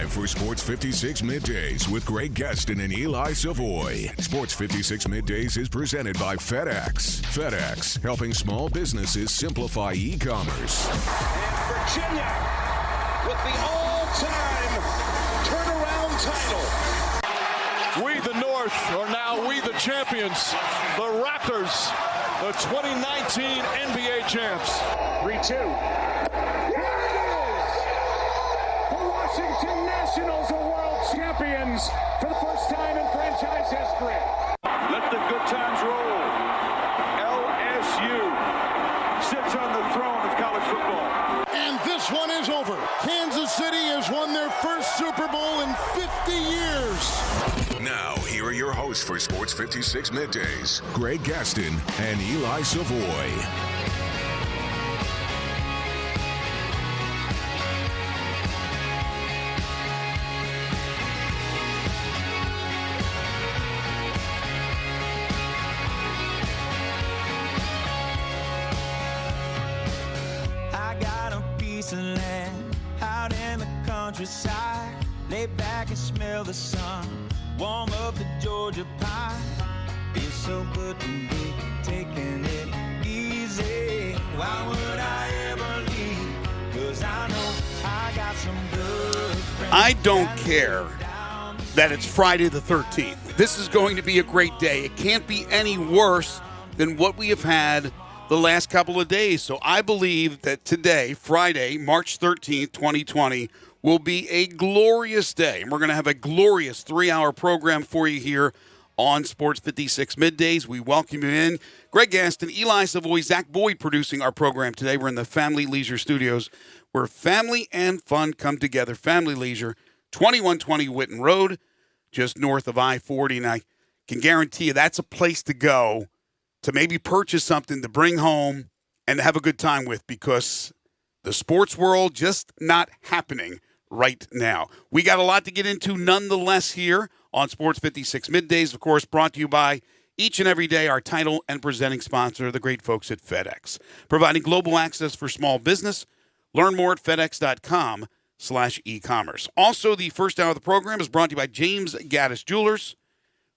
live for Sports 56 Middays with Greg Gaston and Eli Savoie. Sports 56 Middays is presented by FedEx. FedEx, helping small businesses simplify e-commerce. And Virginia with the all-time turnaround title. We, the North, are now we, the champions. The Raptors, the 2019 NBA champs. 3-2. Washington Nationals are world champions for the first time in franchise history. Let the good times roll. LSU sits on the throne of college football. And this one is over. Kansas City has won their first Super Bowl in 50 years. Now, here are your hosts for Sports 56 Middays, Greg Gaston and Eli Savoie. Out in the countryside, lay back and smell the sun, warm up the Georgia pie. Feels so good to be taking it easy. Why would I ever leave? 'Cause I know I got some good friends. I don't care that it's Friday the 13th. This is going to be a great day. It can't be any worse than what we have had the last couple of days. So I believe that today, Friday, March 13th, 2020, will be a glorious day. And we're going to have a glorious 3-hour program for you here on Sports 56 Middays. We welcome you in. Greg Gaston, Eli Savoie, Zach Boyd producing our program today. We're in the Family Leisure Studios where family and fun come together. Family Leisure, 2120 Whitten Road, just north of I-40. And I can guarantee you that's a place to go to maybe purchase something to bring home and have a good time with, because the sports world just not happening right now. We got a lot to get into nonetheless here on Sports 56 Middays, of course, brought to you by each and every day our title and presenting sponsor, the great folks at FedEx, providing global access for small business. Learn more at fedex.com/e-commerce. Also, the first hour of the program is brought to you by James Gaddis Jewelers,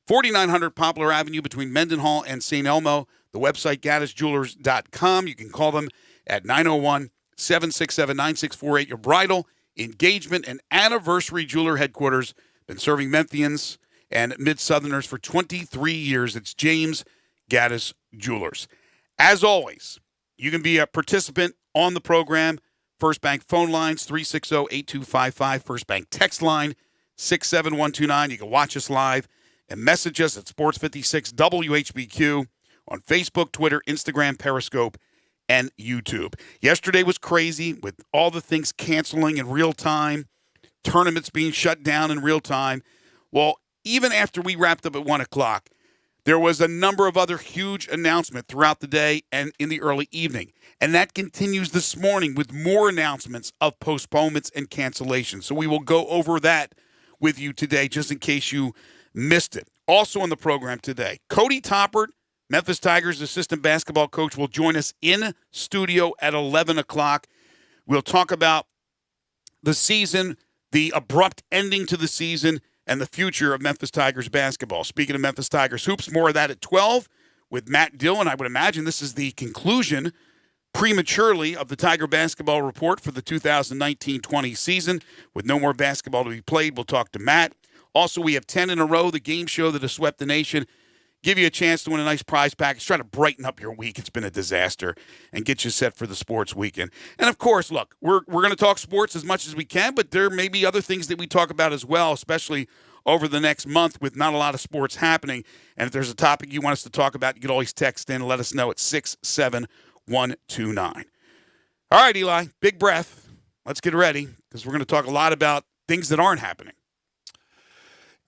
4900 Poplar Avenue between Mendenhall and St. Elmo. The website, gaddisjewelers.com. You can call them at 901-767-9648. Your bridal, engagement, and anniversary jeweler headquarters. Been serving Memphians and Mid-Southerners for 23 years. It's James Gaddis Jewelers. As always, you can be a participant on the program. First Bank phone lines, 360-8255. First Bank text line, 67129. You can watch us live and message us at Sports 56 WHBQ on Facebook, Twitter, Instagram, Periscope, and YouTube. Yesterday was crazy with all the things canceling in real time, tournaments being shut down in real time. Well, even after we wrapped up at 1 o'clock, there was a number of other huge announcements throughout the day and in the early evening. And that continues this morning with more announcements of postponements and cancellations. So we will go over that with you today, just in case you missed it. Also on the program today, Cody Toppert, Memphis Tigers assistant basketball coach, will join us in studio at 11 o'clock. We'll talk about the season, the abrupt ending to the season, and the future of Memphis Tigers basketball. Speaking of Memphis Tigers hoops, more of that at 12 with Matt Dillon. I would imagine this is the conclusion prematurely of the Tiger basketball report for the 2019-20 season. With no more basketball to be played, we'll talk to Matt. Also, we have 10 in a row, the game show that has swept the nation. Give you a chance to win a nice prize package. Try to brighten up your week. It's been a disaster. And get you set for the sports weekend. And, of course, look, we're going to talk sports as much as we can, but there may be other things that we talk about as well, especially over the next month with not a lot of sports happening. And if there's a topic you want us to talk about, you can always text in and let us know at 67129. All right, Eli, big breath. Let's get ready because we're going to talk a lot about things that aren't happening.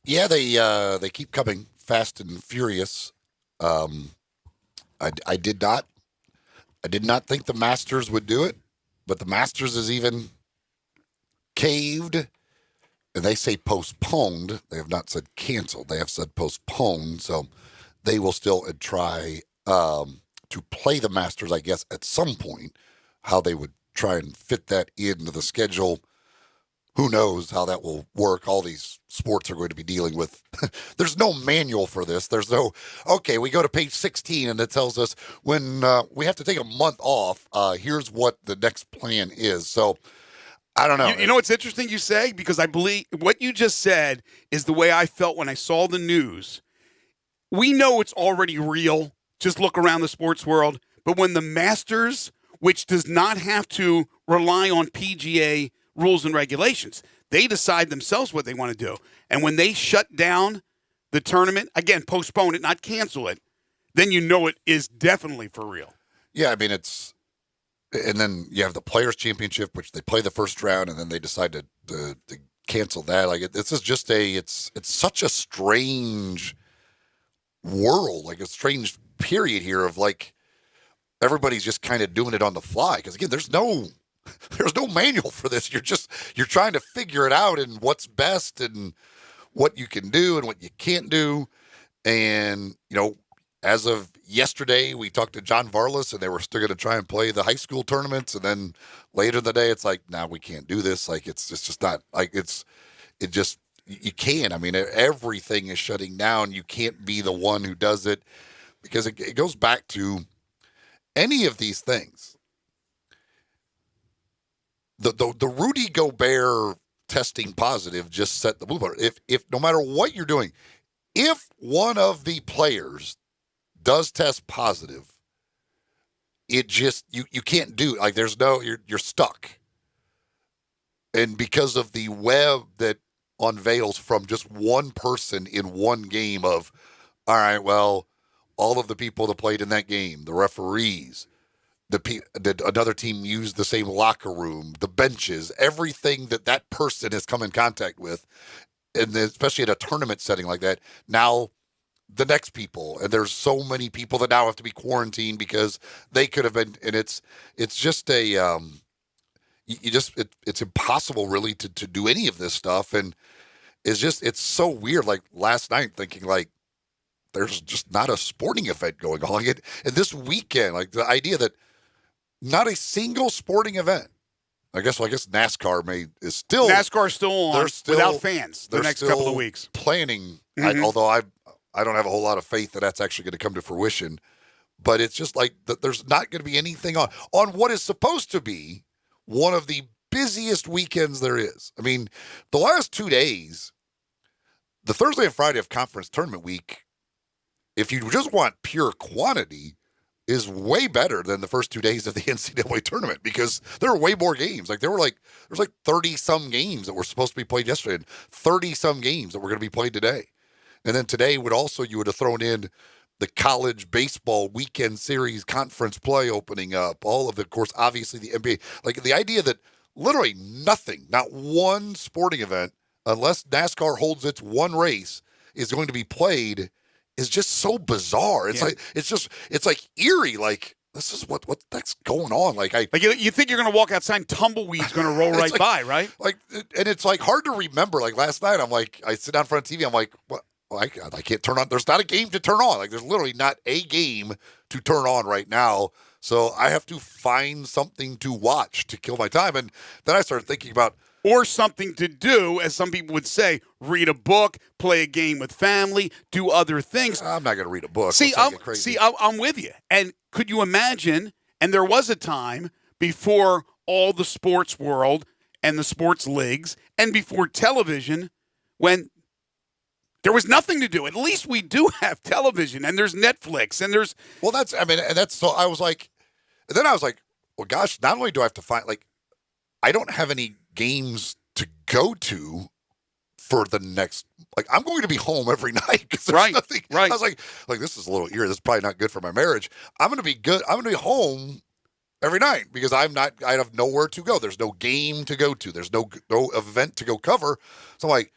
Yeah, they keep coming fast and furious. I did not think the Masters would do it, but the Masters has even caved, and they say postponed. They have not said canceled. They have said postponed, so they will still try to play the Masters, I guess, at some point. How they would try and fit that into the schedule, who knows how that will work. All these sports are going to be dealing with. There's no manual for this. There's no, okay, we go to page 16 and it tells us when we have to take a month off, here's what the next plan is. So I don't know. You know what's interesting you say? Because I believe what you just said is the way I felt when I saw the news. We know it's already real. Just look around the sports world. But when the Masters, which does not have to rely on PGA rules and regulations, they decide themselves what they want to do. And when they shut down the tournament, again, postpone it, not cancel it, then you know it is definitely for real. Yeah, I mean, and then you have the Players' Championship, which they play the first round, and then they decide to cancel that. Like, this is just it's such a strange world, like a strange period here of like everybody's just kind of doing it on the fly. Because again, there's no manual for this. You're trying to figure it out and what's best and what you can do and what you can't do. And as of yesterday, we talked to John Varlas, and they were still going to try and play the high school tournaments. And then later in the day, it's like, now we can't do this. Like, it's just not like you can't. I mean, everything is shutting down. You can't be the one who does it because it goes back to any of these things. The Rudy Gobert testing positive just set the blueprint. If no matter what you're doing, if one of the players does test positive, it just you can't do it. Like you're stuck. And because of the web that unveils from just one person in one game of, all right, well, all of the people that played in that game, the referees, another team used the same locker room, the benches, everything that person has come in contact with, and especially at a tournament setting like that, now the next people, and there's so many people that now have to be quarantined because they could have been, and it's just it's impossible really to do any of this stuff, and it's so weird. Like last night thinking like there's just not a sporting event going on, and this weekend, like the idea that not a single sporting event. I guess NASCAR is still on. They're still without fans the next couple of weeks planning. Mm-hmm. Although I don't have a whole lot of faith that that's actually going to come to fruition, but it's just like there's not going to be anything on what is supposed to be one of the busiest weekends there is. I mean, the last 2 days, the Thursday and Friday of conference tournament week, if you just want pure quantity, is way better than the first 2 days of the NCAA tournament because there were way more games. Like there's like 30-some games that were supposed to be played yesterday and 30-some games that were going to be played today. And then today you would have thrown in the college baseball weekend series conference play opening up, all of it, of course, obviously the NBA. Like the idea that literally nothing, not one sporting event, unless NASCAR holds its one race, is going to be played is just so bizarre. It's like it's like eerie. Like this is what that's going on. Like you think you're going to walk outside and tumbleweed's going to roll right by, right? Like, and it's like hard to remember. Like last night, I'm like, I sit down in front of TV. I'm like, what? Well, I can't turn on. There's not a game to turn on. Like there's literally not a game to turn on right now. So I have to find something to watch to kill my time. And then I started thinking about. Or something to do, as some people would say, read a book, play a game with family, do other things. I'm not going to read a book. I'm with you. And could you imagine, and there was a time before all the sports world and the sports leagues and before television when there was nothing to do. At least we do have television and there's Netflix and there's. Well, so I was like, and then I was like, well, gosh, not only do I have to find, like, I don't have any games to go to for the next, like, I'm going to be home every night because there's nothing. Right. I was like, this is a little eerie. This is probably not good for my marriage. I'm going to be good. I'm going to be home every night because I have nowhere to go. There's no game to go to. There's no event to go cover. So I'm like,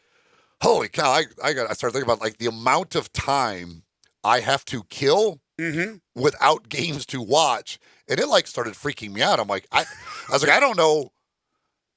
holy cow, I started thinking about like the amount of time I have to kill without games to watch. And it like started freaking me out. I'm like, I was like, I don't know.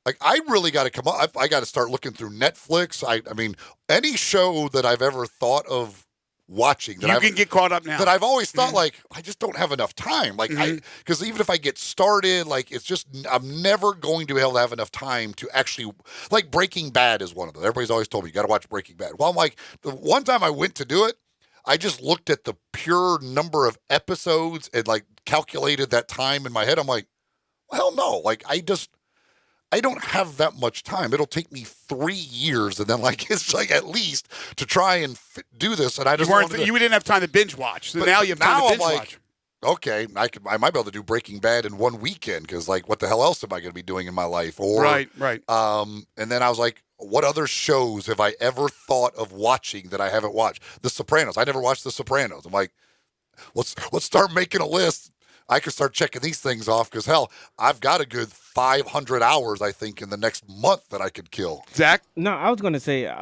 Like, I really got to come up. I got to start looking through Netflix. I mean, any show that I've ever thought of watching that You can get caught up now. that I've always thought like I just don't have enough time. Like because even if I get started, like it's just I'm never going to be able to have enough time to actually like Breaking Bad is one of them. Everybody's always told me you got to watch Breaking Bad. Well, I'm like the one time I went to do it, I just looked at the pure number of episodes and like calculated that time in my head. I'm like, well, no, like I don't have that much time. It'll take me 3 years, and then like it's like at least to try and do this. And I just you didn't have time to binge watch. So but now you have time to binge watch. Okay, I might be able to do Breaking Bad in one weekend because like what the hell else am I going to be doing in my life? Or Right. And then I was like, what other shows have I ever thought of watching that I haven't watched? The Sopranos. I never watched The Sopranos. I'm like, let's start making a list. I can start checking these things off because hell, I've got a good 500 hours I think in the next month that I could kill. Zach? No, I was gonna say,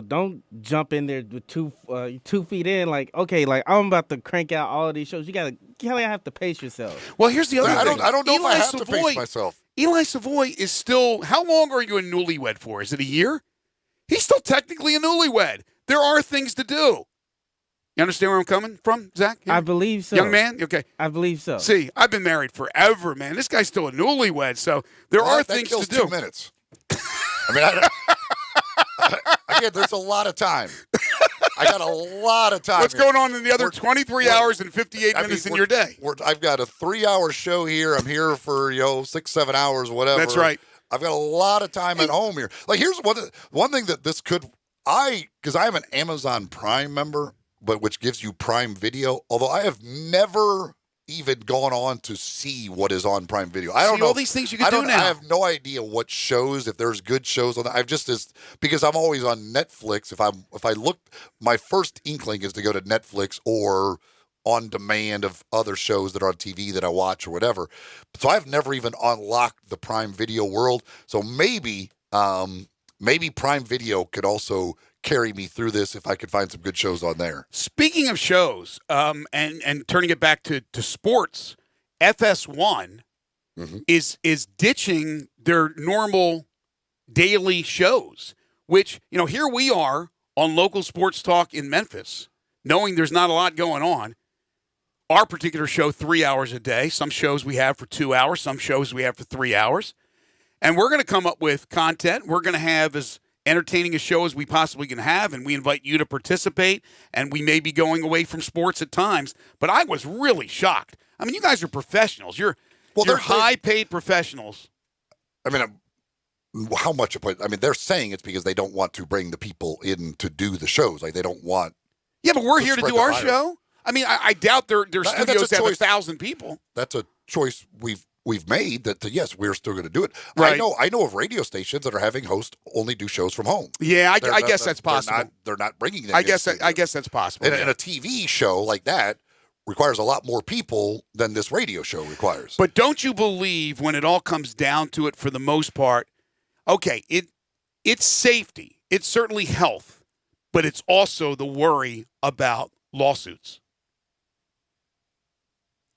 don't jump in there with 2 feet in. Like, okay, like I'm about to crank out all of these shows. You gotta have to pace yourself. Well, here's the other thing. I don't know Eli if I have Savoie, to pace myself. Eli Savoie is still. How long are you a newlywed for? Is it a year? He's still technically a newlywed. There are things to do. You understand where I'm coming from, Zach? I believe so. Young man? Okay. I believe so. See, I've been married forever, man. This guy's still a newlywed, so there are things to do. 2 minutes. I mean, again, there's a lot of time. I got a lot of time. What's going on in the other 23 hours and 58 minutes in your day? I've got a 3-hour show here. I'm here for 6-7 hours, whatever. That's right. I've got a lot of time at home here. Like here's one thing that this could because I am an Amazon Prime member, but which gives you Prime Video. Although I have never even gone on to see what is on Prime Video. I don't know all these things you can do now. I have no idea what shows, if there's good shows on that. I've just because I'm always on Netflix. If I look, my first inkling is to go to Netflix or on demand of other shows that are on TV that I watch or whatever. So I've never even unlocked the Prime Video world. So maybe Prime Video could also carry me through this if I could find some good shows on there. Speaking of shows, and turning it back to sports, FS1 is ditching their normal daily shows, which, here we are on local sports talk in Memphis, knowing there's not a lot going on. Our particular show, 3 hours a day. Some shows we have for 2 hours, some shows we have for 3 hours. And we're going to come up with content. We're going to have as entertaining a show as we possibly can have, and we invite you to participate, and we may be going away from sports at times. But I was really shocked. I mean, you guys are professionals. You're high-paid professionals. I mean, how much? I mean, they're saying it's because they don't want to bring the people in to do the shows. Like, they don't want. Yeah, but we're here to do our show. I mean, I doubt their studios have 1,000 people. That's a choice we've made that yes, we're still going to do it. Right. I know of radio stations that are having hosts only do shows from home. Yeah, I guess that's possible. They're not bringing them. I guess that's possible. And a TV show like that requires a lot more people than this radio show requires. But don't you believe when it all comes down to it, for the most part, okay, it's safety, it's certainly health, but it's also the worry about lawsuits.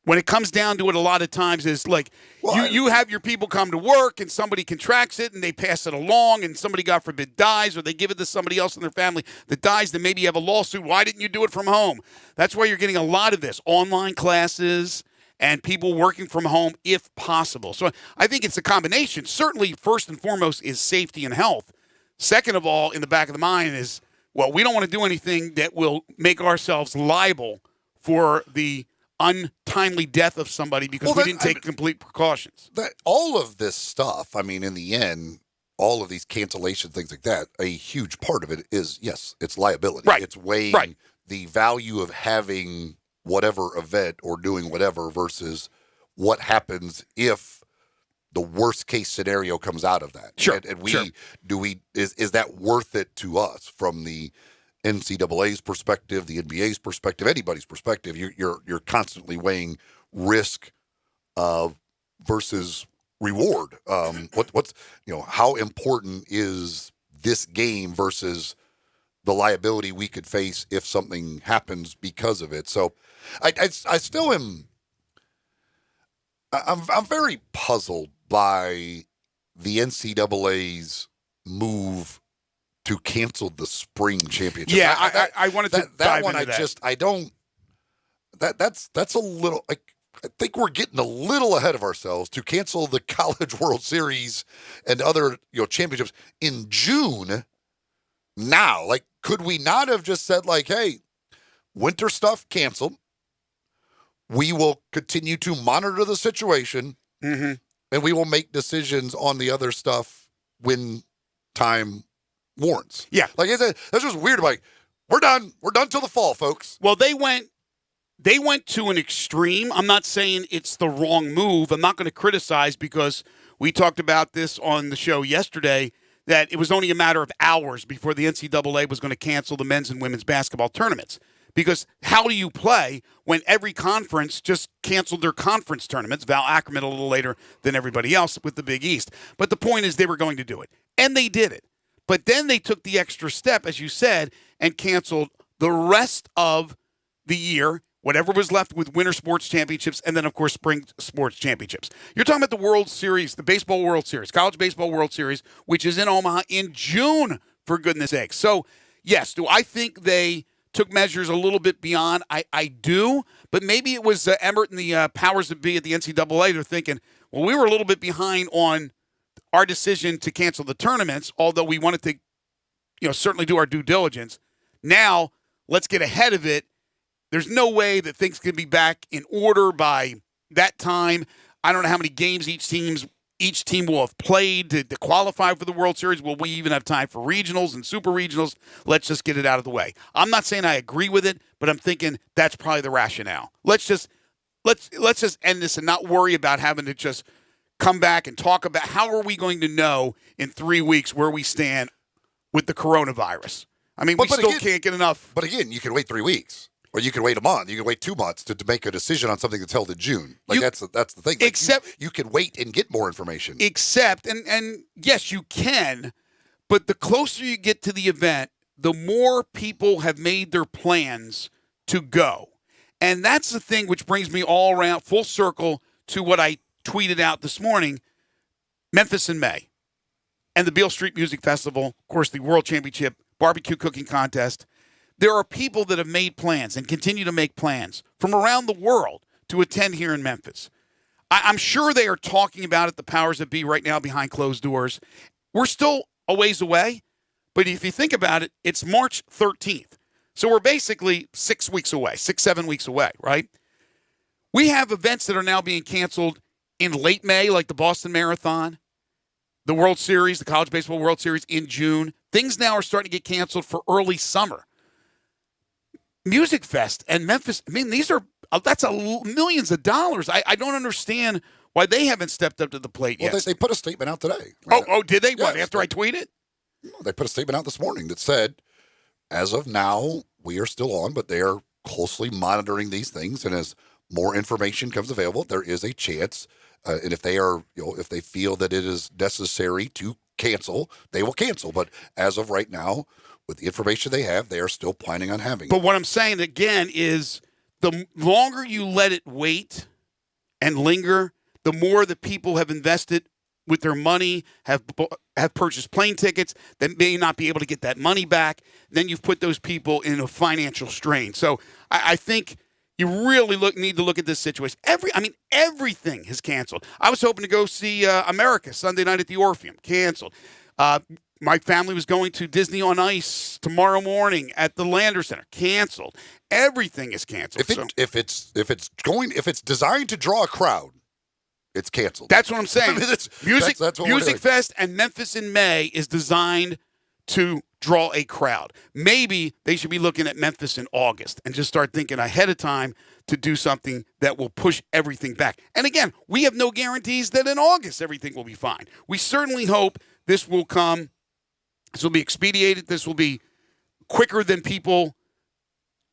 When it comes down to it, a lot of times is like you have your people come to work and somebody contracts it and they pass it along and somebody, God forbid, dies, or they give it to somebody else in their family that dies, then maybe you have a lawsuit. Why didn't you do it from home? That's why you're getting a lot of this, online classes and people working from home if possible. So I think it's a combination. Certainly, first and foremost is safety and health. Second of all, in the back of the mind is, well, we don't want to do anything that will make ourselves liable for the untimely death of somebody because we didn't take complete precautions. All of this stuff, I mean, in the end, all of these cancellations, things like that, a huge part of it is, yes, it's liability. Right. It's weighing the value of having whatever event or doing whatever versus what happens if the worst case scenario comes out of that. Sure. And is that worth it to us from the NCAA's perspective, the NBA's perspective, anybody's perspective? You're constantly weighing risk versus reward. What's how important is this game versus the liability we could face if something happens because of it? So I still am. I'm very puzzled by the NCAA's move to cancel the spring championship. Yeah, I wanted to dive one. into that. I don't. That's a little. I think we're getting a little ahead of ourselves to cancel the College World Series and other championships in June. Now, like, could we not have just said like, hey, winter stuff canceled. We will continue to monitor the situation, and we will make decisions on the other stuff when time warrants. Yeah, like that's just weird. Like, we're done till the fall, folks. Well, they went to an extreme. I'm not saying it's the wrong move. I'm not going to criticize because we talked about this on the show yesterday, that it was only a matter of hours before the NCAA was going to cancel the men's and women's basketball tournaments. Because how do you play when every conference just canceled their conference tournaments? Val Ackerman a little later than everybody else with the Big East. But the point is they were going to do it. And they did it. But then they took the extra step, as you said, and canceled the rest of the year, whatever was left with Winter Sports Championships, and then, of course, Spring Sports Championships. You're talking about the World Series, the Baseball World Series, College Baseball World Series, which is in Omaha in June, for goodness sake. So, yes, do I think they took measures a little bit beyond? I do, but maybe it was Emmert and the powers that be at the NCAA. They're thinking, well, we were a little bit behind on our decision to cancel the tournaments, although we wanted to, certainly do our due diligence. Now, let's get ahead of it. There's no way that things can be back in order by that time. I don't know how many games each team will have played to qualify for the World Series. Will we even have time for regionals and super regionals? Let's just get it out of the way. I'm not saying I agree with it, but I'm thinking that's probably the rationale. Let's just end this and not worry about having to just come back and talk about how are we going to know in 3 weeks where we stand with the coronavirus. I mean, we still can't get enough. But again, you can wait 3 weeks. Or you can wait a month. You can wait 2 months to make a decision on something that's held in June. Like that's the thing. Like you can wait and get more information. Except, and yes, you can, but the closer you get to the event, the more people have made their plans to go. And that's the thing which brings me all around full circle to what I tweeted out this morning, Memphis in May. And the Beale Street Music Festival, of course, the World Championship Barbecue Cooking Contest. There are people that have made plans and continue to make plans from around the world to attend here in Memphis. I'm sure they are talking about it, the powers that be right now behind closed doors. We're still a ways away, but if you think about it, it's March 13th. So we're basically 6 weeks away, 7 weeks away, right? We have events that are now being canceled in late May, like the Boston Marathon, the World Series, the College Baseball World Series in June. Things now are starting to get canceled for early summer. Music Fest and Memphis, I mean, that's millions of dollars. I don't understand why they haven't stepped up to the plate yet. Well, they put a statement out today. Oh, did they? Yeah, what, after I tweeted? No, they put a statement out this morning that said, as of now, we are still on, but they are closely monitoring these things. And as more information comes available, there is a chance. And if they are, if they feel that it is necessary to cancel, they will cancel. But as of right now, with the information they have, they are still planning on having it. But what I'm saying, again, is the longer you let it wait and linger, the more that people have invested with their money, have purchased plane tickets that may not be able to get that money back. Then you've put those people in a financial strain. So I think you really need to look at this situation. Everything is canceled. I was hoping to go see America Sunday night at the Orpheum. Canceled. My family was going to Disney on Ice tomorrow morning at the Lander Center. Canceled. Everything is canceled. If it's designed to draw a crowd, it's canceled. That's what I'm saying. Music Fest and Memphis in May is designed to draw a crowd. Maybe they should be looking at Memphis in August and just start thinking ahead of time to do something that will push everything back. And again, we have no guarantees that in August everything will be fine. We certainly hope this will come. This will be expedited. This will be quicker than people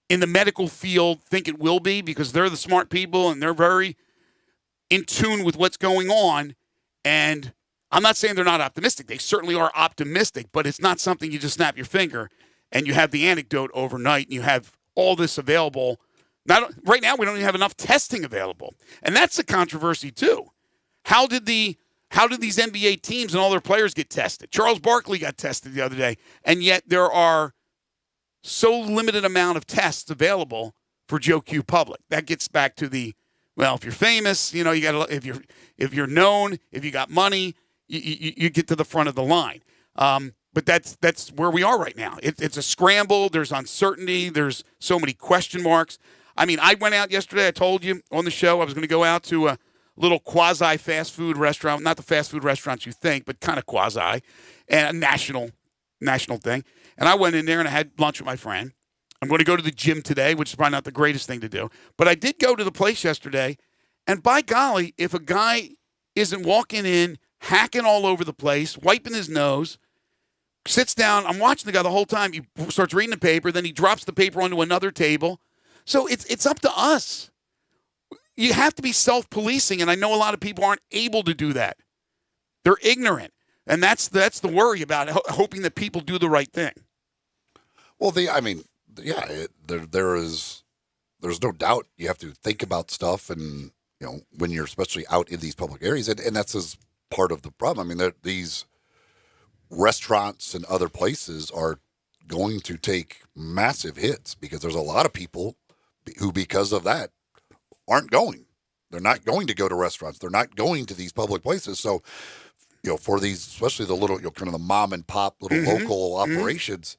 in the medical field think it will be, because they're the smart people and they're very in tune with what's going on. And I'm not saying they're not optimistic. They certainly are optimistic, but it's not something you just snap your finger and you have the anecdote overnight and you have all this available. Right now, we don't even have enough testing available. And that's a controversy too. How did the How do these NBA teams and all their players get tested? Charles Barkley got tested the other day, and yet there are so limited amount of tests available for Joe Q public. That gets back to if you're famous, you got to, if you're known, if you got money, you get to the front of the line. But that's where we are right now. It's a scramble. There's uncertainty. There's so many question marks. I mean, I went out yesterday. I told you on the show I was going to go out to a little quasi fast food restaurant, not the fast food restaurants you think, but kind of quasi, and a national thing. And I went in there and I had lunch with my friend. I'm going to go to the gym today, which is probably not the greatest thing to do. But I did go to the place yesterday, and by golly, if a guy isn't walking in, hacking all over the place, wiping his nose, sits down, I'm watching the guy the whole time. He starts reading the paper, then he drops the paper onto another table. So it's up to us. You have to be self-policing, and I know a lot of people aren't able to do that. They're ignorant, and that's the worry about it, hoping that people do the right thing. Well, there's no doubt you have to think about stuff, and when you're especially out in these public areas, and that's as part of the problem. I mean, these restaurants and other places are going to take massive hits because there's a lot of people who, because of that, aren't going. They're not going to go to restaurants. They're not going to these public places. So, for these, especially the little, kind of the mom and pop little local operations,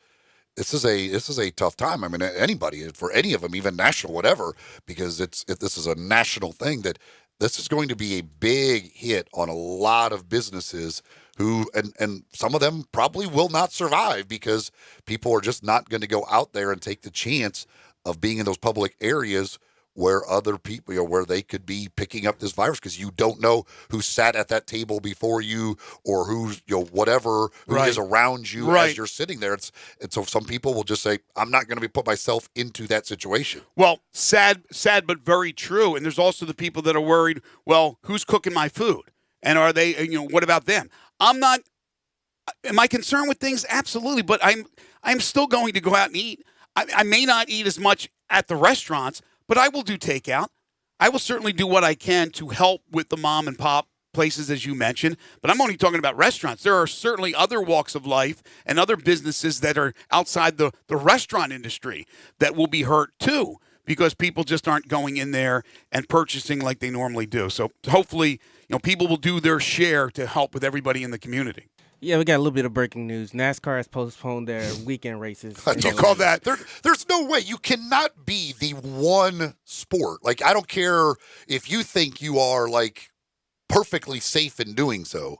this is a tough time. I mean, anybody, for any of them, even national, whatever, because this is a national thing, that this is going to be a big hit on a lot of businesses who, and some of them probably will not survive because people are just not going to go out there and take the chance of being in those public areas where other people, where they could be picking up this virus, because you don't know who sat at that table before you or who's, whatever, who is around you as you're sitting there. And so some people will just say, I'm not going to put myself into that situation. Well, sad, but very true. And there's also the people that are worried, well, who's cooking my food? And are they, what about them? Am I concerned with things? Absolutely. But I'm still going to go out and eat. I may not eat as much at the restaurants, but I will do takeout. I will certainly do what I can to help with the mom and pop places, as you mentioned. But I'm only talking about restaurants. There are certainly other walks of life and other businesses that are outside the restaurant industry that will be hurt too, because people just aren't going in there and purchasing like they normally do. So hopefully, people will do their share to help with everybody in the community. Yeah, we got a little bit of breaking news. NASCAR has postponed their weekend races. Don't call that. There's no way. You cannot be the one sport. Like, I don't care if you think you are, perfectly safe in doing so.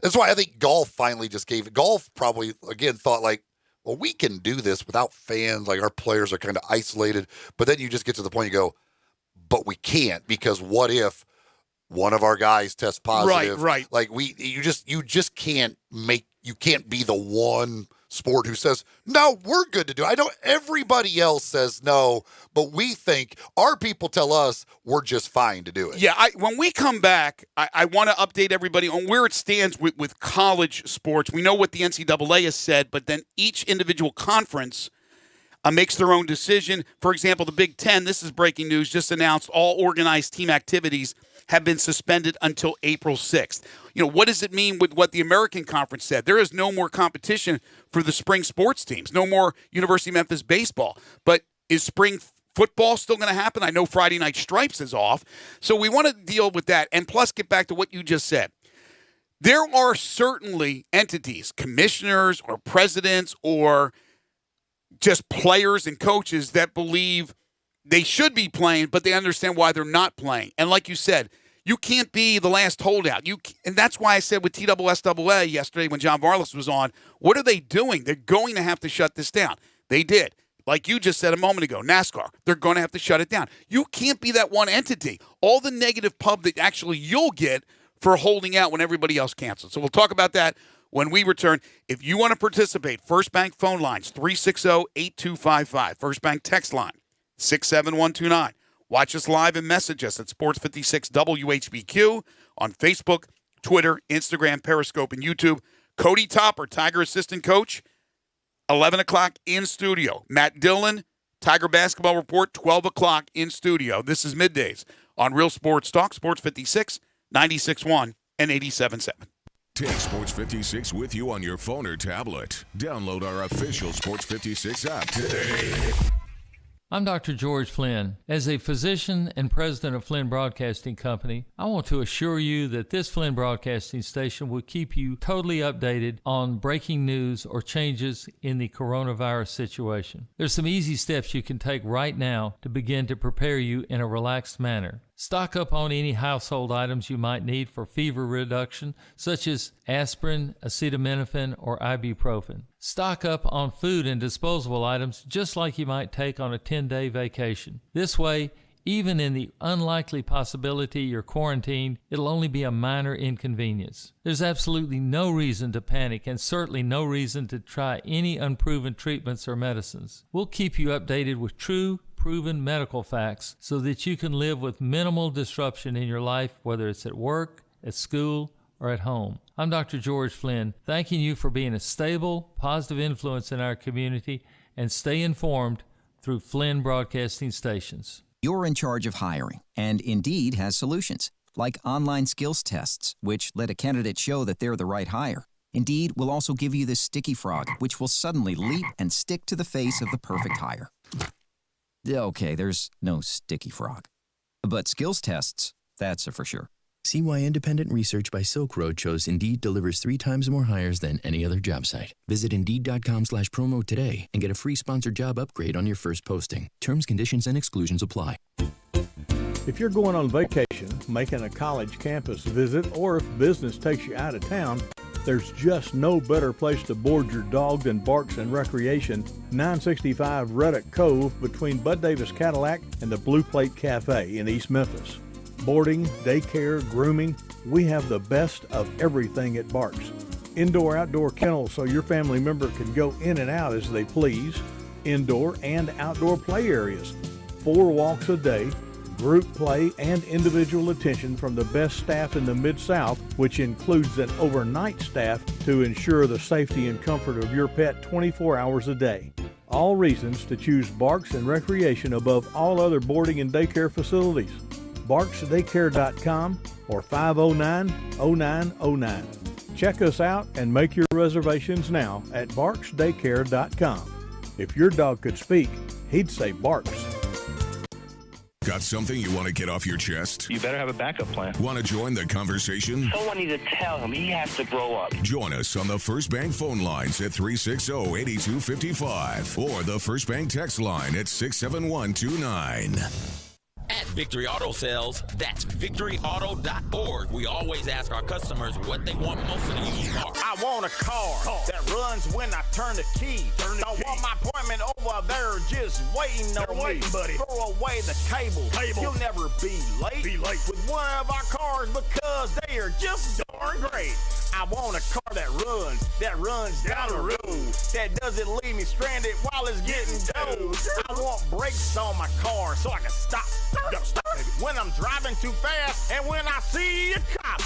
That's why I think golf finally just gave it. Golf probably, again, thought, well, we can do this without fans. Our players are kind of isolated. But then you just get to the point you go, but we can't, because what if one of our guys tests positive? Right. You just can't you can't be the one sport who says, no, we're good to do it. I know everybody else says no, but we think, our people tell us we're just fine to do it. Yeah, when we come back, I want to update everybody on where it stands with college sports. We know what the NCAA has said, but then each individual conference makes their own decision. For example, the Big Ten, this is breaking news, just announced all organized team activities have been suspended until April 6th. What does it mean with what the American Conference said? There is no more competition for the spring sports teams, no more University of Memphis baseball. But is spring football still going to happen? I know Friday Night Stripes is off. So we want to deal with that, and plus get back to what you just said. There are certainly entities, commissioners or presidents or just players and coaches that believe they should be playing, but they understand why they're not playing. And like you said, you can't be the last holdout. And that's why I said with TSSAA yesterday when John Varlas was on, what are they doing? They're going to have to shut this down. They did. Like you just said a moment ago, NASCAR, they're going to have to shut it down. You can't be that one entity. All the negative pub that actually you'll get for holding out when everybody else cancels. So we'll talk about that when we return. If you want to participate, First Bank phone lines, 360-8255. First Bank text line, 67129. Watch us live and message us at Sports 56 WHBQ on Facebook, Twitter, Instagram, Periscope, and YouTube. Cody Topper, Tiger assistant coach, 11 o'clock in studio. Matt Dillon, Tiger basketball report, 12 o'clock in studio. This is Middays on Real Sports Talk, Sports 56, 96.1, and 87.7. Take Sports 56 with you on your phone or tablet. Download our official Sports 56 app today. I'm Dr. George Flynn. As a physician and president of Flynn Broadcasting Company, I want to assure you that this Flynn Broadcasting station will keep you totally updated on breaking news or changes in the coronavirus situation. There's some easy steps you can take right now to begin to prepare you in a relaxed manner. Stock up on any household items you might need for fever reduction, such as aspirin, acetaminophen, or ibuprofen. Stock up on food and disposable items just like you might take on a 10-day vacation. This way, even in the unlikely possibility you're quarantined, it'll only be a minor inconvenience. There's absolutely no reason to panic and certainly no reason to try any unproven treatments or medicines. We'll keep you updated with true, proven medical facts so that you can live with minimal disruption in your life, whether it's at work, at school, or at home. I'm Dr. George Flynn, thanking you for being a stable, positive influence in our community, and stay informed through Flynn Broadcasting Stations. You're in charge of hiring, and Indeed has solutions, like online skills tests, which let a candidate show that they're the right hire. Indeed will also give you this sticky frog, which will suddenly leap and stick to the face of the perfect hire. Okay, there's no sticky frog. But skills tests, that's a for sure. See why independent research by Silk Road shows Indeed delivers 3 times more hires than any other job site. Visit Indeed.com/promo today and get a free sponsored job upgrade on your first posting. Terms, conditions, and exclusions apply. If you're going on vacation, making a college campus visit, or if business takes you out of town, there's just no better place to board your dog than Barks and Recreation, 965 Reddick Cove between Bud Davis Cadillac and the Blue Plate Cafe in East Memphis. Boarding, daycare, grooming, we have the best of everything at Barks. Indoor-outdoor kennels so your family member can go in and out as they please. Indoor and outdoor play areas. 4 walks a day. Group play and individual attention from the best staff in the Mid-South, which includes an overnight staff to ensure the safety and comfort of your pet 24 hours a day. All reasons to choose Barks and Recreation above all other boarding and daycare facilities. BarksDaycare.com or 509-0909. Check us out and make your reservations now at BarksDaycare.com. If your dog could speak, he'd say Barks. Got something you want to get off your chest? You better have a backup plan. Want to join the conversation? Someone needs to tell him he has to grow up. Join us on the First Bank phone lines at 360-8255 or the First Bank text line at 67129. At Victory Auto Sales, that's victoryauto.org. We always ask our customers what they want most in a used car. I want a car that runs when I turn the key. Don't want my appointment over there just waiting on me. Buddy. Throw away the cable. You'll never be late with one of our cars because they are just darn great. I want a car that runs down the road, that doesn't leave me stranded while it's getting towed. I want brakes on my car so I can stop when I'm driving too fast and when I see a cop.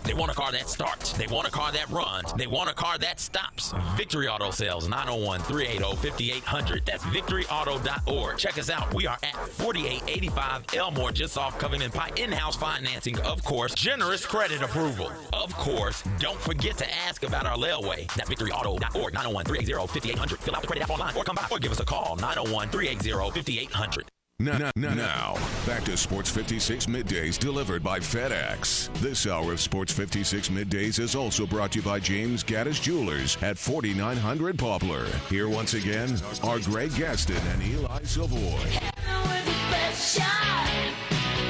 They want a car that starts. They want a car that runs. They want a car that stops. Victory Auto Sales, 901-380-5800. That's victoryauto.org. Check us out. We are at 4885 Elmore, just off Covington Pike. In-house financing, of course. Generous credit approval. Of course, don't forget to ask about our layaway. That's victoryauto.org, 901-380-5800. Fill out the credit app online or come by or give us a call, 901-380-5800. Now, back to Sports 56 Middays delivered by FedEx. This hour of Sports 56 Middays is also brought to you by James Gaddis Jewelers at 4900 Poplar. Here once again are Greg Gaston and Eli Savoie.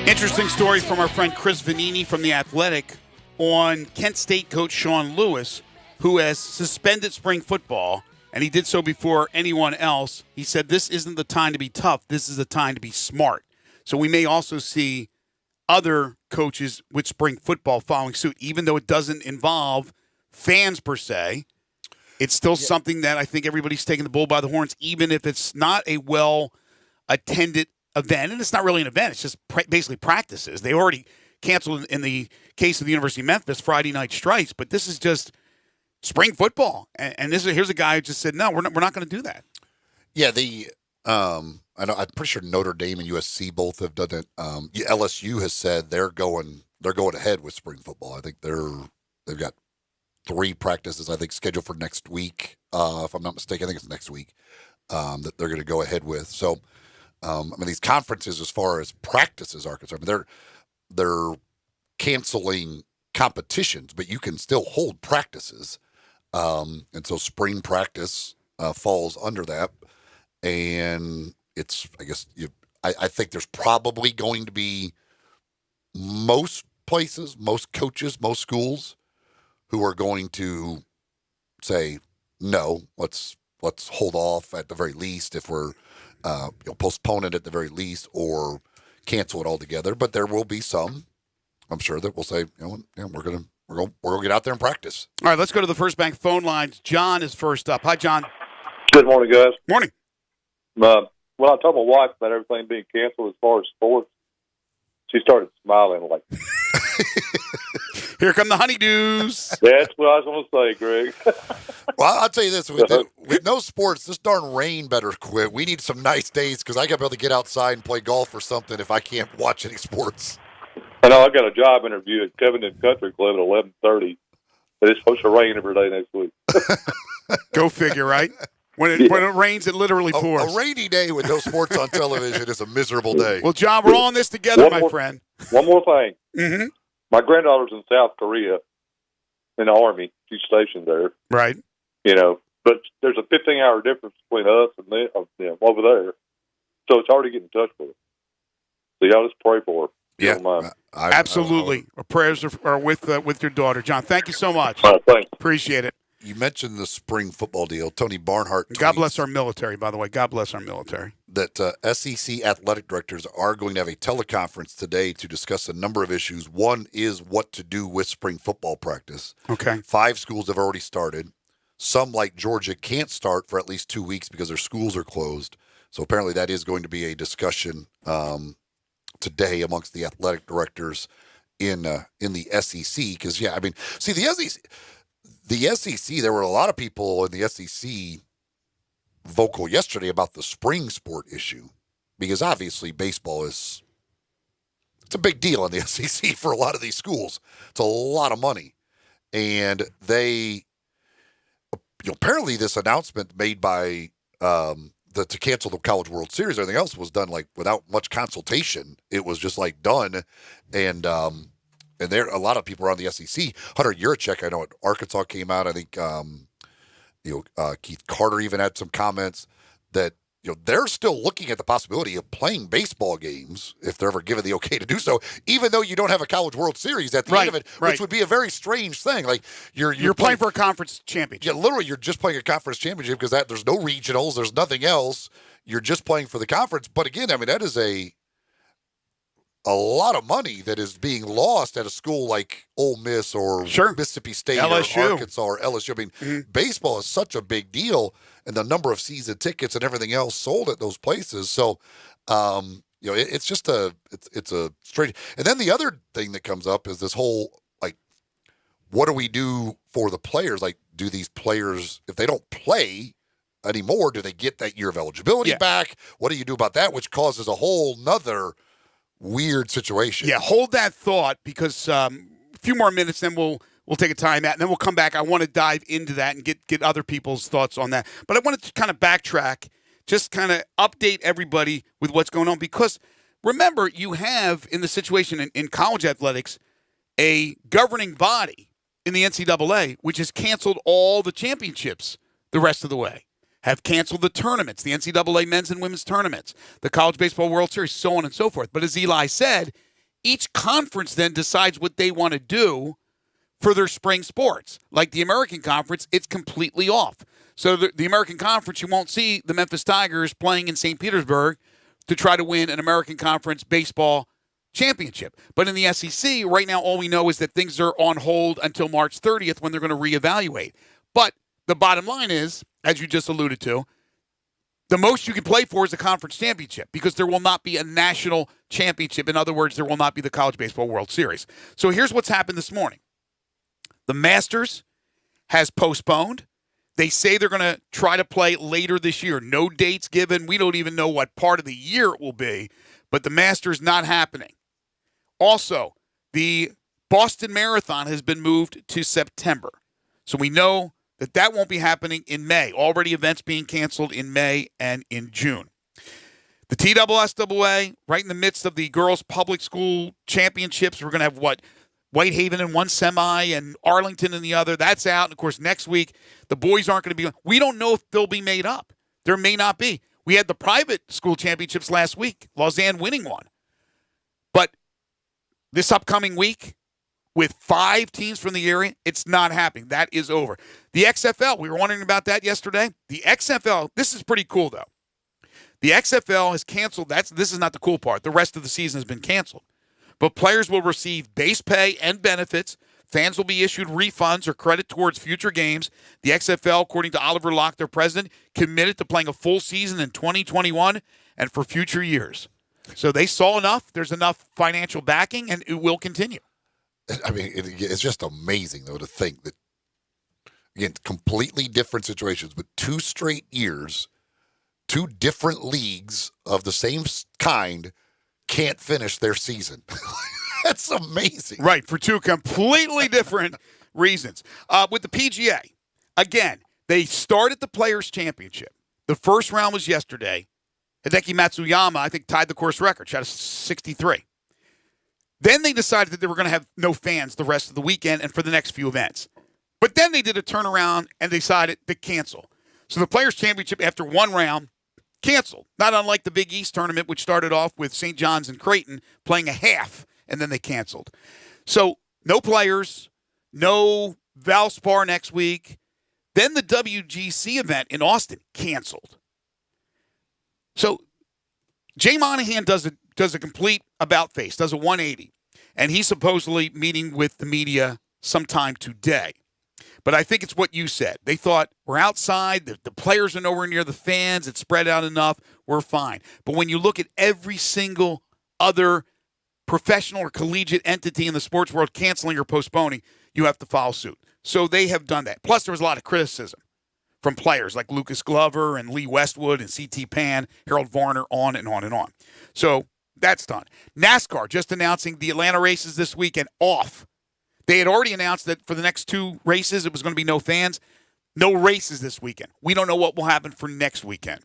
Interesting story from our friend Chris Vanini from The Athletic on Kent State coach Sean Lewis, who has suspended spring football. And he did so before anyone else. He said this isn't the time to be tough. This is the time to be smart. So we may also see other coaches with spring football following suit, even though it doesn't involve fans per se. It's still something that I think everybody's taking the bull by the horns, even if it's not a well-attended event. And it's not really an event. It's just basically practices. They already canceled, in the case of the University of Memphis, Friday night strikes. But this is just spring football, and here's a guy who just said, "No, we're not going to do that." Yeah, I'm pretty sure Notre Dame and USC both have done it. LSU has said they're going they're going ahead with spring football. I think they've got 3 practices, I think, scheduled for next week. If I'm not mistaken, I think it's next week that they're going to go ahead with. So, I mean, these conferences, as far as practices are concerned, they're canceling competitions, but you can still hold practices. And so spring practice falls under that. And it's, I guess, I think there's probably going to be most places, most coaches, most schools who are going to say, no, let's hold off at the very least if we're postpone it at the very least or cancel it altogether. But there will be some, I'm sure, that will say, we're gonna get out there and practice. All right, let's go to the First Bank phone lines. John is first up. Hi, John. Good morning, guys. Morning. When I told my wife about everything being canceled as far as sports, she started smiling like, here come the honeydews. That's what I was going to say, Greg. Well, I'll tell you this. With no sports, this darn rain better quit. We need some nice days because I got to be able to get outside and play golf or something if I can't watch any sports. I know I got a job interview at Covington Country Club at 11:30, but it's supposed to rain every day next week. Go figure, right? When it rains, it literally pours. A rainy day with no sports on television is a miserable day. Well, John, we're all in this together, my friend. One more thing. Mm-hmm. My granddaughter's in South Korea in the Army. She's stationed there. Right. But there's a 15-hour difference between us and them over there. So it's hard to get in touch with her. So y'all just pray for her. Yeah, absolutely. Our prayers are with your daughter. John, thank you so much. All right, thanks. Appreciate it. You mentioned the spring football deal. Tony Barnhart tweets, God bless our military, by the way. God bless our military. That SEC athletic directors are going to have a teleconference today to discuss a number of issues. One is what to do with spring football practice. Okay. 5 schools have already started. Some, like Georgia, can't start for at least 2 weeks because their schools are closed. So apparently that is going to be a discussion today amongst the athletic directors in the SEC. Because, yeah, I mean, see, the SEC, there were a lot of people in the SEC vocal yesterday about the spring sport issue because obviously baseball it's a big deal in the SEC for a lot of these schools. It's a lot of money. And they apparently this announcement made by to cancel the College World Series, everything else was done like without much consultation. It was just like done. And there a lot of people around the SEC. Hunter Yurachek, I know at Arkansas came out. I think Keith Carter even had some comments that they're still looking at the possibility of playing baseball games if they're ever given the okay to do so, even though you don't have a College World Series at the end of it, which would be a very strange thing. Like you're playing for a conference championship. Yeah, literally, you're just playing a conference championship because there's no regionals, there's nothing else. You're just playing for the conference. But again, I mean that is a lot of money that is being lost at a school like Ole Miss or Mississippi State LSU. Or Arkansas or LSU. I mean, baseball is such a big deal, and the number of season tickets and everything else sold at those places. So, it's just it's a strange. And then the other thing that comes up is this whole like, what do we do for the players? Like, do these players, if they don't play anymore, do they get that year of eligibility back? What do you do about that? Which causes a whole nother weird situation. Yeah, hold that thought because a few more minutes, then we'll take a time out, and then we'll come back. I want to dive into that and get other people's thoughts on that. But I wanted to kind of backtrack, just kind of update everybody with what's going on because remember, you have in the situation in college athletics a governing body in the NCAA which has canceled all the championships the rest of the way. Have canceled the tournaments, the NCAA men's and women's tournaments, the College Baseball World Series, so on and so forth. But as Eli said, each conference then decides what they want to do for their spring sports. Like the American Conference, it's completely off. So the American Conference, you won't see the Memphis Tigers playing in St. Petersburg to try to win an American Conference baseball championship. But in the SEC, right now, all we know is that things are on hold until March 30th when they're going to reevaluate. But the bottom line is, as you just alluded to, the most you can play for is a conference championship because there will not be a national championship. In other words, there will not be the College Baseball World Series. So here's what's happened this morning. The Masters has postponed. They say they're going to try to play later this year. No dates given. We don't even know what part of the year it will be, but the Masters not happening. Also, the Boston Marathon has been moved to September. So we know that won't be happening in May. Already events being canceled in May and in June. The TSSAA, right in the midst of the girls' public school championships, we're going to have Whitehaven in one semi and Arlington in the other. That's out. And, of course, next week, the boys aren't going to be. We don't know if they'll be made up. There may not be. We had the private school championships last week, Lausanne winning one. But this upcoming week, with 5 teams from the area, it's not happening. That is over. The XFL, we were wondering about that yesterday. The XFL, this is pretty cool, though. The XFL has canceled. This is not the cool part. The rest of the season has been canceled. But players will receive base pay and benefits. Fans will be issued refunds or credit towards future games. The XFL, according to Oliver Locke, their president, committed to playing a full season in 2021 and for future years. So they saw enough. There's enough financial backing, and it will continue. I mean, it's just amazing, though, to think that, again, completely different situations, but 2 straight years, 2 different leagues of the same kind can't finish their season. That's amazing. Right, for 2 completely different reasons. With the PGA, again, they started the Players' Championship. The first round was yesterday. Hideki Matsuyama, I think, tied the course record, shot a 63. Then they decided that they were going to have no fans the rest of the weekend and for the next few events. But then they did a turnaround and decided to cancel. So the Players' Championship, after 1 round, canceled. Not unlike the Big East tournament, which started off with St. John's and Creighton playing a half, and then they canceled. So no players, no Valspar next week. Then the WGC event in Austin canceled. So Jay Monahan does a complete about-face, does a 180, and he's supposedly meeting with the media sometime today. But I think it's what you said. They thought, we're outside, the players are nowhere near the fans, it's spread out enough, we're fine. But when you look at every single other professional or collegiate entity in the sports world canceling or postponing, you have to follow suit. So they have done that. Plus, there was a lot of criticism from players like Lucas Glover and Lee Westwood and C.T. Pan, Harold Varner, on and on and on. So that's done. NASCAR just announcing the Atlanta races this weekend off. They had already announced that for the next 2 races, it was going to be no fans. No races this weekend. We don't know what will happen for next weekend.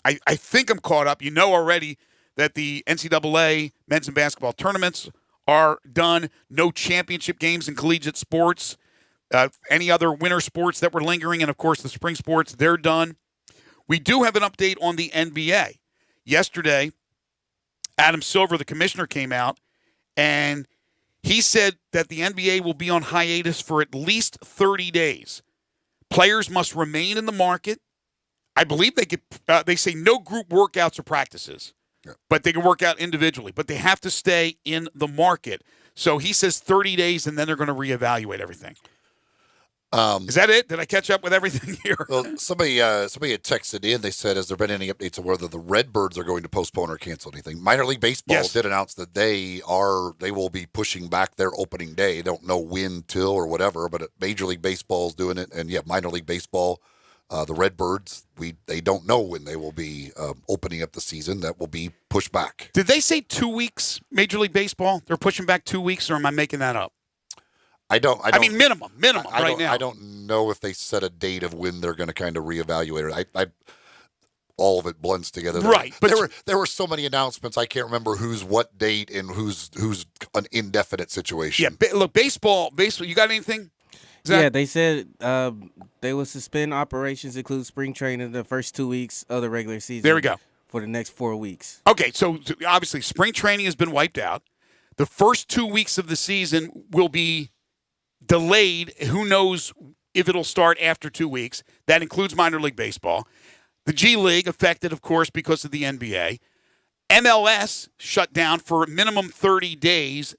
I think I'm caught up. You know already that the NCAA men's and basketball tournaments are done. No championship games in collegiate sports. Any other winter sports that were lingering, and, of course, the spring sports, they're done. We do have an update on the NBA. Yesterday, Adam Silver, the commissioner, came out, and he said that the NBA will be on hiatus for at least 30 days. Players must remain in the market. I believe they say no group workouts or practices, but they can work out individually. But they have to stay in the market. So he says 30 days, and then they're going to reevaluate everything. Is that it? Did I catch up with everything here? Well, somebody had texted in. They said, has there been any updates on whether the Redbirds are going to postpone or cancel anything? Minor League Baseball did announce that they will be pushing back their opening day. Don't know when till or whatever, but Major League Baseball is doing it, and Minor League Baseball, the Redbirds, they don't know when they will be opening up the season. That will be pushed back. Did they say 2 weeks? Major League Baseball, they're pushing back 2 weeks, or am I making that up? I mean, minimum right now. I don't know if they set a date of when they're going to kind of reevaluate it. All of it blends together. Right. But there were so many announcements, I can't remember who's what date and who's an indefinite situation. Yeah, look, baseball, you got anything? Zach? Yeah, they said they will suspend operations, include spring training, the first 2 weeks of the regular season. There we go. For the next 4 weeks. Okay, so obviously spring training has been wiped out. The first 2 weeks of the season will be delayed. Who knows if it'll start after 2 weeks. That includes minor league baseball. The G League affected, of course, because of the NBA. MLS shut down for a minimum 30 days.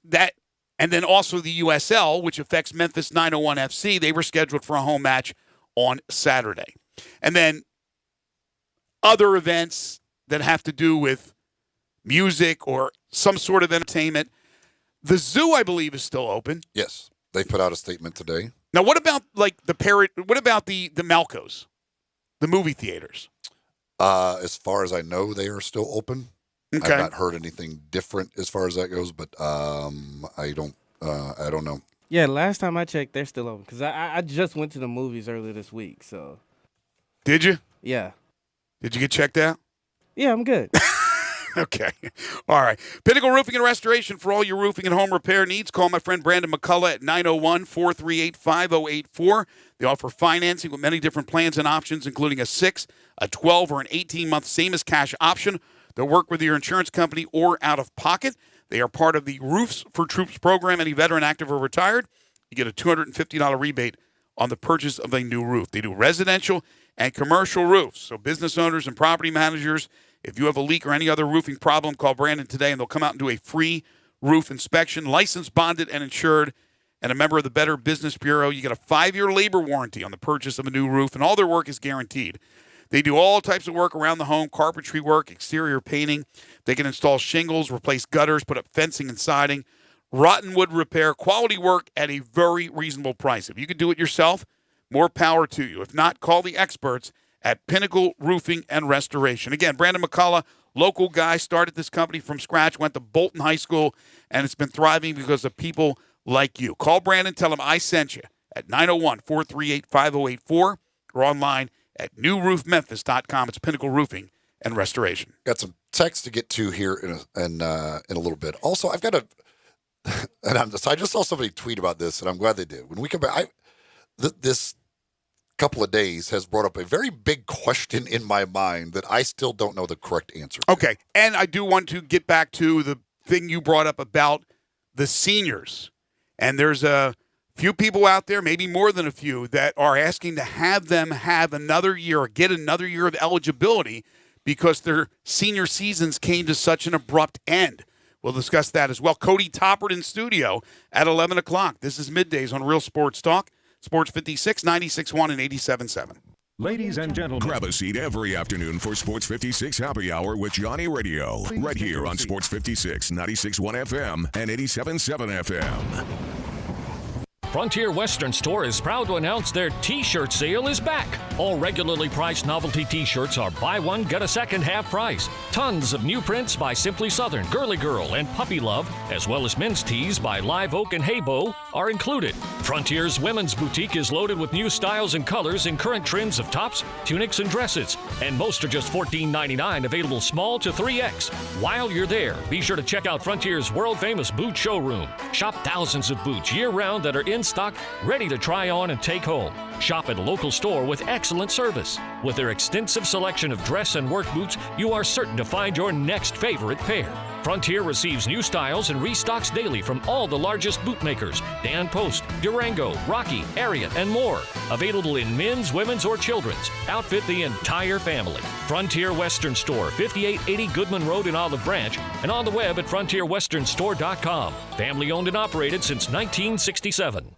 And then also the USL, which affects Memphis 901 FC. They were scheduled for a home match on Saturday. And then other events that have to do with music or some sort of entertainment. The zoo, I believe, is still open. Yes. They put out a statement today. Now, what about the Malcos, the movie theaters? As far as I know, they are still open. Okay. I've not heard anything different as far as that goes, but I don't I don't know. Yeah, last time I checked, they're still open. Because I just went to the movies earlier this week, so. Did you? Yeah. Did you get checked out? Yeah, I'm good. Okay. All right. Pinnacle Roofing and Restoration for all your roofing and home repair needs. Call my friend Brandon McCullough at 901-438-5084. They offer financing with many different plans and options, including a 6, a 12, or an 18-month same-as-cash option. They'll work with your insurance company or out of pocket. They are part of the Roofs for Troops program. Any veteran, active, or retired, you get a $250 rebate on the purchase of a new roof. They do residential and commercial roofs. So business owners and property managers, if you have a leak or any other roofing problem, call Brandon today, and they'll come out and do a free roof inspection. Licensed, bonded, and insured, and a member of the Better Business Bureau. You get a 5-year labor warranty on the purchase of a new roof, and all their work is guaranteed. They do all types of work around the home, carpentry work, exterior painting. They can install shingles, replace gutters, put up fencing and siding, rotten wood repair, quality work at a very reasonable price. If you could do it yourself, more power to you. If not, call the experts at Pinnacle Roofing and Restoration. Again, Brandon McCullough, local guy, started this company from scratch, went to Bolton High School, and it's been thriving because of people like you. Call Brandon, tell him I sent you at 901-438-5084 or online at newroofmemphis.com. It's Pinnacle Roofing and Restoration. Got some text to get to here in a little bit. Also, I've got a, and I just saw somebody tweet about this, and I'm glad they did. When we come back, this couple of days has brought up a very big question in my mind that I still don't know the correct answer to. Okay, and I do want to get back to the thing you brought up about the seniors. And there's a few people out there, maybe more than a few, that are asking to have them have another year or get another year of eligibility because their senior seasons came to such an abrupt end. We'll discuss that as well. Cody Toppert in studio at 11 o'clock. This is Middays on Real Sports Talk. Sports 56, 96.1, and 87.7. Ladies and gentlemen, grab a seat every afternoon for Sports 56 Happy Hour with Johnny Radio. Right here on Sports 56, 96.1 FM and 87.7 FM. Frontier Western Store is proud to announce their T-shirt sale is back. All regularly priced novelty T-shirts are buy one, get a second half price. Tons of new prints by Simply Southern, Girly Girl, and Puppy Love, as well as men's tees by Live Oak and Haybo are included. Frontier's women's boutique is loaded with new styles and colors in current trends of tops, tunics, and dresses. And most are just $14.99, available small to 3X. While you're there, be sure to check out Frontier's world-famous boot showroom. Shop thousands of boots year-round that are in stock, ready to try on and take home. Shop at a local store with excellent service. With their extensive selection of dress and work boots, you are certain to find your next favorite pair. Frontier receives new styles and restocks daily from all the largest boot makers: Dan Post, Durango, Rocky, Ariat, and more. Available in men's, women's, or children's. Outfit the entire family. Frontier Western Store, 5880 Goodman Road in Olive Branch, and on the web at frontierwesternstore.com. Family owned and operated since 1967.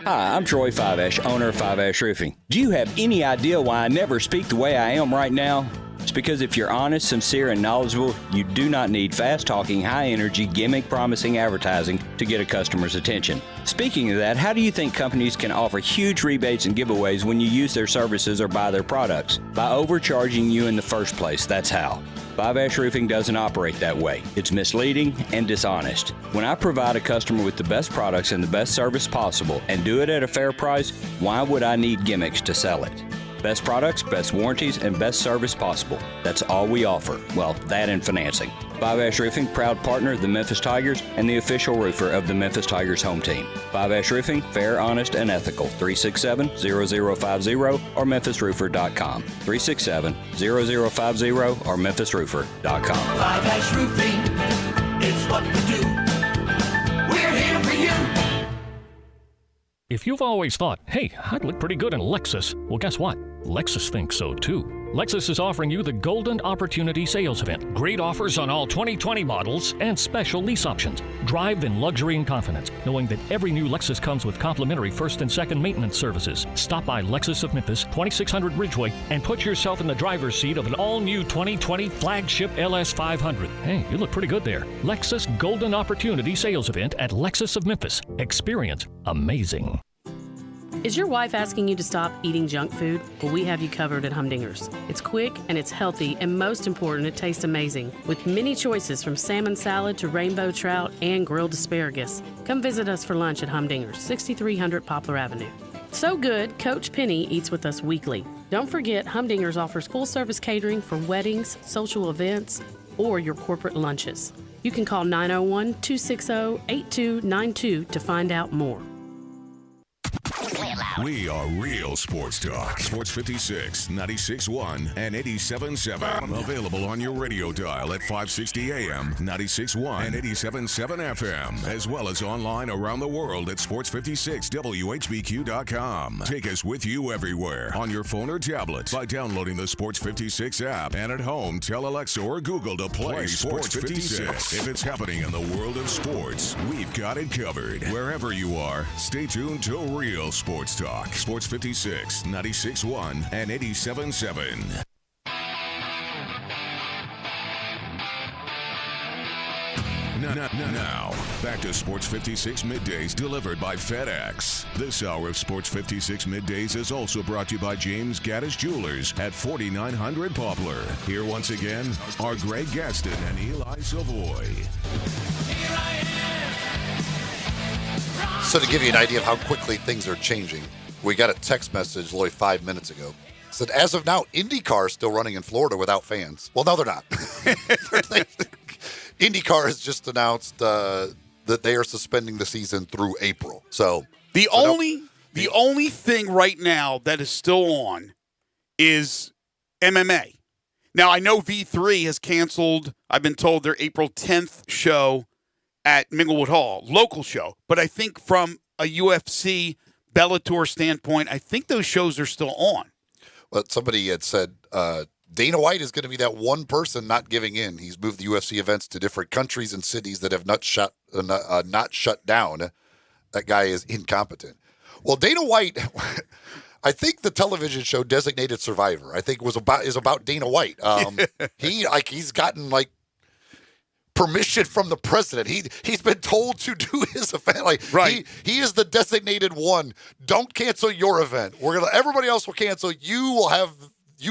Hi, I'm Troy Fiveash, owner of Fiveash Roofing. Do you have any idea why I never speak the way I am right now? It's because if you're honest, sincere, and knowledgeable, you do not need fast-talking, high-energy, gimmick-promising advertising to get a customer's attention. Speaking of that, how do you think companies can offer huge rebates and giveaways when you use their services or buy their products? By overcharging you in the first place, that's how. Fiveash Roofing doesn't operate that way. It's misleading and dishonest. When I provide a customer with the best products and the best service possible and do it at a fair price, why would I need gimmicks to sell it? Best products, best warranties, and best service possible. That's all we offer. Well, that and financing. Fiveash Roofing, proud partner of the Memphis Tigers and the official roofer of the Memphis Tigers home team. Fiveash Roofing, fair, honest, and ethical. 367-0050 or memphisroofer.com. 367-0050 or memphisroofer.com. Fiveash Roofing, it's what we do. We're here for you. If you've always thought, hey, I'd look pretty good in a Lexus, well, guess what? Lexus thinks so too. Lexus is offering you the Golden Opportunity Sales Event. Great offers on all 2020 models and special lease options. Drive in luxury and confidence, knowing that every new Lexus comes with complimentary first and second maintenance services. Stop by Lexus of Memphis, 2600 Ridgeway, and put yourself in the driver's seat of an all-new 2020 flagship LS500. Hey, you look pretty good there. Lexus Golden Opportunity Sales Event at Lexus of Memphis. Experience amazing. Is your wife asking you to stop eating junk food? Well, we have you covered at Humdinger's. It's quick and it's healthy, and most important, it tastes amazing. With many choices from salmon salad to rainbow trout and grilled asparagus. Come visit us for lunch at Humdinger's, 6300 Poplar Avenue. So good, Coach Penny eats with us weekly. Don't forget, Humdinger's offers full-service catering for weddings, social events, or your corporate lunches. You can call 901-260-8292 to find out more. We are Real Sports Talk. Sports 56, 96.1, and 87.7. Available on your radio dial at 560 AM, 96.1, and 87.7 FM, as well as online around the world at sports56whbq.com. Take us with you everywhere on your phone or tablet by downloading the Sports 56 app. And at home, tell Alexa or Google to play Sports 56. If it's happening in the world of sports, we've got it covered. Wherever you are, stay tuned to Real Sports Talk. Sports 56, 96.1, and 87.7. Now, back to Sports 56 Middays delivered by FedEx. This hour of Sports 56 Middays is also brought to you by James Gaddis Jewelers at 4900 Poplar. Here once again are Greg Gaston and Eli Savoie. So to give you an idea of how quickly things are changing, we got a text message literally 5 minutes ago. It said, as of now, IndyCar is still running in Florida without fans. Well, no, they're not. IndyCar has just announced that they are suspending the season through April. So the only thing right now that is still on is MMA. Now, I know V3 has canceled, I've been told, their April 10th show at Minglewood Hall, local show. But I think from a UFC Bellator standpoint, I think those shows are still on. Well, somebody had said Dana White is going to be that one person not giving in. He's moved the UFC events to different countries and cities that have not shut down. That guy is incompetent. Well, Dana White, I think the television show Designated Survivor, I think is about Dana White. He's gotten permission from the president. He's been told to do his event. Right. He is the designated one. Don't cancel your event. Everybody else will cancel. You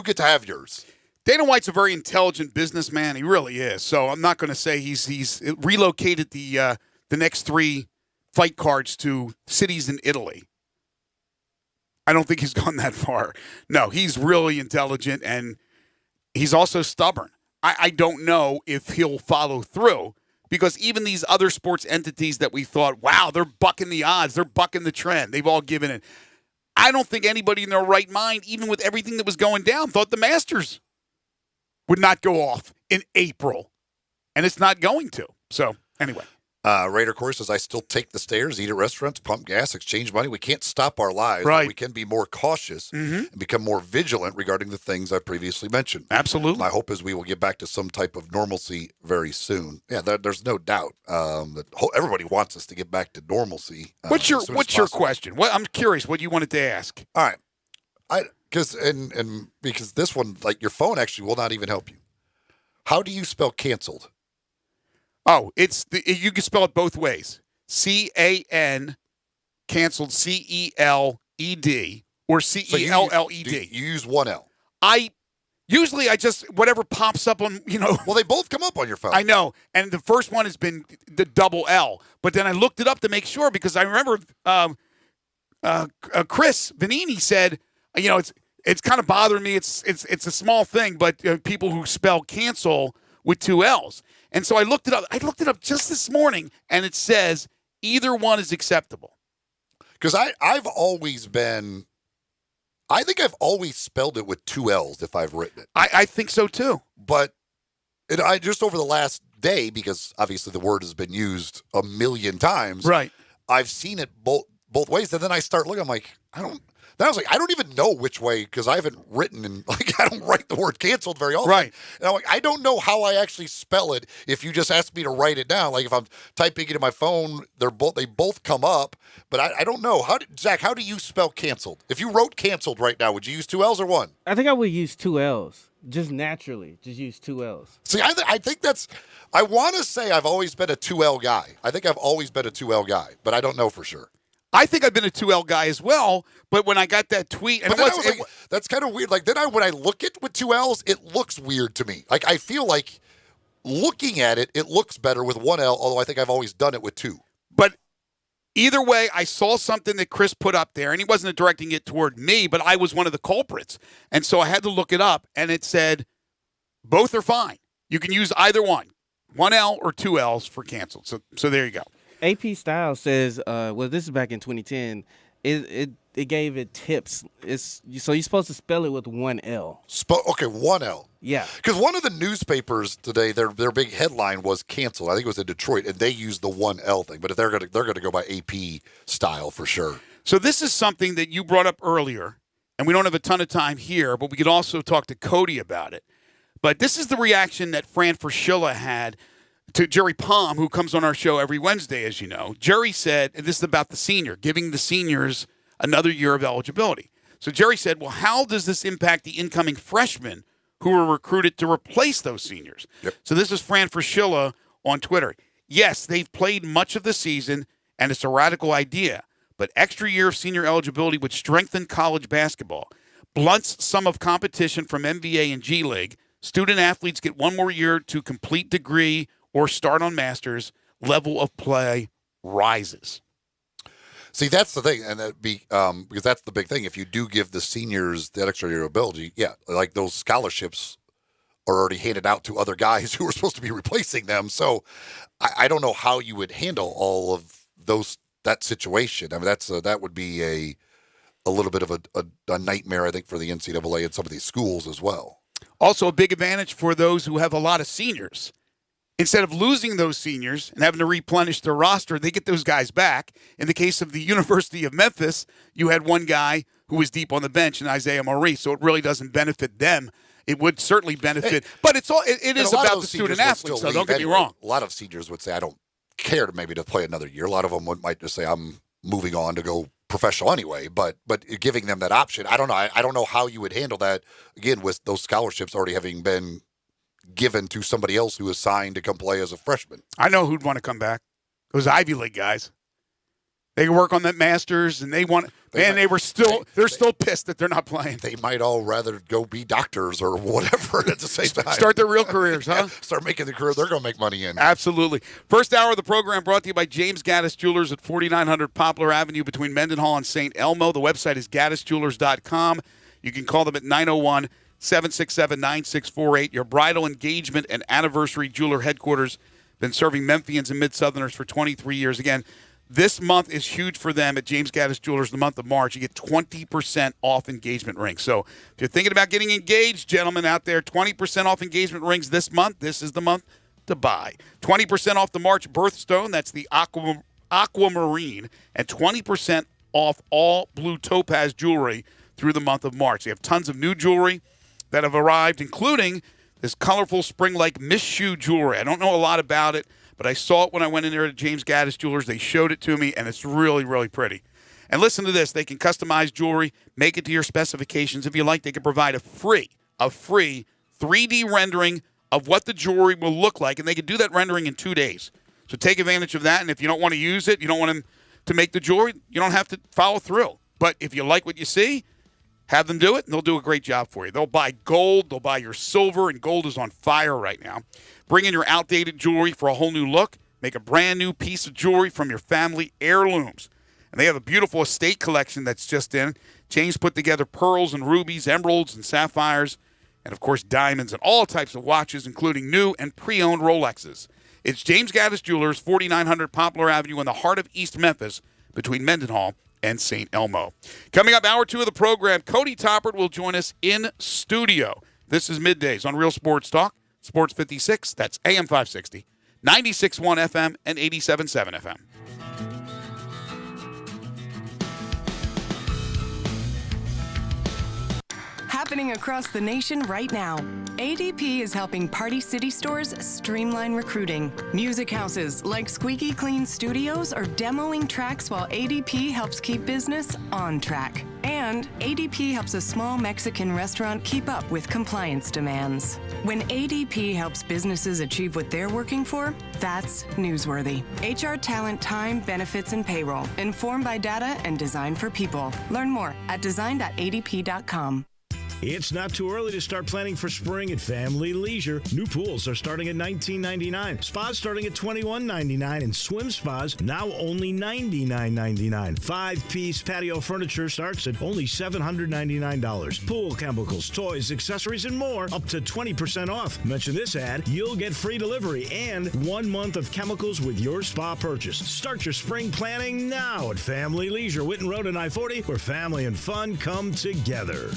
get to have yours. Dana White's a very intelligent businessman. He really is. So I'm not going to say he's relocated the next 3 fight cards to cities in Italy. I don't think he's gone that far. No, he's really intelligent, and he's also stubborn. I don't know if he'll follow through, because even these other sports entities that we thought, wow, they're bucking the odds, they're bucking the trend, they've all given in. I don't think anybody in their right mind, even with everything that was going down, thought the Masters would not go off in April. And it's not going to. So, anyway. Raider Course says, I still take the stairs, eat at restaurants, pump gas, exchange money. We can't stop our lives. Right. But we can be more cautious and become more vigilant regarding the things I previously mentioned. Absolutely. My hope is we will get back to some type of normalcy very soon. Yeah, there's no doubt that everybody wants us to get back to normalcy. What's your question? I'm curious what you wanted to ask. All right. Because this one, your phone actually will not even help you. How do you spell canceled? Oh, you can spell it both ways. C-A-N, canceled, C-E-L-E-D, or C-E-L-L-E-D. You use one L. Usually I just, whatever pops up on, Well, they both come up on your phone. I know. And the first one has been the double L. But then I looked it up to make sure, because I remember Chris Vanini said, it's kind of bothering me. It's a small thing, but people who spell cancel with 2 L's. And so I looked it up. I looked it up just this morning, and it says either one is acceptable. Because I think I've always spelled it with 2 L's if I've written it. I think so too. But I just over the last day, because obviously the word has been used a million times. Right. I've seen it both ways, and then I start looking. I'm like, Then I was like, I don't even know which way, because I haven't written, and I don't write the word canceled very often. Right. And I'm like, I don't know how I actually spell it if you just ask me to write it down. If I'm typing it in my phone, they both come up, but I don't know. Zach, how do you spell canceled? If you wrote canceled right now, would you use 2 L's or 1? I think I would use 2 L's. Just naturally, just use 2 L's. See, I think I want to say I've always been a 2 L guy. I think I've always been a 2 L guy, but I don't know for sure. I think I've been a 2L guy as well, but when I got that tweet, and that's kind of weird. Like then when I look at with 2 L's, it looks weird to me. Like I feel like looking at it, it looks better with 1 L, although I think I've always done it with 2. But either way, I saw something that Chris put up there, and he wasn't directing it toward me, but I was one of the culprits. And so I had to look it up, and it said both are fine. You can use either one, 1 L or 2 L's for canceled. So there you go. AP Style says, well, this is back in 2010. It gave it tips. So you're supposed to spell it with 1 L. Okay, 1 L. Yeah. Because one of the newspapers today, their big headline was canceled. I think it was in Detroit, and they used the 1 L thing. But if they're gonna go by AP Style for sure. So this is something that you brought up earlier, and we don't have a ton of time here, but we could also talk to Cody about it. But this is the reaction that Fran Fraschilla had to Jerry Palm, who comes on our show every Wednesday, as you know. Jerry said, and this is about the giving the seniors another year of eligibility. So Jerry said, well, how does this impact the incoming freshmen who were recruited to replace those seniors? Yep. So this is Fran Fraschilla on Twitter. Yes, they've played much of the season, and it's a radical idea, but extra year of senior eligibility would strengthen college basketball, blunts some of competition from NBA and G League. Student athletes get one more year to complete degree or start on masters. Level of play rises. See, that's the thing, and that because that's the big thing. If you do give the seniors that extra year ability, yeah, like those scholarships are already handed out to other guys who are supposed to be replacing them. So I don't know how you would handle all of that situation. I mean, that would be a little bit of a nightmare, I think, for the NCAA and some of these schools as well. Also, a big advantage for those who have a lot of seniors. Instead of losing those seniors and having to replenish their roster, they get those guys back. In the case of the University of Memphis, you had one guy who was deep on the bench in Isaiah Maurice, so it really doesn't benefit them. It would certainly benefit, but it is about the student athletes, so don't get me wrong. A lot of seniors would say, I don't care to play another year. A lot of them might just say, I'm moving on to go professional anyway, but giving them that option, I don't know. I don't know how you would handle that, again, with those scholarships already having been given to somebody else who is signed to come play as a freshman. I know who'd want to come back. Those Ivy League guys. They can work on that Masters, and they're still pissed that they're not playing. They might all rather go be doctors or whatever at the same time. Start their real careers, huh? Yeah, start making the career they're going to make money in. Absolutely. First hour of the program brought to you by James Gaddis Jewelers at 4900 Poplar Avenue between Mendenhall and St. Elmo. The website is gaddisjewelers.com. You can call them at 901-767-9648. Your bridal engagement and anniversary jeweler headquarters. Been serving Memphians and Mid-Southerners for 23 years. Again, this month is huge for them at James Gaddis Jewelers. The month of March, you get 20% off engagement rings. So if you're thinking about getting engaged, gentlemen out there, 20% off engagement rings this month. This is the month to buy. 20% off the March birthstone. That's the aquamarine. And 20% off all blue topaz jewelry through the month of March. You have tons of new jewelry that have arrived, including this colorful spring-like Miss Shoe jewelry. I don't know a lot about it, but I saw it when I went in there to James Gaddis Jewelers. They showed it to me, and it's really, really pretty. And listen to this. They can customize jewelry, make it to your specifications. If you like, they can provide a free 3D rendering of what the jewelry will look like, and they can do that rendering in 2 days. So take advantage of that, and if you don't want to use it, you don't want them to make the jewelry, you don't have to follow through. But if you like what you see, have them do it, and they'll do a great job for you. They'll buy gold, they'll buy your silver, and gold is on fire right now. Bring in your outdated jewelry for a whole new look. Make a brand new piece of jewelry from your family heirlooms. And they have a beautiful estate collection that's just in. James put together pearls and rubies, emeralds and sapphires, and, of course, diamonds and all types of watches, including new and pre-owned Rolexes. It's James Gaddis Jewelers, 4900 Poplar Avenue in the heart of East Memphis, between Mendenhall and St. Elmo. Coming up, hour 2 of the program, Cody Toppert will join us in studio. This is Middays on Real Sports Talk, Sports 56, that's AM 560, 96.1 FM, and 87.7 FM. Happening across the nation right now. ADP is helping Party City stores streamline recruiting. Music houses like Squeaky Clean Studios are demoing tracks while ADP helps keep business on track. And And ADP helps a small Mexican restaurant keep up with compliance demands. When ADP helps businesses achieve what they're working for, that's newsworthy. HR talent, time, benefits, and payroll. Informed by data and designed for people. Learn more at design.adp.com. It's not too early to start planning for spring at Family Leisure. New pools are starting at $19.99, spas starting at $21.99, and swim spas now only $99.99. 5-piece patio furniture starts at only $799. Pool chemicals, toys, accessories, and more up to 20% off. Mention this ad, you'll get free delivery and 1 month of chemicals with your spa purchase. Start your spring planning now at Family Leisure, Whitten Road and I-40, where family and fun come together.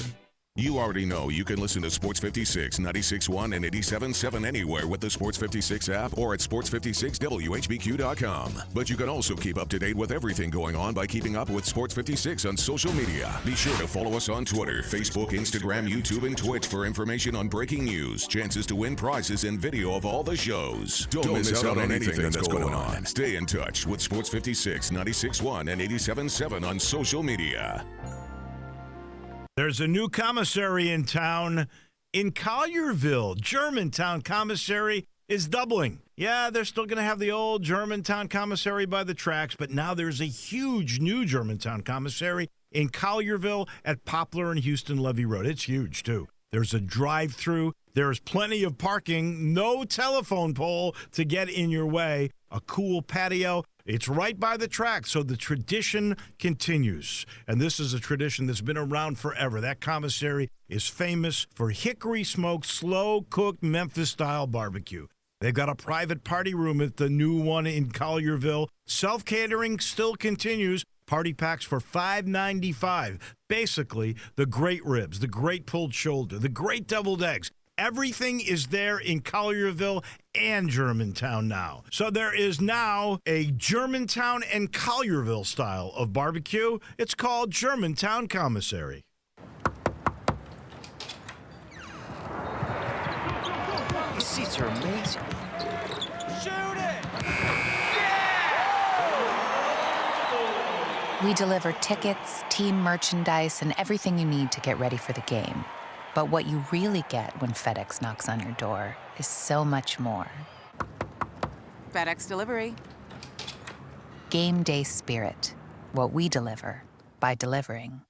You already know you can listen to Sports 56, 96.1, and 87.7 anywhere with the Sports 56 app or at sports56whbq.com. But you can also keep up to date with everything going on by keeping up with Sports 56 on social media. Be sure to follow us on Twitter, Facebook, Instagram, YouTube, and Twitch for information on breaking news, chances to win prizes, and video of all the shows. Don't miss out on anything that's going on. Stay in touch with Sports 56, 96.1, and 87.7 on social media. There's a new commissary in town in Collierville. Germantown Commissary is doubling. Yeah, they're still going to have the old Germantown Commissary by the tracks, but now there's a huge new Germantown Commissary in Collierville at Poplar and Houston Levee Road. It's huge, too. There's a drive-through. There's plenty of parking. No telephone pole to get in your way. A cool patio. It's right by the track, so the tradition continues. And this is a tradition that's been around forever. That commissary is famous for hickory-smoked, slow-cooked Memphis-style barbecue. They've got a private party room at the new one in Collierville. Self-catering still continues. Party packs for $5.95. Basically, the great ribs, the great pulled shoulder, the great deviled eggs. Everything is there in Collierville and Germantown now. So there is now a Germantown and Collierville style of barbecue. It's called Germantown Commissary. These seats are amazing. Shoot it! We deliver tickets, team merchandise, and everything you need to get ready for the game. But what you really get when FedEx knocks on your door is so much more. FedEx Delivery. Game day spirit. What we deliver by delivering.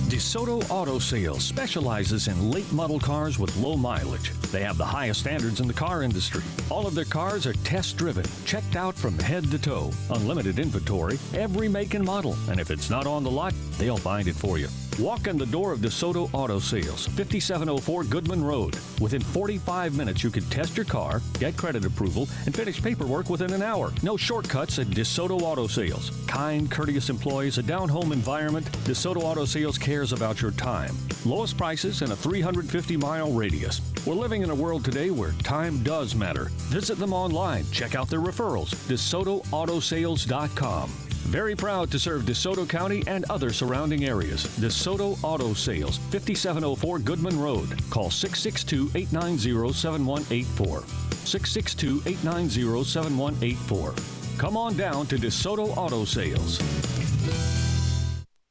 DeSoto Auto Sales specializes in late model cars with low mileage. They have the highest standards in the car industry. All of their cars are test-driven, checked out from head to toe. Unlimited inventory, every make and model. And if it's not on the lot, they'll find it for you. Walk in the door of DeSoto Auto Sales, 5704 Goodman Road. Within 45 minutes, you can test your car, get credit approval, and finish paperwork within an hour. No shortcuts at DeSoto Auto Sales. Kind, courteous employees, a down-home environment. DeSoto Auto Sales cares about your time. Lowest prices in a 350-mile radius. We're living in a world today where time does matter. Visit them online. Check out their referrals. DeSotoAutosales.com. Very proud to serve DeSoto County and other surrounding areas. DeSoto Auto Sales, 5704 Goodman Road. Call 662-890-7184. 662-890-7184. Come on down to DeSoto Auto Sales.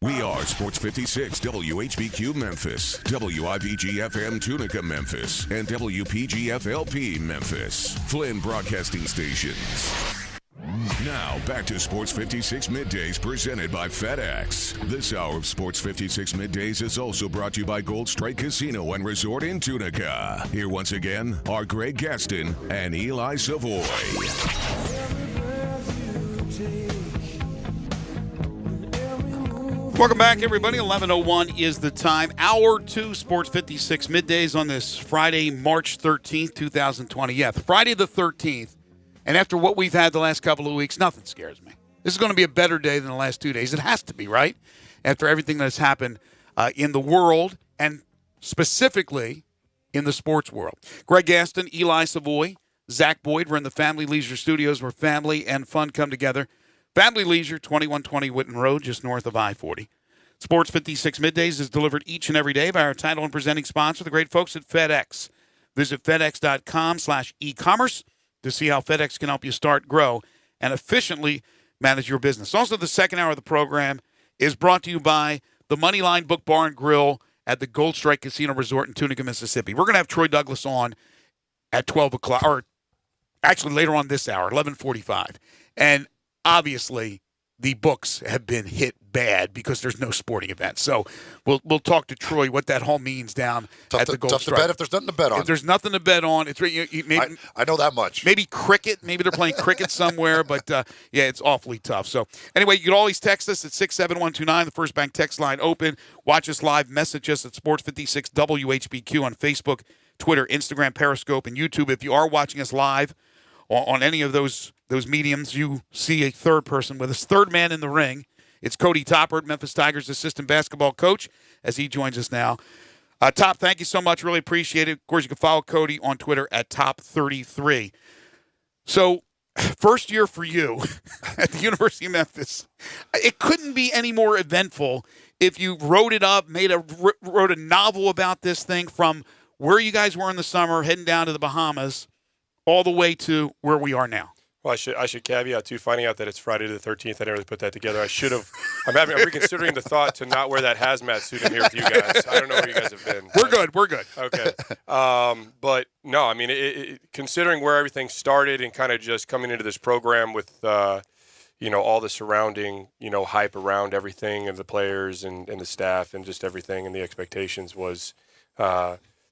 We are Sports 56 WHBQ Memphis, WIVG-FM Tunica Memphis, and WPG-FLP Memphis. Flynn Broadcasting Stations. Now, back to Sports 56 Middays presented by FedEx. This hour of Sports 56 Middays is also brought to you by Gold Strike Casino and Resort in Tunica. Here once again are Greg Gaston and Eli Savoie. Welcome back, everybody. 11:01 is the time. Hour 2, Sports 56 Middays on this Friday, March 13th, 2020. Yeah, Friday the 13th. And after what we've had the last couple of weeks, nothing scares me. This is going to be a better day than the last 2 days. It has to be, right? After everything that's happened in the world and specifically in the sports world. Greg Gaston, Eli Savoie, Zach Boyd. We're in the Family Leisure Studios where family and fun come together. Family Leisure, 2120 Whitten Road, just north of I-40. Sports 56 Middays is delivered each and every day by our title and presenting sponsor, the great folks at FedEx. Visit FedEx.com/e-commerce to see how FedEx can help you start, grow, and efficiently manage your business. Also, the second hour of the program is brought to you by the Moneyline Book Bar and Grill at the Gold Strike Casino Resort in Tunica, Mississippi. We're going to have Troy Douglas on at 12 o'clock, or actually later on this hour, 11:45. And obviously, the books have been hit bad because there's no sporting event. So we'll talk to Troy what that all means down at the Gold Tough Strike. to bet if there's nothing to bet on. If there's nothing to bet on, it's maybe, I know that much. Maybe cricket. Maybe they're playing cricket somewhere. But, yeah, it's awfully tough. So, anyway, you can always text us at 67129, the First Bank text line open. Watch us live. Message us at Sports56 WHBQ on Facebook, Twitter, Instagram, Periscope, and YouTube. If you are watching us live on any of those mediums, you see a third person with us, third man in the ring. It's Cody Toppert, Memphis Tigers assistant basketball coach, as he joins us now. Top, thank you so much. Really appreciate it. Of course, you can follow Cody on Twitter at Top33. So, first year for you at the University of Memphis. It couldn't be any more eventful if you wrote it up, wrote a novel about this thing from where you guys were in the summer, heading down to the Bahamas, all the way to where we are now. Well, I should caveat, too, finding out that it's Friday the 13th. I didn't really put that together. I should have. I'm reconsidering the thought to not wear that hazmat suit in here with you guys. I don't know where you guys have been. We're good. Okay. But, no, I mean, considering where everything started and kind of just coming into this program with, all the surrounding, hype around everything and the players and the staff and just everything and the expectations was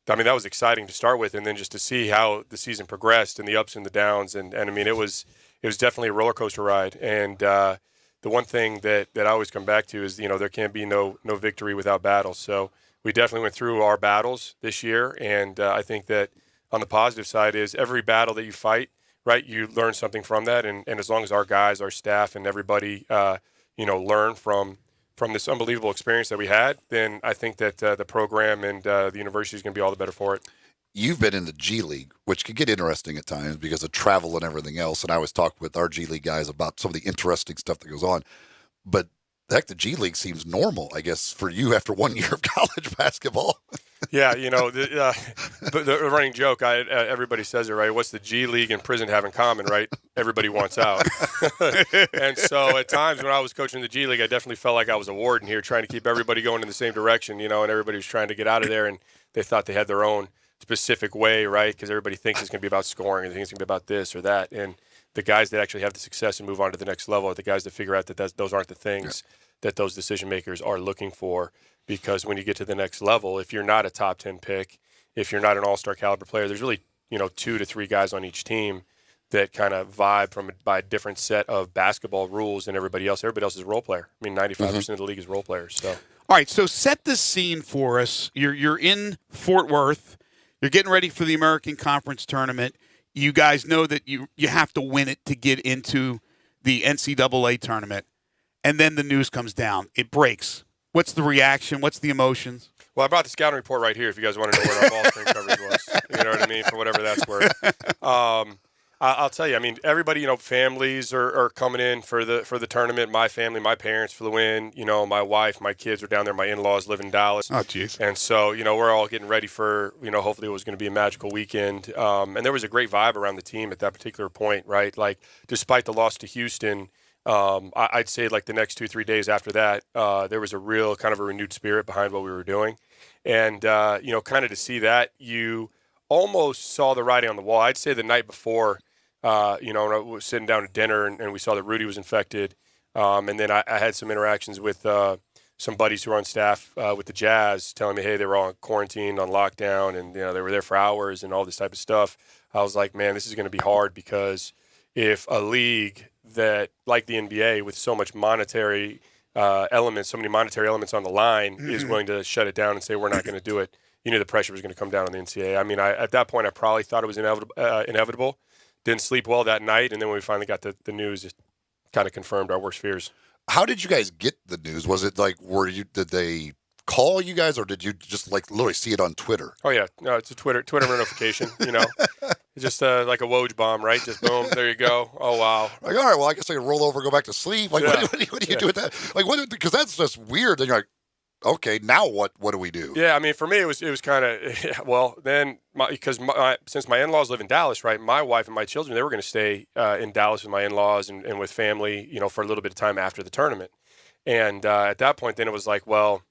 that was exciting to start with, and then just to see how the season progressed and the ups and the downs, and I mean, it was definitely a roller coaster ride. And the one thing that I always come back to is there can't be no victory without battles. So we definitely went through our battles this year, and I think that on the positive side is every battle that you fight, right, you learn something from that, and as long as our guys, our staff, and everybody learn from this unbelievable experience that we had, then I think that the program and the university is going to be all the better for it. You've been in the G League, which can get interesting at times because of travel and everything else. And I always talk with our G League guys about some of the interesting stuff that goes on. But heck, the G League seems normal, I guess, for you after 1 year of college basketball. Yeah, the running joke, everybody says it, right? What's the G League and prison have in common, right? Everybody wants out. And so at times when I was coaching the G League, I definitely felt like I was a warden here trying to keep everybody going in the same direction, and everybody was trying to get out of there, and they thought they had their own specific way, right? Because everybody thinks it's going to be about scoring, and they think it's going to be about this or that. And the guys that actually have the success and move on to the next level are the guys that figure out that those aren't the things that those decision makers are looking for. Because when you get to the next level, if you're not a top 10 pick, if you're not an all-star caliber player, there's really 2 to 3 guys on each team that kind of vibe by a different set of basketball rules than everybody else. Everybody else is a role player. I mean, 95% of the league is role players. So, all right, so set the scene for us. You're in Fort Worth. You're getting ready for the American Conference tournament. You guys know that you have to win it to get into the NCAA tournament. And then the news comes down. It breaks. What's the reaction? What's the emotions? Well, I brought the scouting report right here if you guys want to know where our ball screen coverage was. You know what I mean? For whatever that's worth. I'll tell you, I mean, everybody, families are coming in for the tournament. My family, my parents for the win. My wife, my kids are down there. My in-laws live in Dallas. Oh, jeez. And so, we're all getting ready for, hopefully it was going to be a magical weekend. And there was a great vibe around the team at that particular point, right? Like, despite the loss to Houston, I'd say like the next 2-3 days after that, there was a real kind of a renewed spirit behind what we were doing. And, kind of to see that, you almost saw the writing on the wall. I'd say the night before, I was sitting down at dinner and we saw that Rudy was infected. And then I had some interactions with some buddies who were on staff with the Jazz telling me, hey, they were all quarantined on lockdown and, they were there for hours and all this type of stuff. I was like, man, this is going to be hard because if a league that, like the NBA, with so much monetary elements, so many monetary elements on the line, is willing to shut it down and say we're not going to do it, the pressure was going to come down on the NCAA. I mean, at that point, I probably thought it was inevitable. Didn't sleep well that night, and then when we finally got the news, it kind of confirmed our worst fears. How did you guys get the news? Was it like, did they call you guys, or did you just like literally see it on Twitter? Oh yeah, no, it's a Twitter notification. It's just like a Woj bomb, right? Just boom, there you go. Oh wow. Like, all right, well, I guess I can roll over, and go back to sleep. Like, what do you do with that? Like, because that's just weird. Then you're like, okay, now what do we do? Yeah, I mean, for me, it was kind of, well, then, since my in-laws live in Dallas, right, my wife and my children, they were going to stay in Dallas with my in-laws and with family, for a little bit of time after the tournament. And at that point, then it was like, well,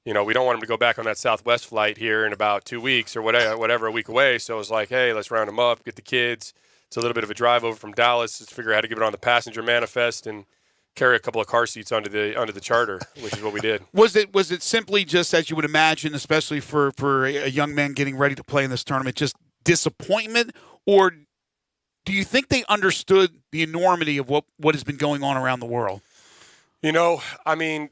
we don't want them to go back on that Southwest flight here in about 2 weeks or whatever, a week away. So it was like, hey, let's round them up, get the kids. It's a little bit of a drive over from Dallas. Let's figure out how to get it on the passenger manifest and carry a couple of car seats onto the charter, which is what we did. Was it simply just as you would imagine, especially for a young man getting ready to play in this tournament, just disappointment, or do you think they understood the enormity of what has been going on around the world? I mean,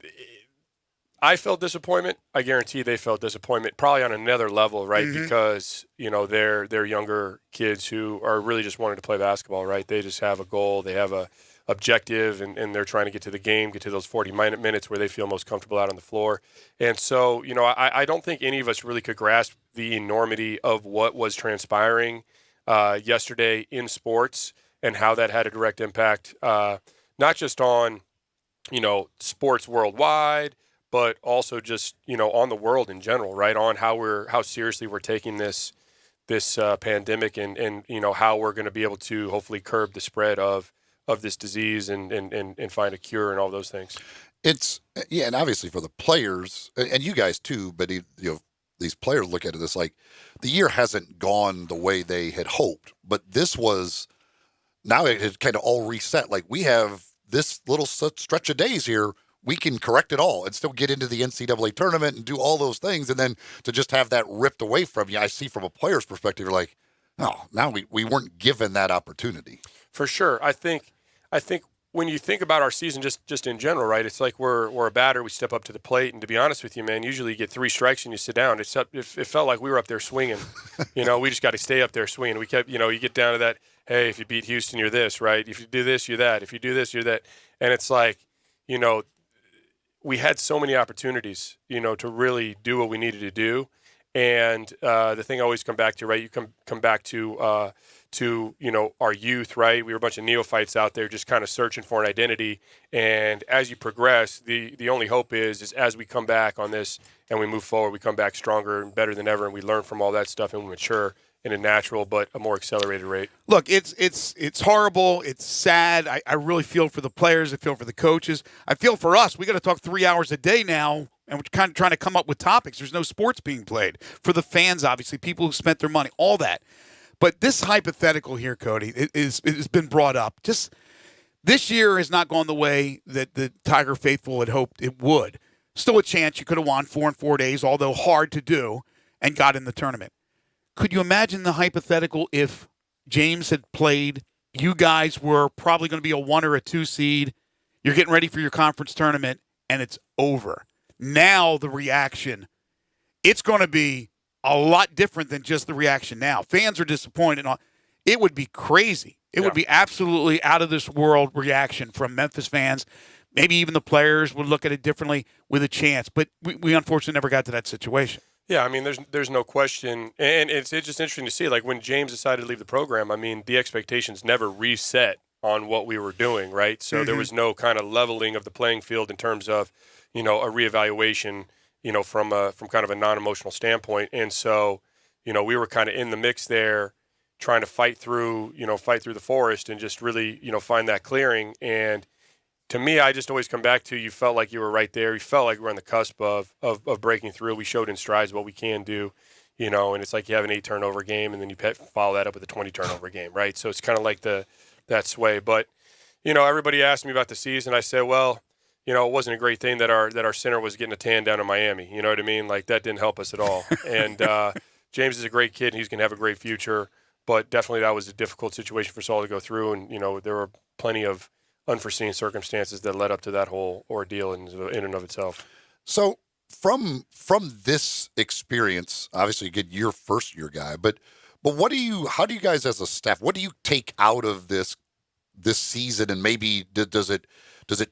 I felt disappointment. I guarantee they felt disappointment, probably on another level, right? Mm-hmm. Because they're younger kids who are really just wanting to play basketball, right? They just have a goal, they have a objective, and they're trying to get to the game, get to those 40 minutes where they feel most comfortable out on the floor. And so, I don't think any of us really could grasp the enormity of what was transpiring yesterday in sports and how that had a direct impact, not just on, sports worldwide, but also just, on the world in general, right? On how seriously we're taking this pandemic and how we're going to be able to hopefully curb the spread of this disease and find a cure and all those things. It's and obviously for the players and you guys too, but these players look at it as like the year hasn't gone the way they had hoped, but this was now it had kind of all reset. Like we have this little stretch of days here, we can correct it all and still get into the NCAA tournament and do all those things, and then to just have that ripped away from you, I see from a player's perspective, you're like, oh, now we weren't given that opportunity. For sure. I think when you think about our season just in general, right, it's like we're a batter, we step up to the plate, and to be honest with you, man, usually you get 3 strikes and you sit down. It felt like we were up there swinging. We just got to stay up there swinging. We kept, you get down to that, hey, if you beat Houston, you're this, right? If you do this, you're that. If you do this, you're that. And it's like, we had so many opportunities, to really do what we needed to do. And the thing I always come back to, right, you come back to our youth, right? We were a bunch of neophytes out there just kind of searching for an identity. And as you progress, the only hope is as we come back on this and we move forward, we come back stronger and better than ever, and we learn from all that stuff and we mature in a natural but a more accelerated rate. Look, it's horrible. It's sad. I really feel for the players. I feel for the coaches. I feel for us. We got to talk 3 hours a day now, and we're kind of trying to come up with topics. There's no sports being played. For the fans, obviously, people who spent their money, all that. But this hypothetical here, Cody, it has been brought up. Just this year has not gone the way that the Tiger faithful had hoped it would. Still a chance you could have won 4 in 4 days, although hard to do, and got in the tournament. Could you imagine the hypothetical if James had played, you guys were probably going to be a 1 or a 2 seed, you're getting ready for your conference tournament, and it's over. Now the reaction, it's going to be a lot different than just the reaction now. Fans are disappointed. It would be crazy. It would be absolutely out of this world reaction from Memphis fans. Maybe even the players would look at it differently with a chance. But we unfortunately never got to that situation. Yeah, I mean, there's no question. And it's just interesting to see, like, when James decided to leave the program, I mean, the expectations never reset on what we were doing, right? So there was no kind of leveling of the playing field in terms of, a reevaluation, from kind of a non-emotional standpoint. And so, we were kind of in the mix there trying to fight through the forest and just really, find that clearing. And to me, I just always come back to, you felt like you were right there. You felt like we were on the cusp of breaking through. We showed in strides what we can do, and it's like you have an 8 turnover game and then you follow that up with a 20 turnover game, right? So it's kind of like that sway. But, everybody asked me about the season. I said, well, it wasn't a great thing that our center was getting a tan down in Miami. You know what I mean? Like, that didn't help us at all. And James is a great kid and he's going to have a great future. But definitely that was a difficult situation for Saul to go through. And, there were plenty of unforeseen circumstances that led up to that whole ordeal in and of itself. So from this experience, obviously you get your first year guy, but how do you guys as a staff, what do you take out of this season, and maybe does it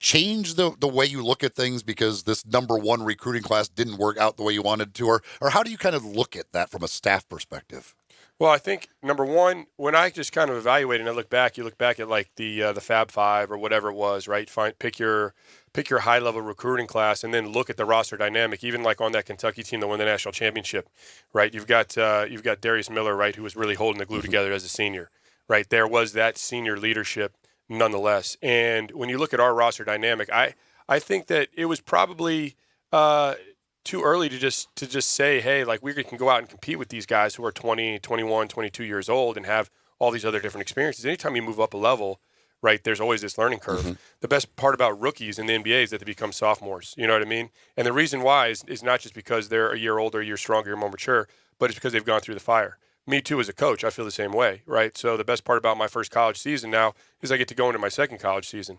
change the way you look at things because this number 1 recruiting class didn't work out the way you wanted to, or how do you kind of look at that from a staff perspective? Well, I think number one, when I just kind of evaluate and I look back, you look back at like the Fab Five or whatever it was, right? Pick your high level recruiting class, and then look at the roster dynamic. Even like on that Kentucky team that won the national championship, right? You've got Darius Miller, right, who was really holding the glue together as a senior, right? There was that senior leadership nonetheless. And when you look at our roster dynamic, I think that it was probably too early to just say, hey, like we can go out and compete with these guys who are 20, 21, 22 years old and have all these other different experiences. Anytime you move up a level, right, there's always this learning curve. Mm-hmm. The best part about rookies in the NBA is that they become sophomores. You know what I mean? And the reason why is not just because they're a year older, a year stronger, a year more mature, but it's because they've gone through the fire. Me too, as a coach, I feel the same way, right? So the best part about my first college season now is I get to go into my second college season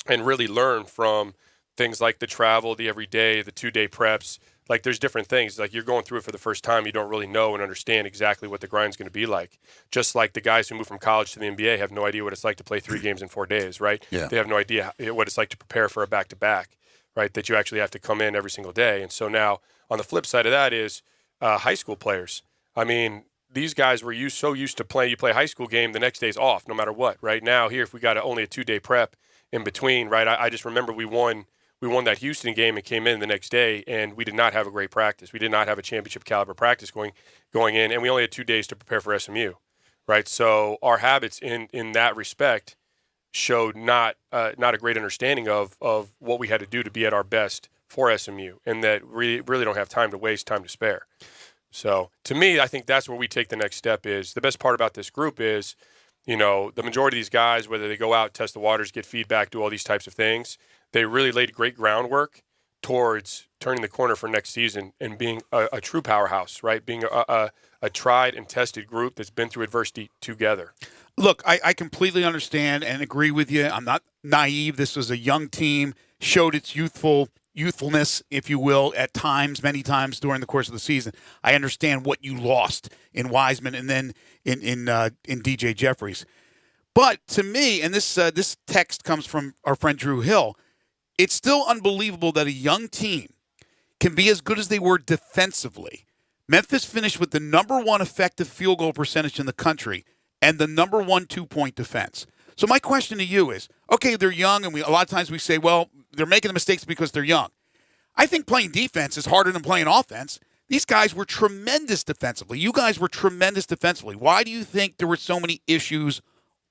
and really learn from things like the travel, the everyday, the 2-day preps. Like there's different things. Like you're going through it for the first time. You don't really know and understand exactly what the grind's going to be like. Just like the guys who move from college to the NBA have no idea what it's like to play 3 games in 4 days, right? Yeah. They have no idea what it's like to prepare for a back-to-back, right? That you actually have to come in every single day. And so now on the flip side of that is high school players. I mean, these guys were so used to playing. You play a high school game, the next day's off no matter what. Right now here, if we got only a 2-day prep in between, right? I just remember we won that Houston game and came in the next day, and we did not have a great practice. We did not have a championship caliber practice going in, and we only had 2 days to prepare for SMU, right? So our habits in that respect showed not a great understanding of what we had to do to be at our best for SMU, and that we really don't have time to waste, time to spare. So to me, I think that's where we take the next step. Is the best part about this group is, you know, the majority of these guys, whether they go out, test the waters, get feedback, do all these types of things, they really laid great groundwork towards turning the corner for next season and being a true powerhouse, right? Being a tried and tested group that's been through adversity together. Look, I completely understand and agree with you. I'm not naive. This was a young team, showed its youthfulness, if you will, at times, many times during the course of the season. I understand what you lost in Wiseman and then in DJ Jeffries. But to me, and this text comes from our friend Drew Hill, it's still unbelievable that a young team can be as good as they were defensively. Memphis finished with the number 1 effective field goal percentage in the country and the number 1 2-point defense. So my question to you is, okay, they're young, and a lot of times we say, well, they're making the mistakes because they're young. I think playing defense is harder than playing offense. These guys were tremendous defensively. You guys were tremendous defensively. Why do you think there were so many issues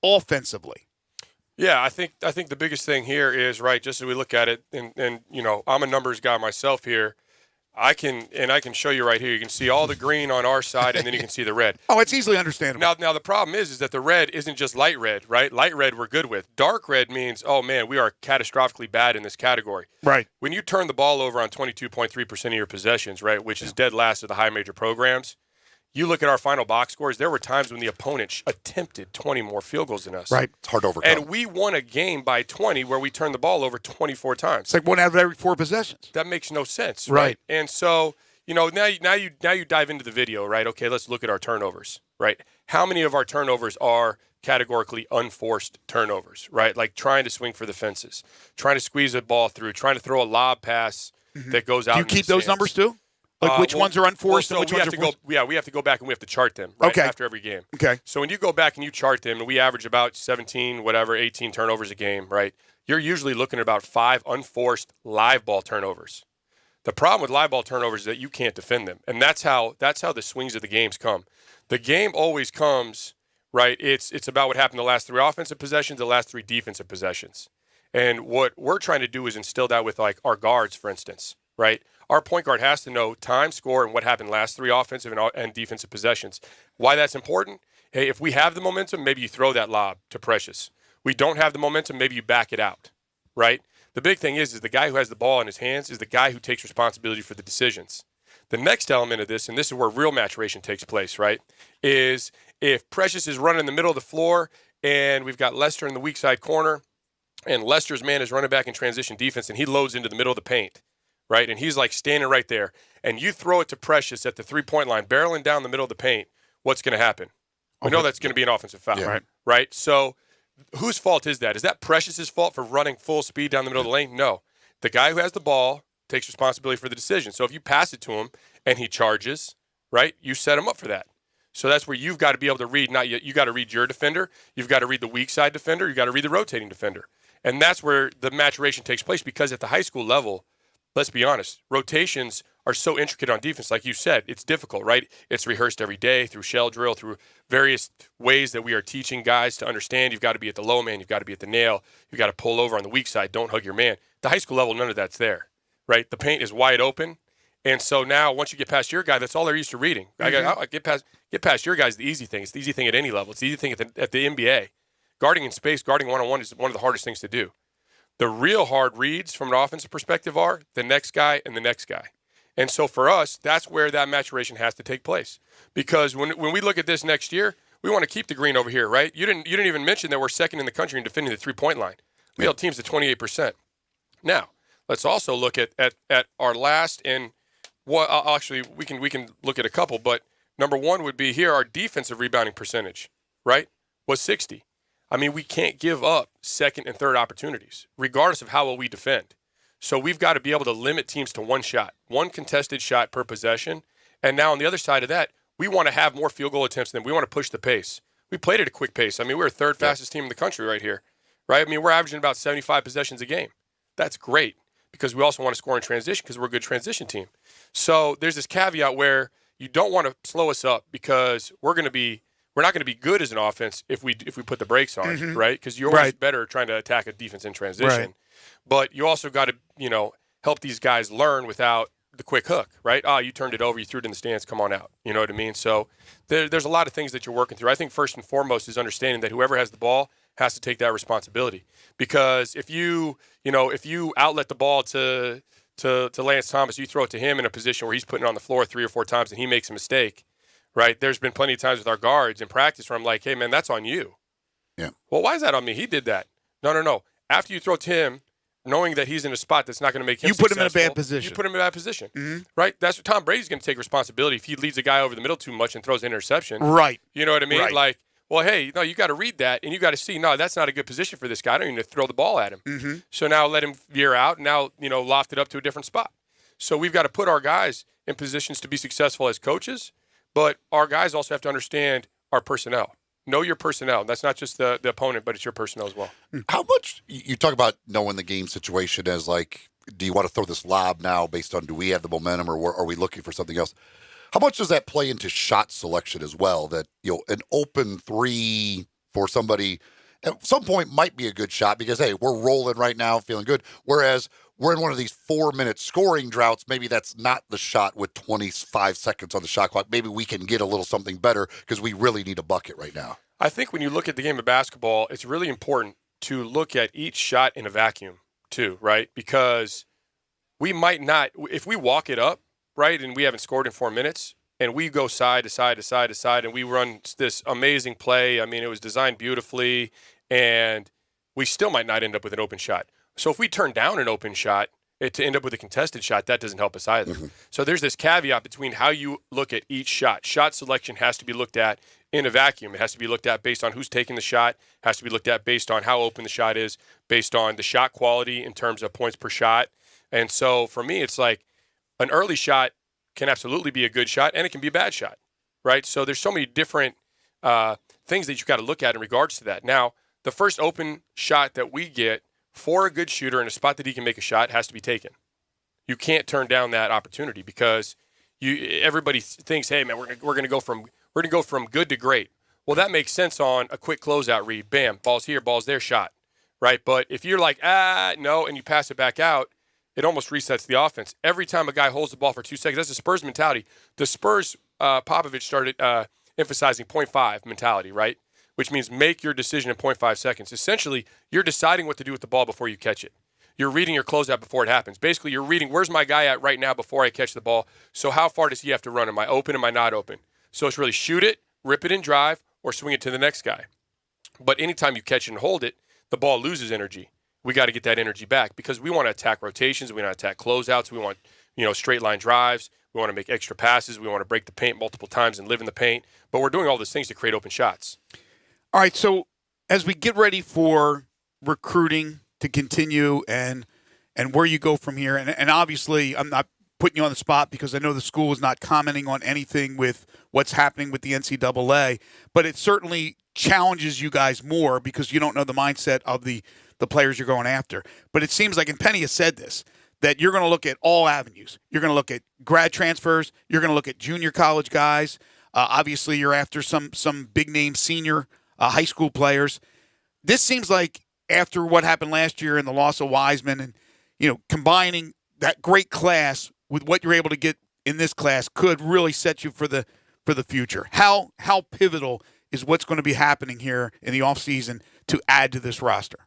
offensively? Yeah, I think the biggest thing here is, right, just as we look at it, and you know, I'm a numbers guy myself here. I can show you right here. You can see all the green on our side, and then you can see the red. Oh, it's easily understandable. Now the problem is that the red isn't just light red, right? Light red we're good with. Dark red means, oh man, we are catastrophically bad in this category. Right. When you turn the ball over on 22.3% of your possessions, right, which is dead last of the high major programs, you look at our final box scores, there were times when the opponent attempted 20 more field goals than us. Right. It's hard to overcome. And we won a game by 20 where we turned the ball over 24 times. It's like 1 out of every 4 possessions. That makes no sense, right? And so, you know, now you dive into the video, right? Okay, let's look at our turnovers, right? How many of our turnovers are categorically unforced turnovers, right? Like trying to swing for the fences, trying to squeeze a ball through, trying to throw a lob pass that goes out. Do you keep those numbers too? Like which ones are unforced and which ones are forced? we have to go back and we have to chart them after every game. Okay. So when you go back and you chart them, and we average about 17, 18 turnovers a game, right? You're usually looking at about 5 unforced live ball turnovers. The problem with live ball turnovers is that you can't defend them, and that's how the swings of the games come. The game always comes, right? It's about what happened the last 3 offensive possessions, the last 3 defensive possessions. And what we're trying to do is instill that with like our guards, for instance, right? Our point guard has to know time, score, and what happened last 3 offensive and defensive possessions. Why that's important? Hey, if we have the momentum, maybe you throw that lob to Precious. We don't have the momentum, maybe you back it out, right? The big thing is the guy who has the ball in his hands is the guy who takes responsibility for the decisions. The next element of this, and this is where real maturation takes place, right, is if Precious is running in the middle of the floor and we've got Lester in the weak side corner and Lester's man is running back in transition defense and he loads into the middle of the paint, right, and he's like standing right there, and you throw it to Precious at the 3-point line, barreling down the middle of the paint, what's going to happen? We know that's going to be an offensive foul, right? So whose fault is that? Is that Precious's fault for running full speed down the middle of the lane? No. The guy who has the ball takes responsibility for the decision. So if you pass it to him and he charges, right, you set him up for that. So that's where you've got to be able to read. You got to read your defender. You've got to read the weak side defender. You've got to read the rotating defender. And that's where the maturation takes place, because at the high school level, let's be honest, rotations are so intricate on defense. Like you said, it's difficult, right? It's rehearsed every day through shell drill, through various ways that we are teaching guys to understand. You've got to be at the low man. You've got to be at the nail. You've got to pull over on the weak side. Don't hug your man. The high school level, none of that's there, right? The paint is wide open. And so now once you get past your guy, that's all they're used to reading. I get past your guy is the easy thing. It's the easy thing at any level. It's the easy thing at the NBA. Guarding in space, guarding one-on-one is one of the hardest things to do. The real hard reads from an offensive perspective are the next guy and the next guy. And so for us, that's where that maturation has to take place. Because when we look at this next year, we want to keep the green over here, right? You didn't even mention that we're second in the country in defending the three-point line. We held teams to 28%. Now, let's also look at our last and what actually we can look at a couple, but number one would be here our defensive rebounding percentage, right? Was 60. I mean, we can't give up second and third opportunities, regardless of how well we defend. So we've got to be able to limit teams to one shot, one contested shot per possession. And now on the other side of that, we want to have more field goal attempts than we want to push the pace. We played at a quick pace. I mean, we're third fastest team in the country right here, right? I mean, we're averaging about 75 possessions a game. That's great, because we also want to score in transition because we're a good transition team. So there's this caveat where you don't want to slow us up, because we're not going to be good as an offense if we put the brakes on, right? Because you're always better trying to attack a defense in transition. Right. But you also got to, help these guys learn without the quick hook, right? You turned it over, you threw it in the stands, come on out. You know what I mean? So there's a lot of things that you're working through. I think first and foremost is understanding that whoever has the ball has to take that responsibility. Because if you outlet the ball to Lance Thomas, you throw it to him in a position where he's putting it on the floor 3 or 4 times and he makes a mistake, right? There's been plenty of times with our guards in practice where I'm like, hey, man, that's on you. Yeah. Well, why is that on me? He did that. No. After you throw to him, knowing that he's in a spot that's not going to make him successful, you put him in a bad position. Right? That's what Tom Brady's going to take responsibility if he leads a guy over the middle too much and throws an interception. Right. You know what I mean? Right. Like, well, hey, no, you got to read that, and you got to see, no, that's not a good position for this guy. I don't even need to throw the ball at him. So now let him veer out, and now, loft it up to a different spot. So we've got to put our guys in positions to be successful as coaches, but our guys also have to understand our personnel. Know your personnel. That's not just the opponent, but it's your personnel as well. How much you talk about knowing the game situation as like, do you want to throw this lob now based on do we have the momentum or are we looking for something else? How much does that play into shot selection as well? That an open three for somebody at some point might be a good shot because hey, we're rolling right now, feeling good. Whereas we're in one of these 4-minute scoring droughts. Maybe that's not the shot with 25 seconds on the shot clock. Maybe we can get a little something better because we really need a bucket right now. I think when you look at the game of basketball, it's really important to look at each shot in a vacuum too, right? Because we might not, if we walk it up, right, and we haven't scored in 4 minutes, and we go side to side to side to side, and we run this amazing play. I mean, it was designed beautifully, and we still might not end up with an open shot. So if we turn down an open shot to end up with a contested shot, that doesn't help us either. So there's this caveat between how you look at each shot. Shot selection has to be looked at in a vacuum. It has to be looked at based on who's taking the shot, has to be looked at based on how open the shot is, based on the shot quality in terms of points per shot. And so for me, it's like an early shot can absolutely be a good shot, and it can be a bad shot, right? So there's so many different things that you've got to look at in regards to that. Now, the first open shot that we get for a good shooter in a spot that he can make a shot has to be taken. You can't turn down that opportunity because everybody thinks, hey, man, we're going to go from good to great. Well, that makes sense on a quick closeout read. Bam, ball's here, ball's there, shot, right? But if you're like, no, and you pass it back out, it almost resets the offense. Every time a guy holds the ball for 2 seconds, that's the Spurs mentality. The Spurs, Popovich started emphasizing 0.5 mentality, right? Which means make your decision in 0.5 seconds. Essentially, you're deciding what to do with the ball before you catch it. You're reading your closeout before it happens. Basically, you're reading, where's my guy at right now before I catch the ball? So how far does he have to run? Am I open? Am I not open? So it's really shoot it, rip it and drive, or swing it to the next guy. But anytime you catch it and hold it, the ball loses energy. We got to get that energy back because we want to attack rotations. We want to attack closeouts. We want, straight line drives. We want to make extra passes. We want to break the paint multiple times and live in the paint. But we're doing all those things to create open shots. All right, so as we get ready for recruiting to continue and where you go from here, and obviously I'm not putting you on the spot because I know the school is not commenting on anything with what's happening with the NCAA, but it certainly challenges you guys more because you don't know the mindset of the players you're going after. But it seems like, and Penny has said this, that you're going to look at all avenues. You're going to look at grad transfers. You're going to look at junior college guys. Obviously, you're after some big-name senior high school players. This seems like after what happened last year and the loss of Wiseman and, combining that great class with what you're able to get in this class could really set you for the future. How pivotal is what's going to be happening here in the offseason to add to this roster?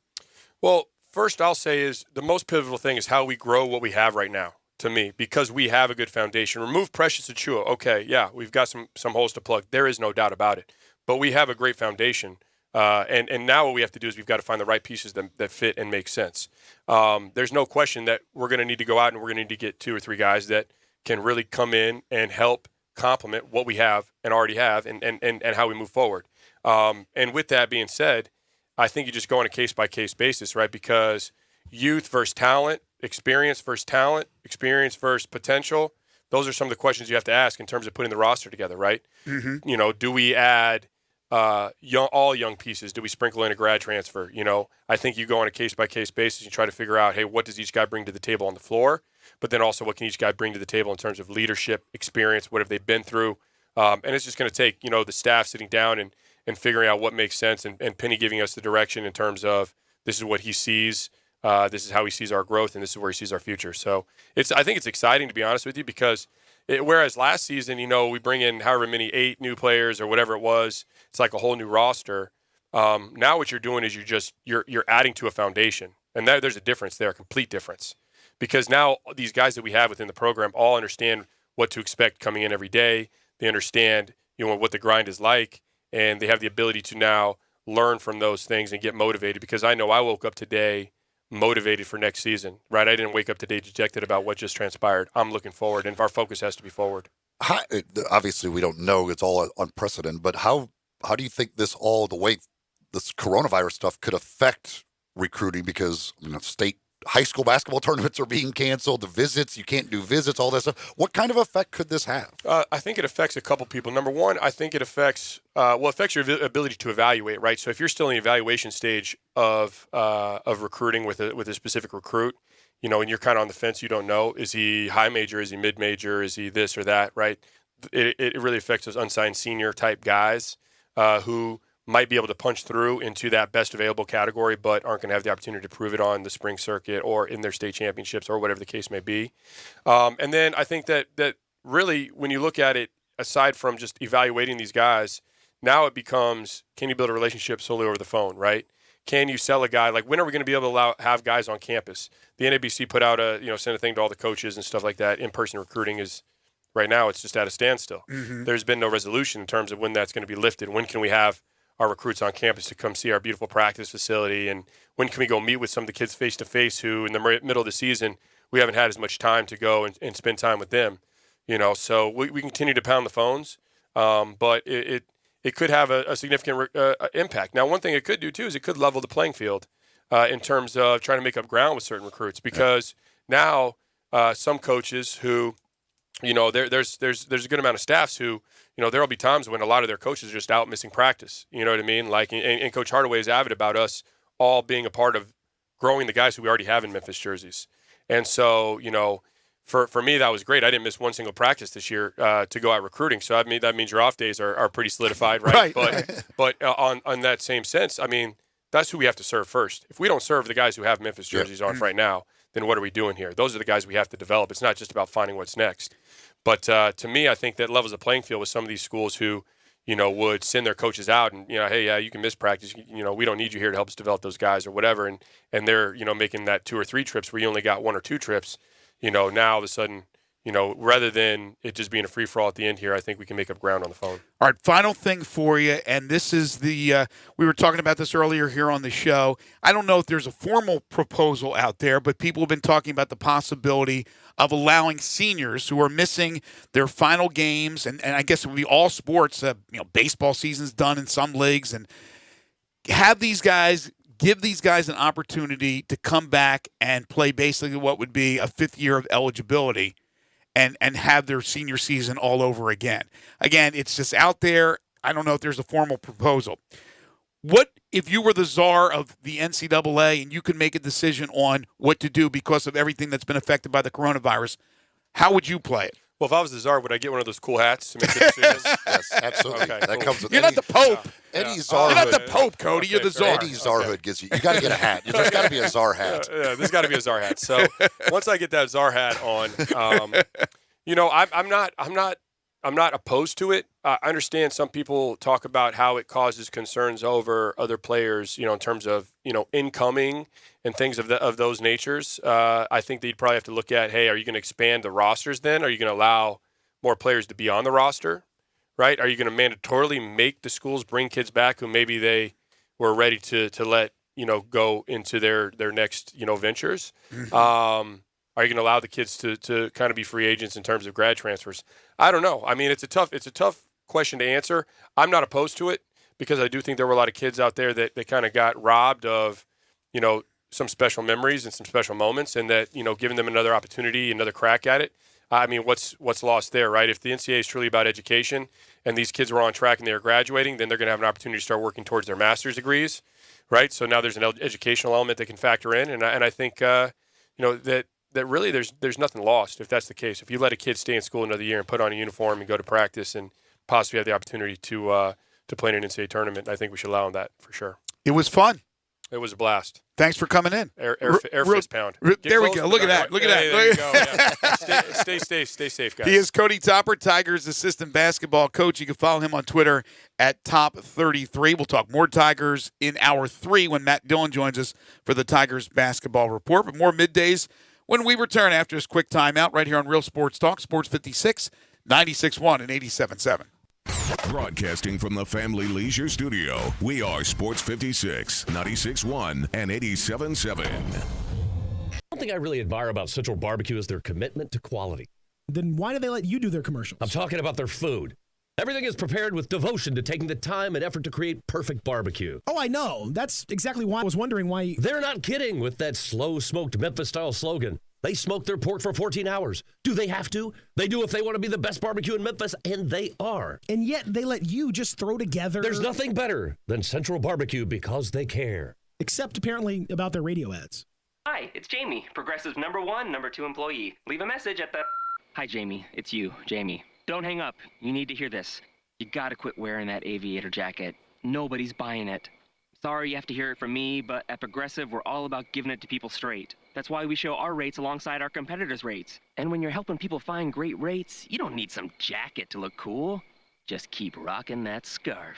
Well, first I'll say is the most pivotal thing is how we grow what we have right now, to me, because we have a good foundation. Remove Precious Achiuwa. Okay, yeah, we've got some holes to plug. There is no doubt about it. But we have a great foundation. And now what we have to do is we've got to find the right pieces that fit and make sense. There's no question that we're going to need to go out and we're going to need to get 2 or 3 guys that can really come in and help complement what we have and already have and how we move forward. And with that being said, I think you just go on a case-by-case basis, right? Because youth versus talent, experience versus potential, those are some of the questions you have to ask in terms of putting the roster together, right? Mm-hmm. Do we add all young pieces? Do we sprinkle in a grad transfer? I think you go on a case-by-case basis and try to figure out, hey, what does each guy bring to the table on the floor? But then also what can each guy bring to the table in terms of leadership, experience, what have they been through? And it's just going to take, the staff sitting down and figuring out what makes sense and Penny giving us the direction in terms of this is what he sees, this is how he sees our growth, and this is where he sees our future. So I think it's exciting, to be honest with you, because whereas last season, we bring in however many 8 new players or whatever it was, it's like a whole new roster. Now what you're doing is you're adding to a foundation, and there's a difference there, a complete difference, because now these guys that we have within the program all understand what to expect coming in every day. They understand what the grind is like, and they have the ability to now learn from those things and get motivated. Because I know I woke up today motivated for next season, right? I didn't wake up today dejected about what just transpired. I'm looking forward, and our focus has to be forward. Obviously, we don't know. It's all unprecedented. But how do you think the way this coronavirus stuff could affect recruiting? Because state high school basketball tournaments are being canceled. The visits, you can't do visits, all that stuff. What kind of effect could this have? I think it affects a couple people. Number one, I think it affects your ability to evaluate, right? So if you're still in the evaluation stage of recruiting with a specific recruit, and you're kind of on the fence, you don't know, is he high major, is he mid major, is he this or that, right? It really affects those unsigned senior type guys who might be able to punch through into that best available category, but aren't going to have the opportunity to prove it on the spring circuit or in their state championships or whatever the case may be. And then I think that really, when you look at it, aside from just evaluating these guys, now it becomes, can you build a relationship solely over the phone, right? Can you sell a guy? Like, when are we going to be able to have guys on campus? The NABC put out sent a thing to all the coaches and stuff like that. In-person recruiting is, right now, it's just at a standstill. Mm-hmm. There's been no resolution in terms of when that's going to be lifted. When can we have our recruits on campus to come see our beautiful practice facility? And when can we go meet with some of the kids face-to-face who, in the middle of the season, we haven't had as much time to go and spend time with them? So we continue to pound the phones, but it could have a significant impact. Now, one thing it could do, too, is it could level the playing field in terms of trying to make up ground with certain recruits, because now some coaches who, there's a good amount of staffs who, there'll be times when a lot of their coaches are just out missing practice. You know what I mean? Like, and Coach Hardaway is avid about us all being a part of growing the guys who we already have in Memphis jerseys. And so, for me, that was great. I didn't miss one single practice this year to go out recruiting. So that means your off days are pretty solidified, right? But on that same sense, I mean, that's who we have to serve first. If we don't serve the guys who have Memphis jerseys on right now, then what are we doing here? Those are the guys we have to develop. It's not just about finding what's next. But to me, I think that levels the playing field with some of these schools who, would send their coaches out and, hey, yeah, you can miss practice. We don't need you here to help us develop those guys or whatever. And they're, making that 2 or 3 trips where you only got 1 or 2 trips. Now all of a sudden, rather than it just being a free-for-all at the end here, I think we can make up ground on the phone. All right, final thing for you, and this is we were talking about this earlier here on the show. I don't know if there's a formal proposal out there, but people have been talking about the possibility of allowing seniors who are missing their final games, and I guess it would be all sports, baseball season's done in some leagues, and give these guys an opportunity to come back and play basically what would be a 5th year of eligibility and have their senior season all over again. Again, it's just out there. I don't know if there's a formal proposal. What if you were the czar of the NCAA and you could make a decision on what to do because of everything that's been affected by the coronavirus? How would you play it? Well, if I was the czar, would I get one of those cool hats to make the decisions? Yes, absolutely. Okay, That cool. comes with You're not the Pope. Any czarhood. You're not the Pope, Cody. You're the czar. Any czarhood gives you. You got to get a hat. There's got to be a czar hat. Yeah, there's got to be a czar hat. So once I get that czar hat on, I'm not opposed to it. I understand some people talk about how it causes concerns over other players, in terms of, incoming and things of those natures. I think that you'd probably have to look at, hey, are you going to expand the rosters then? Are you going to allow more players to be on the roster, right? Are you going to mandatorily make the schools bring kids back who maybe they were ready to let, go into their next, ventures? Mm-hmm. Are you going to allow the kids to kind of be free agents in terms of grad transfers? I don't know. I mean, it's a tough question to answer. I'm not opposed to it because I do think there were a lot of kids out there that kind of got robbed of, some special memories and some special moments, and that, giving them another opportunity, another crack at it. I mean, what's lost there, right? If the NCAA is truly about education and these kids were on track and they were graduating, then they're going to have an opportunity to start working towards their master's degrees, right? So now there's an educational element that can factor in, and I think, that really there's nothing lost if that's the case. If you let a kid stay in school another year and put on a uniform and go to practice and possibly have the opportunity to play in an NCAA tournament, I think we should allow them that for sure. It was fun. It was a blast. Thanks for coming in. Air fist pound. There we go. Look at that. Look at that. There you go. Yeah. Stay safe, guys. He is Cody Topper, Tigers assistant basketball coach. You can follow him on Twitter at Top33. We'll talk more Tigers in hour 3 when Matt Dillon joins us for the Tigers basketball report. But more middays when we return after this quick timeout right here on Real Sports Talk, Sports 56, 96.1 and 87.7. Broadcasting from the Family Leisure Studio, we are Sports 56, 96.1 and 87.7. One thing I really admire about Central Barbecue is their commitment to quality. Then why do they let you do their commercials? I'm talking about their food. Everything is prepared with devotion to taking the time and effort to create perfect barbecue. Oh, I know. That's exactly why I was wondering why. They're not kidding with that slow-smoked Memphis-style slogan. They smoke their pork for 14 hours. Do they have to? They do if they want to be the best barbecue in Memphis, and they are. And yet they let you just throw together. There's nothing better than Central Barbecue because they care. Except apparently about their radio ads. Hi, it's Jamie, Progressive #1, #2 employee. Leave a message at the... Hi, Jamie. It's you, Jamie. Don't hang up. You need to hear this. You gotta quit wearing that aviator jacket. Nobody's buying it. Sorry you have to hear it from me, but at Progressive, we're all about giving it to people straight. That's why we show our rates alongside our competitors' rates. And when you're helping people find great rates, you don't need some jacket to look cool. Just keep rocking that scarf.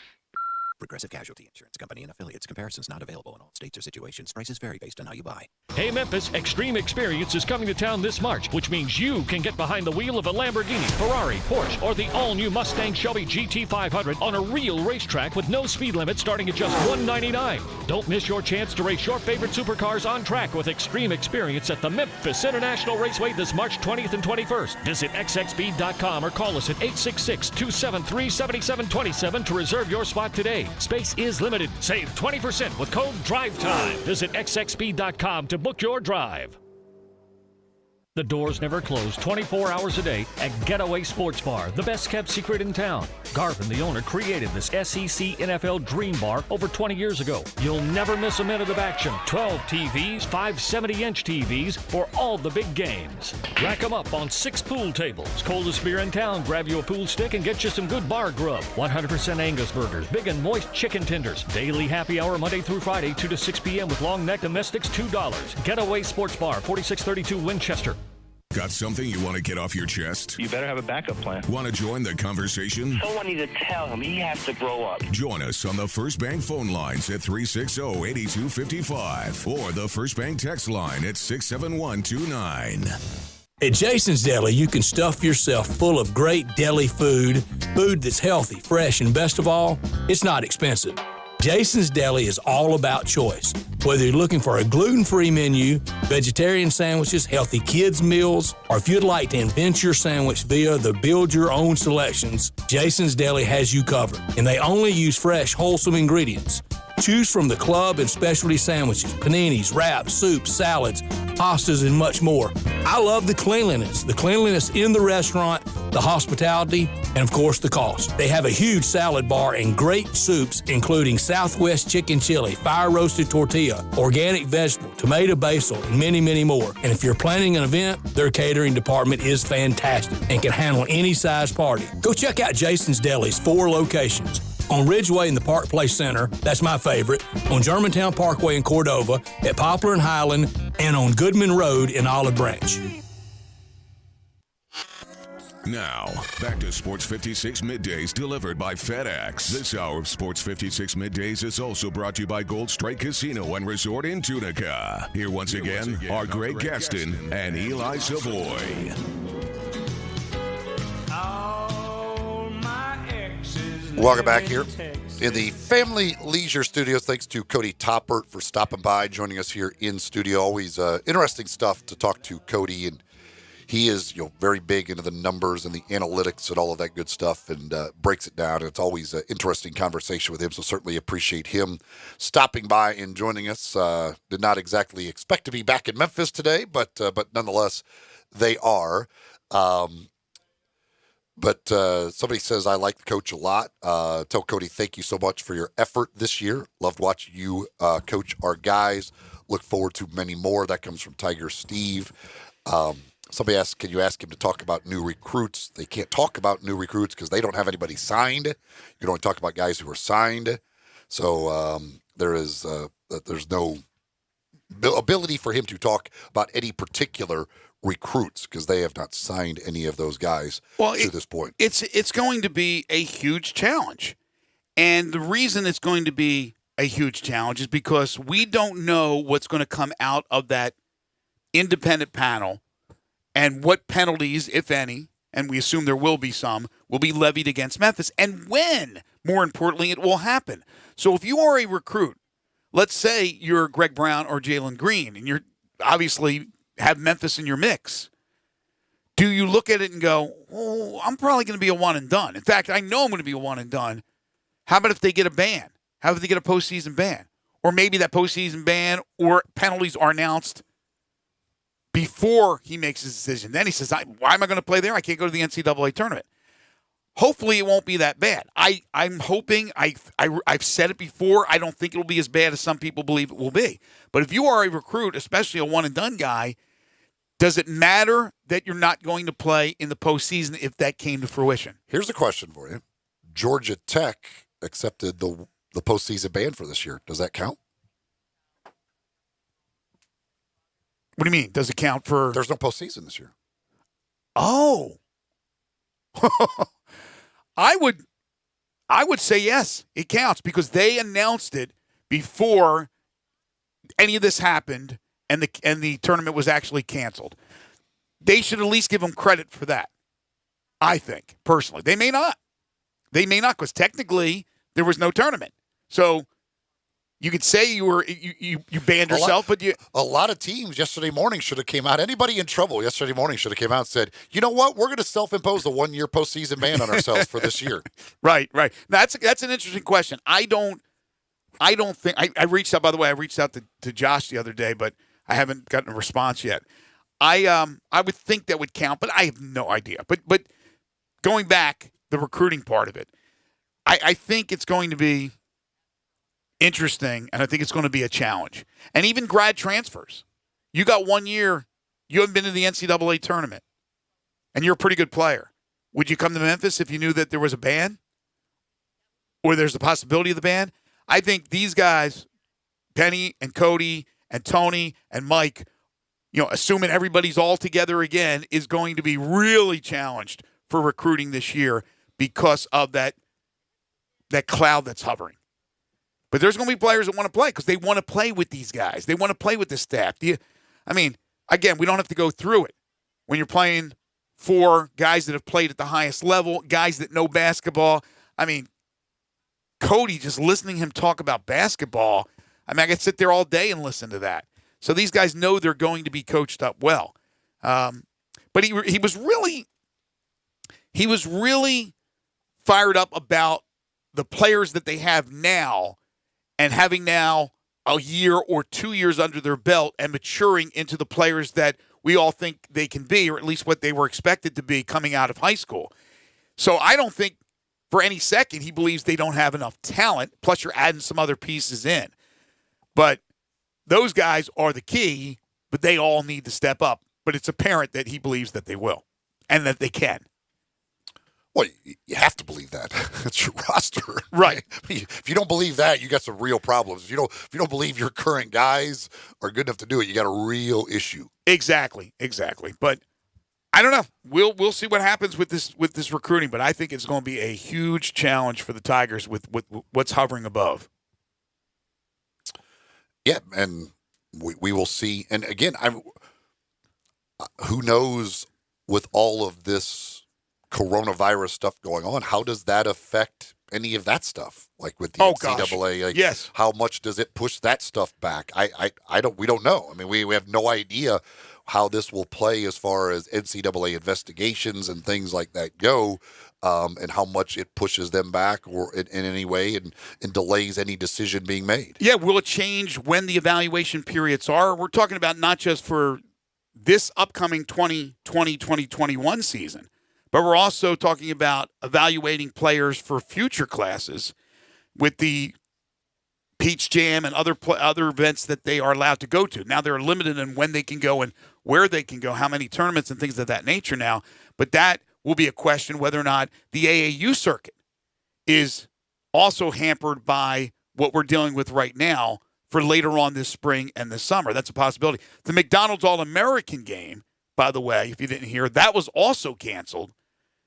Progressive Casualty Insurance Company and affiliates. Comparisons not available in all states or situations. Prices vary based on how you buy. Hey Memphis, Extreme Experience is coming to town this March, which means you can get behind the wheel of a Lamborghini, Ferrari, Porsche, or the all-new Mustang Shelby GT500 on a real racetrack with no speed limit starting at just $199. Don't miss your chance to race your favorite supercars on track with Extreme Experience at the Memphis International Raceway this March 20th and 21st. Visit xxb.com or call us at 866-273-7727 to reserve your spot today. Space is limited. Save 20% with code DRIVETIME. Visit xxb.com to book your drive. The doors never close 24 hours a day at Getaway Sports Bar, the best kept secret in town. Garvin, the owner, created this SEC NFL Dream Bar over 20 years ago. You'll never miss a minute of action. 12 TVs, 5 70-inch TVs for all the big games. Rack them up on 6 pool tables. Coldest beer in town, grab you a pool stick and get you some good bar grub. 100% Angus burgers, big and moist chicken tenders. Daily happy hour Monday through Friday, 2 to 6 p.m. with long neck domestics, $2. Getaway Sports Bar, 4632 Winchester. Got something you want to get off your chest? You better have a backup plan. Want to join the conversation? Someone needs to tell him he has to grow up. Join us on the First Bank phone lines at 360-8255 or the First Bank text line at 67129. At Jason's Deli, you can stuff yourself full of great deli food that's healthy, fresh, and best of all, it's not expensive. Jason's Deli is all about choice. Whether you're looking for a gluten-free menu, vegetarian sandwiches, healthy kids' meals, or if you'd like to invent your sandwich via the build-your-own selections, Jason's Deli has you covered. And they only use fresh, wholesome ingredients. Choose from the club and specialty sandwiches, paninis, wraps, soups, salads, pastas, and much more. I love the cleanliness in the restaurant, the hospitality, and of course the cost. They have a huge salad bar and great soups, including Southwest chicken chili, fire roasted tortilla, organic vegetable, tomato basil, and many, many more. And if you're planning an event, their catering department is fantastic and can handle any size party. Go check out Jason's Deli's 4 locations. On Ridgeway in the Park Place Center, that's my favorite, on Germantown Parkway in Cordova, at Poplar and Highland, and on Goodman Road in Olive Branch. Now, back to Sports 56 Middays delivered by FedEx. This hour of Sports 56 Middays is also brought to you by Gold Strike Casino and Resort in Tunica. Here once again are Greg Gaston and Eli Savoie. Welcome back here in the Family Leisure Studios. Thanks to Cody Toppert for stopping by, joining us here in studio. Always interesting stuff to talk to Cody, and he is very big into the numbers and the analytics and all of that good stuff, and breaks it down. And it's always an interesting conversation with him. So certainly appreciate him stopping by and joining us. Did not exactly expect to be back in Memphis today, but nonetheless, they are. But somebody says, I like the coach a lot. Tell Cody, thank you so much for your effort this year. Loved watching you coach our guys. Look forward to many more. That comes from Tiger Steve. Somebody asked, can you ask him to talk about new recruits? They can't talk about new recruits because they don't have anybody signed. You can only talk about guys who are signed. So there's no ability for him to talk about any particular recruits because they have not signed any of those guys to this point. It's going to be a huge challenge. And the reason it's going to be a huge challenge is because we don't know what's going to come out of that independent panel and what penalties, if any, and we assume there will be some, will be levied against Memphis, and when, more importantly, it will happen. So if you are a recruit, let's say you're Greg Brown or Jalen Green, and you're obviously have Memphis in your mix, do you look at it and go, oh, I'm probably going to be a one and done? In fact, I know I'm going to be a one and done. How about if they get a ban? How about if they get a postseason ban? Or maybe that postseason ban or penalties are announced before he makes his decision. Then he says, why am I going to play there? I can't go to the NCAA tournament. Hopefully it won't be that bad. I'm hoping, I've said it before, I don't think it'll be as bad as some people believe it will be. But if you are a recruit, especially a one-and-done guy, does it matter that you're not going to play in the postseason if that came to fruition? Here's a question for you. Georgia Tech accepted the postseason ban for this year. Does that count? What do you mean? Does it count for? There's no postseason this year. Oh. I would say yes, it counts because they announced it before any of this happened and the tournament was actually canceled. They should at least give them credit for that, I think, personally. They may not. Because technically there was no tournament. So you could say you banned yourself, but a lot of teams yesterday morning should have came out. Anybody in trouble yesterday morning should have came out and said, you know what, we're going to self-impose a 1-year postseason ban on ourselves for this year. Right. That's an interesting question. I don't think I reached out. By the way, I reached out to Josh the other day, but I haven't gotten a response yet. I would think that would count, but I have no idea. But going back, the recruiting part of it, I think it's going to be interesting, and I think it's going to be a challenge. And even grad transfers. You got 1 year, you haven't been to the NCAA tournament, and you're a pretty good player. Would you come to Memphis if you knew that there was a ban? Or there's the possibility of the ban? I think these guys, Penny and Cody and Tony and Mike, assuming everybody's all together again, is going to be really challenged for recruiting this year because of that cloud that's hovering. But there's going to be players that want to play because they want to play with these guys. They want to play with this staff. Again, we don't have to go through it. When you're playing for guys that have played at the highest level, guys that know basketball. Cody, just listening to him talk about basketball, I could sit there all day and listen to that. So these guys know they're going to be coached up well. But he was really fired up about the players that they have now and having now a year or 2 years under their belt and maturing into the players that we all think they can be, or at least what they were expected to be coming out of high school. So I don't think for any second he believes they don't have enough talent, plus you're adding some other pieces in. But those guys are the key, but they all need to step up. But it's apparent that he believes that they will and that they can. Well, you have to believe that. It's your roster. Right. If you don't believe that, you got some real problems. If you don't believe your current guys are good enough to do it, you got a real issue. Exactly. But I don't know. We'll see what happens with this recruiting, but I think it's going to be a huge challenge for the Tigers with what's hovering above. Yeah, and we will see. And again, who knows with all of this coronavirus stuff going on, how does that affect any of that stuff? Like with the NCAA, like yes. How much does it push that stuff back? We don't know. I mean, we have no idea how this will play as far as NCAA investigations and things like that go, and how much it pushes them back or in any way and delays any decision being made. Yeah, will it change when the evaluation periods are? We're talking about not just for this upcoming 2020-2021 season, but we're also talking about evaluating players for future classes with the Peach Jam and other events that they are allowed to go to. Now they're limited in when they can go and where they can go, how many tournaments and things of that nature now. But that will be a question whether or not the AAU circuit is also hampered by what we're dealing with right now for later on this spring and this summer. That's a possibility. The McDonald's All-American game, by the way, if you didn't hear, that was also canceled,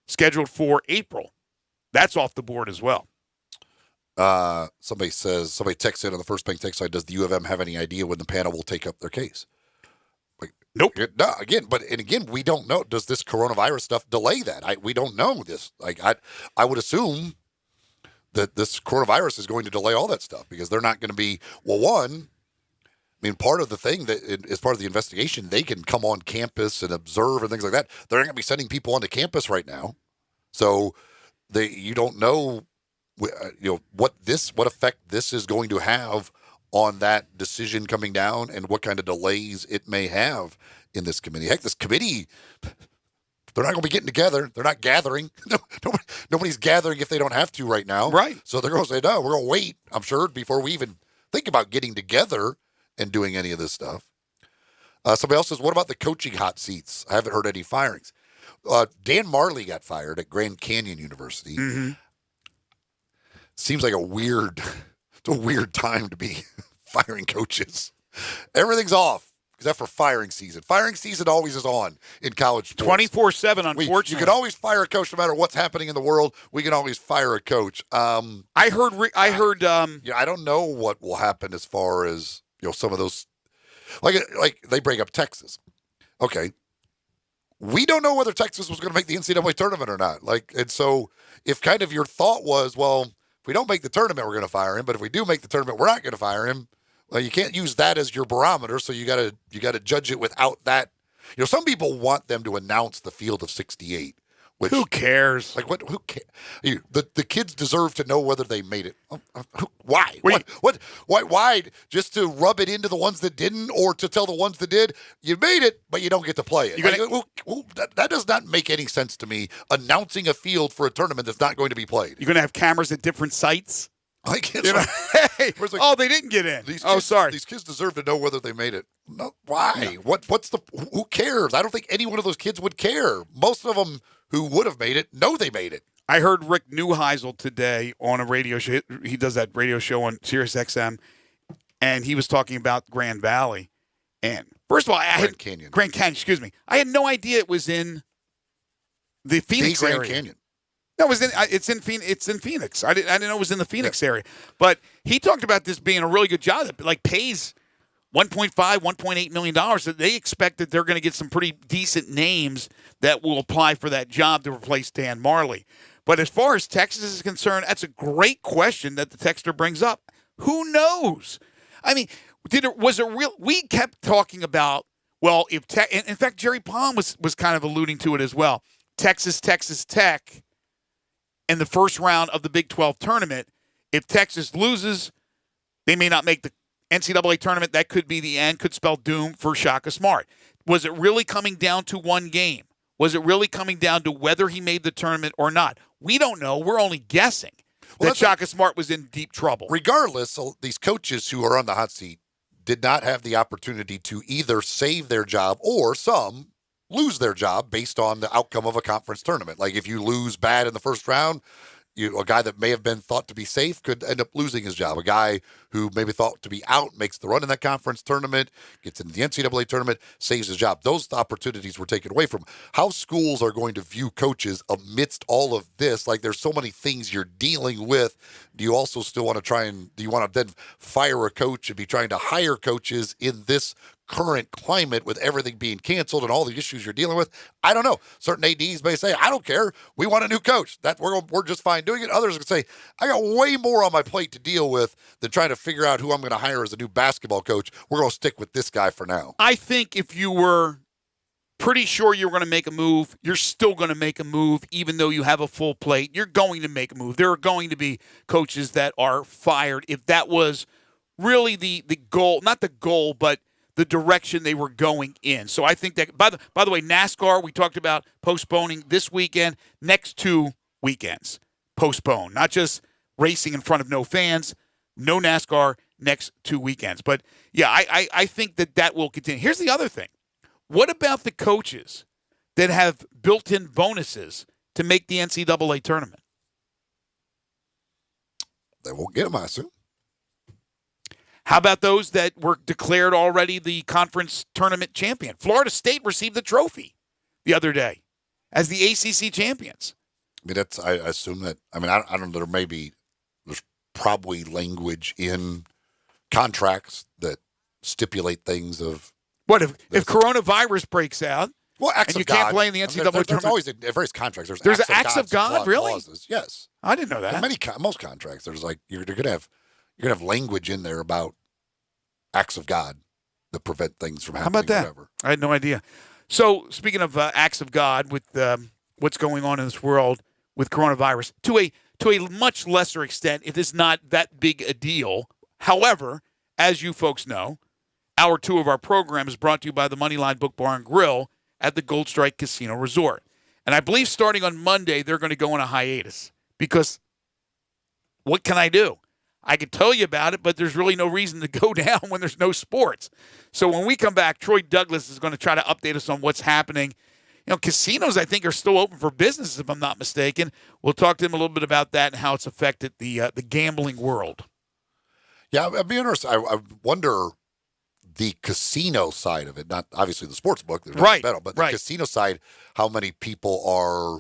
scheduled for April. That's off the board as well. Somebody texts in on the First Bank text side, does the U of M have any idea when the panel will take up their case? Nope. No, again, we don't know. Does this coronavirus stuff delay that? We don't know this. I would assume that this coronavirus is going to delay all that stuff because they're not going to be, part of the thing that as part of the investigation, they can come on campus and observe and things like that. They're not going to be sending people onto campus right now. So you don't know, what effect this is going to have on that decision coming down and what kind of delays it may have in this committee. Heck, this committee, they're not going to be getting together. They're not gathering. Nobody's gathering if they don't have to right now. Right. So they're going to say, no, we're going to wait, I'm sure, before we even think about getting together and doing any of this stuff. Somebody else says, what about the coaching hot seats? I haven't heard any firings. Dan Marley got fired at Grand Canyon University. Mm-hmm. Seems like a weird time to be firing coaches. Everything's off except for firing season. Firing season always is on in college sports. 24/7, unfortunately. You can always fire a coach no matter what's happening in the world. We can always fire a coach. I heard. I don't know what will happen as far as some of those. Like they bring up Texas. Okay, we don't know whether Texas was going to make the NCAA tournament or not. And so if kind of your thought was, well, if we don't make the tournament, we're going to fire him. But if we do make the tournament, we're not going to fire him. Well, you can't use that as your barometer. So you got to judge it without that. Some people want them to announce the field of 68. Which, who cares? Who cares? The kids deserve to know whether they made it. Why? Why? Just to rub it into the ones that didn't, or to tell the ones that did, you made it, but you don't get to play it. That does not make any sense to me. Announcing a field for a tournament that's not going to be played. You're going to have cameras at different sites. Hey, they didn't get in. Sorry. These kids deserve to know whether they made it. No, why? No. Who cares? I don't think any one of those kids would care. Most of them who would have made it know they made it. I heard Rick Neuheisel today on a radio show. He does that radio show on Sirius XM, and he was talking about Grand Valley. And first of all, Grand Canyon, excuse me. I had no idea it was in the Phoenix area. Grand Canyon. No, it's in Phoenix. I didn't know it was in the Phoenix area. But he talked about this being a really good job that pays $1.5, $1.8 million. That they expect that they're going to get some pretty decent names that will apply for that job to replace Dan Marley. But as far as Texas is concerned, that's a great question that the texter brings up. Who knows? I mean, was it real? We kept talking about, well, in fact, Jerry Palm was kind of alluding to it as well. Texas Tech in the first round of the Big 12 tournament. If Texas loses, They may not make the NCAA tournament. That could be the end, could spell doom for Shaka Smart. Was it really coming down to one game? Was it really coming down to whether he made the tournament or not? We don't know. We're only guessing that Shaka Smart was in deep trouble. Regardless, these coaches who are on the hot seat did not have the opportunity to either save their job or some lose their job based on the outcome of a conference tournament. Like if you lose bad in the first round, a guy that may have been thought to be safe could end up losing his job. A guy who maybe thought to be out makes the run in that conference tournament, gets into the NCAA tournament, saves his job. Those opportunities were taken away from him. How schools are going to view coaches amidst all of this, like there's so many things you're dealing with. Do you also still want to do you want to then fire a coach and be trying to hire coaches in this current climate with everything being canceled and all the issues you're dealing with? I don't know. Certain ADs may say, I don't care. We want a new coach. We're just fine doing it. Others can say, I got way more on my plate to deal with than trying to figure out who I'm going to hire as a new basketball coach. We're going to stick with this guy for now. I think if you were pretty sure you were going to make a move, you're still going to make a move even though you have a full plate. You're going to make a move. There are going to be coaches that are fired if that was really the goal, not the goal, but the direction they were going in. So I think that, by the way, NASCAR, we talked about postponing this weekend, next 2 weekends, postpone. Not just racing in front of no fans, no NASCAR next 2 weekends. But, yeah, I think that will continue. Here's the other thing. What about the coaches that have built-in bonuses to make the NCAA tournament? They won't get them, I assume. How about those that were declared already the conference tournament champion? Florida State received the trophy the other day as the ACC champions. I mean, I assume that, I don't know, there's probably language in contracts that stipulate things of. What if coronavirus breaks out? Well, acts and you of God. can't play in the NCAA tournament. There's always in various contracts. There's acts of God, really? Clauses. Yes, I didn't know that. Most contracts, there's like you're gonna have language in there about acts of God that prevent things from happening. How about that? Whatever. I had no idea. So speaking of acts of God, with what's going on in this world with coronavirus, to a much lesser extent, it is not that big a deal. However, as you folks know, Hour 2 of our program is brought to you by the Moneyline Book Bar and Grill at the Gold Strike Casino Resort. And I believe starting on Monday, they're going to go on a hiatus because what can I do? I could tell you about it, but there's really no reason to go down when there's no sports. So when we come back, Troy Douglas is going to try to update us on what's happening. Casinos, I think, are still open for business, if I'm not mistaken. We'll talk to him a little bit about that and how it's affected the gambling world. Yeah, I'd be interested. I wonder the casino side of it, not obviously the sports book, right? But the casino side, how many people are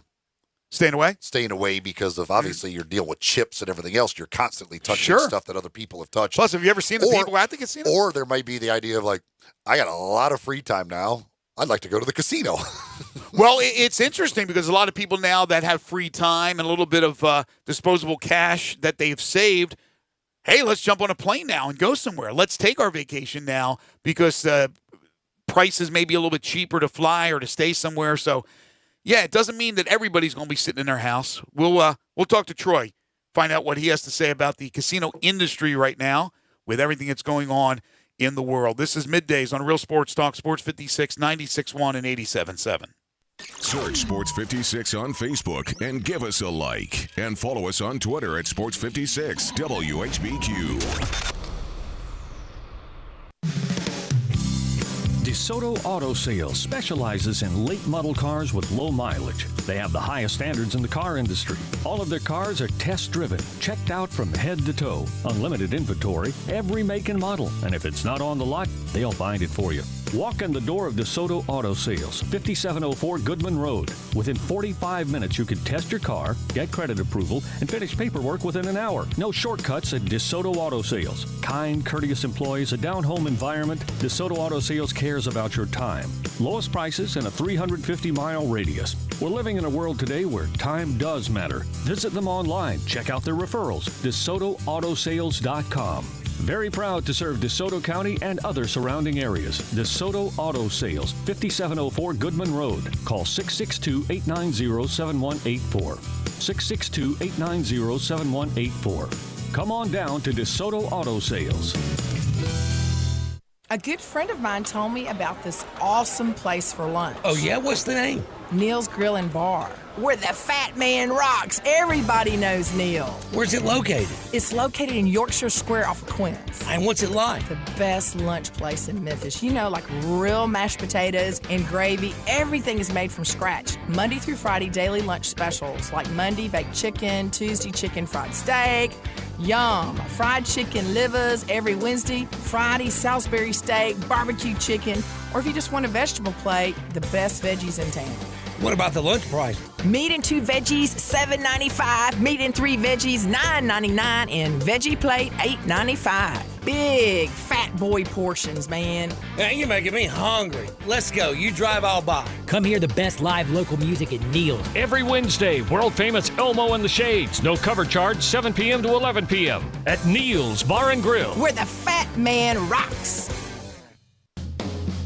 staying away because of obviously you're dealing with chips and everything else. You're constantly touching stuff that other people have touched. Plus, have you ever seen the people at the casino? Or there might be the idea of like, I got a lot of free time now. I'd like to go to the casino. Well, it's interesting because a lot of people now that have free time and a little bit of disposable cash that they've saved, hey, let's jump on a plane now and go somewhere. Let's take our vacation now because prices may be a little bit cheaper to fly or to stay somewhere. So, yeah, it doesn't mean that everybody's going to be sitting in their house. We'll talk to Troy, find out what he has to say about the casino industry right now with everything that's going on in the world. This is Middays on Real Sports Talk, Sports 56, 96.1 and 87.7. Search Sports 56 on Facebook and give us a like. And follow us on Twitter at Sports 56 WHBQ. DeSoto Auto Sales specializes in late model cars with low mileage. They have the highest standards in the car industry. All of their cars are test driven, checked out from head to toe. Unlimited inventory, every make and model. And if it's not on the lot, they'll find it for you. Walk in the door of DeSoto Auto Sales, 5704 Goodman Road. Within 45 minutes, you can test your car, get credit approval, and finish paperwork within an hour. No shortcuts at DeSoto Auto Sales. Kind, courteous employees, a down-home environment. DeSoto Auto Sales cares about your time. Lowest prices in a 350-mile radius. We're living in a world today where time does matter. Visit them online. Check out their referrals. DeSotoAutosales.com. Very proud to serve DeSoto County and other surrounding areas. DeSoto Auto Sales, 5704 Goodman Road. Call 662-890-7184. 662-890-7184. Come on down to DeSoto Auto Sales. A good friend of mine told me about this awesome place for lunch. Oh, yeah? What's the name? Neil's Grill and Bar, where the fat man rocks. Everybody knows Neil. Where's it located? It's located in Yorkshire Square off of Quince. And what's it like? The best lunch place in Memphis. You know, like real mashed potatoes and gravy. Everything is made from scratch. Monday through Friday, daily lunch specials like Monday baked chicken, Tuesday chicken fried steak. Yum! Fried chicken livers every Wednesday, Friday Salisbury steak, barbecue chicken, or if you just want a vegetable plate, the best veggies in town. What about the lunch price? Meat and 2 veggies, $7.95. Meat and 3 veggies, $9.99. And veggie plate, $8.95. Big fat boy portions, man. Man, you're making me hungry. Let's go. You drive, I'll buy. Come hear the best live local music at Neil's. Every Wednesday, world-famous Elmo and the Shades. No cover charge, 7 p.m. to 11 p.m. at Neil's Bar and Grill. Where the fat man rocks.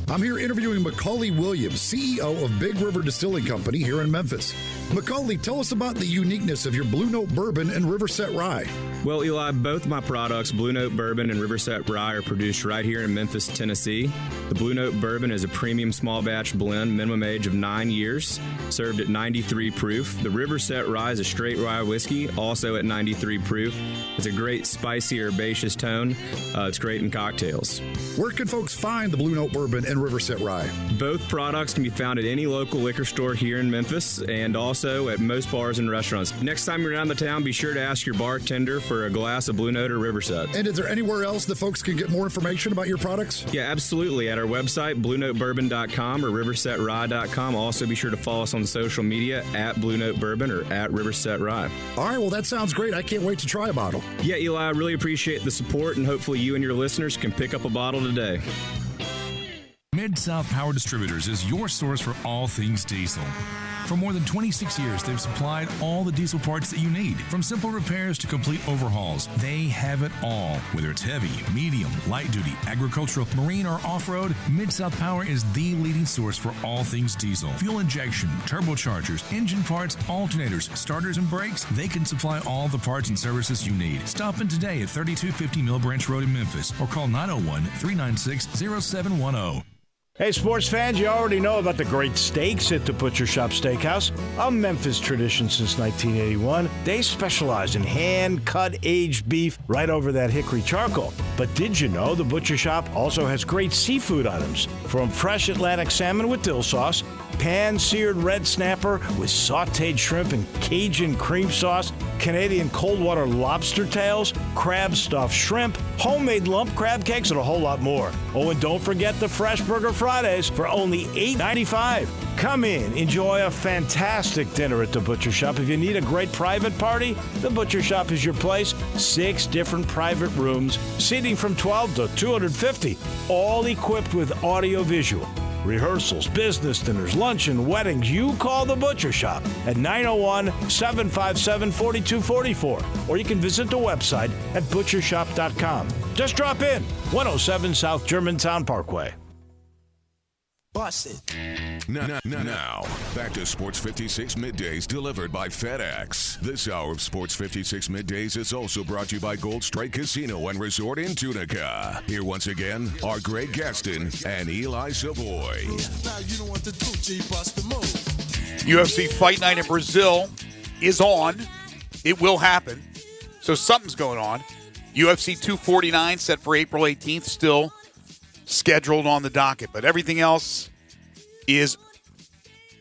I'm here interviewing Macaulay Williams, CEO of Big River Distilling Company here in Memphis. Macaulay, tell us about the uniqueness of your Blue Note Bourbon and Riverset Rye. Well, Eli, both my products, Blue Note Bourbon and Riverset Rye, are produced right here in Memphis, Tennessee. The Blue Note Bourbon is a premium small batch blend, minimum age of 9 years, served at 93 proof. The Riverset Rye is a straight rye whiskey, also at 93 proof. It's a great spicy, herbaceous tone. It's great in cocktails. Where can folks find the Blue Note Bourbon and Riverset Rye? Both products can be found at any local liquor store here in Memphis and also at most bars and restaurants. Next time you're around the town, be sure to ask your bartender for a glass of Blue Note or Riverset. And is there anywhere else that folks can get more information about your products? Yeah, absolutely. At our website, BlueNoteBourbon.com or RiversetRye.com. Also, be sure to follow us on social media at Blue Note Bourbon or at Riverset Rye. All right, well, that sounds great. I can't wait to try a bottle. Yeah, Eli, I really appreciate the support, and hopefully you and your listeners can pick up a bottle today. Mid-South Power Distributors is your source for all things diesel. For more than 26 years, they've supplied all the diesel parts that you need. From simple repairs to complete overhauls, they have it all. Whether it's heavy, medium, light duty, agricultural, marine, or off-road, Mid-South Power is the leading source for all things diesel. Fuel injection, turbochargers, engine parts, alternators, starters, and brakes, they can supply all the parts and services you need. Stop in today at 3250 Mill Branch Road in Memphis or call 901-396-0710. Hey, sports fans, you already know about the great steaks at the Butcher Shop Steakhouse, a Memphis tradition since 1981. They specialize in hand-cut aged beef right over that hickory charcoal. But did you know the Butcher Shop also has great seafood items, from fresh Atlantic salmon with dill sauce, pan-seared red snapper with sautéed shrimp and Cajun cream sauce, Canadian cold water lobster tails, crab stuffed shrimp, homemade lump crab cakes, and a whole lot more. Oh, and don't forget the Fresh Burger Fridays for only $8.95. Come in, enjoy a fantastic dinner at the Butcher Shop. If you need a great private party, the Butcher Shop is your place. 6 different private rooms, seating from 12 to 250, all equipped with audio-visual. Rehearsals, business dinners, luncheon, weddings. You call the Butcher Shop at 901-757-4244. Or you can visit the website at butchershop.com. Just drop in, 107 South Germantown Parkway. Bust it. Now, back to Sports 56 Middays delivered by FedEx. This hour of Sports 56 Middays is also brought to you by Gold Strike Casino and Resort in Tunica. Here once again are Greg Gaston and Eli Savoie. UFC Fight Night in Brazil is on. It will happen. So something's going on. UFC 249 set for April 18th, still scheduled on the docket, but everything else is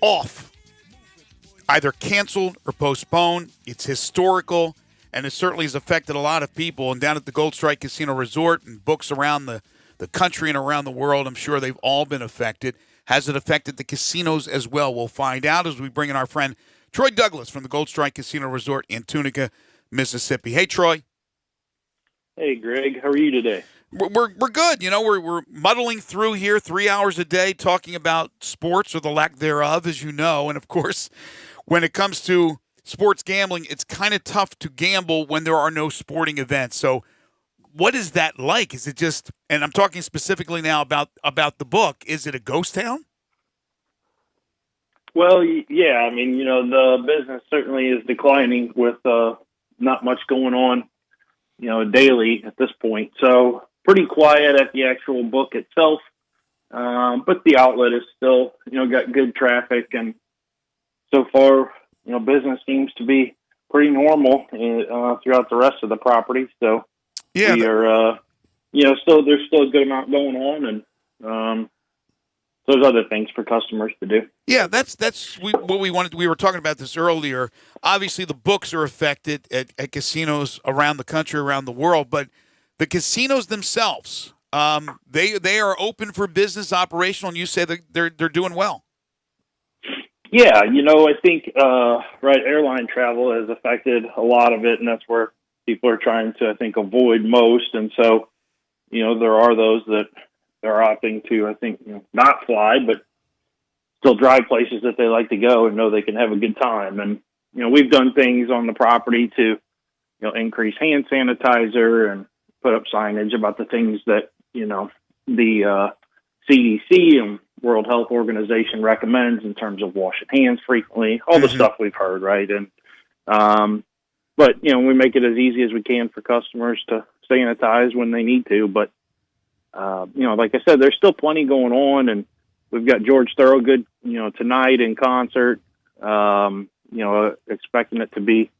off, either canceled or postponed. It's historical, and it certainly has affected a lot of people. And down at the Gold Strike Casino Resort and books around the country and around the world, I'm sure they've all been affected. Has it affected the casinos as well? We'll find out as we bring in our friend Troy Douglas from the Gold Strike Casino Resort in Tunica, Mississippi. Hey, Troy. Hey, Greg. How are you today? We're good. You know, we're muddling through here 3 hours a day talking about sports or the lack thereof, as you know. And, of course, when it comes to sports gambling, it's kind of tough to gamble when there are no sporting events. So what is that like? Is it just – and I'm talking specifically now about the book. Is it a ghost town? Well, yeah. I mean, you know, the business certainly is declining with not much going on daily at this point. So pretty quiet at the actual book itself. But the outlet is still, got good traffic, and so far, business seems to be pretty normal throughout the rest of the property. So we are, there's still a good amount going on, and there's other things for customers to do. Yeah, that's what we wanted. We were talking about this earlier. Obviously, the books are affected at casinos around the country, around the world, but the casinos themselves, they are open for business, operational, and you say that they're doing well. Yeah, I think airline travel has affected a lot of it, and that's where people are trying to, I think, avoid most. And so, there are those that are opting to, I think, not fly, but still drive places that they like to go and know they can have a good time. And we've done things on the property to increase hand sanitizer and put up signage about the things that the CDC and World Health Organization recommends in terms of washing hands frequently, all the stuff we've heard, right? And but we make it as easy as we can for customers to sanitize when they need to. But like I said, there's still plenty going on, and we've got George Thorogood, tonight in concert. Expecting it to be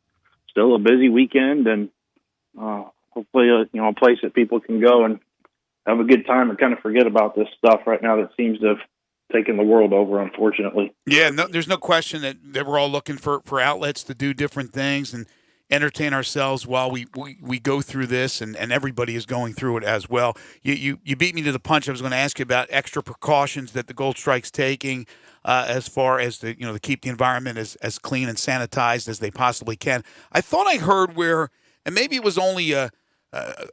still a busy weekend, and hopefully a place that people can go and have a good time and kind of forget about this stuff right now that seems to have taken the world over, unfortunately. Yeah, there's no question that we're all looking for outlets to do different things and entertain ourselves while we go through this, and everybody is going through it as well. You beat me to the punch. I was going to ask you about extra precautions that the Gold Strike's taking as far as to keep the environment as clean and sanitized as they possibly can. I thought I heard where, and maybe it was only a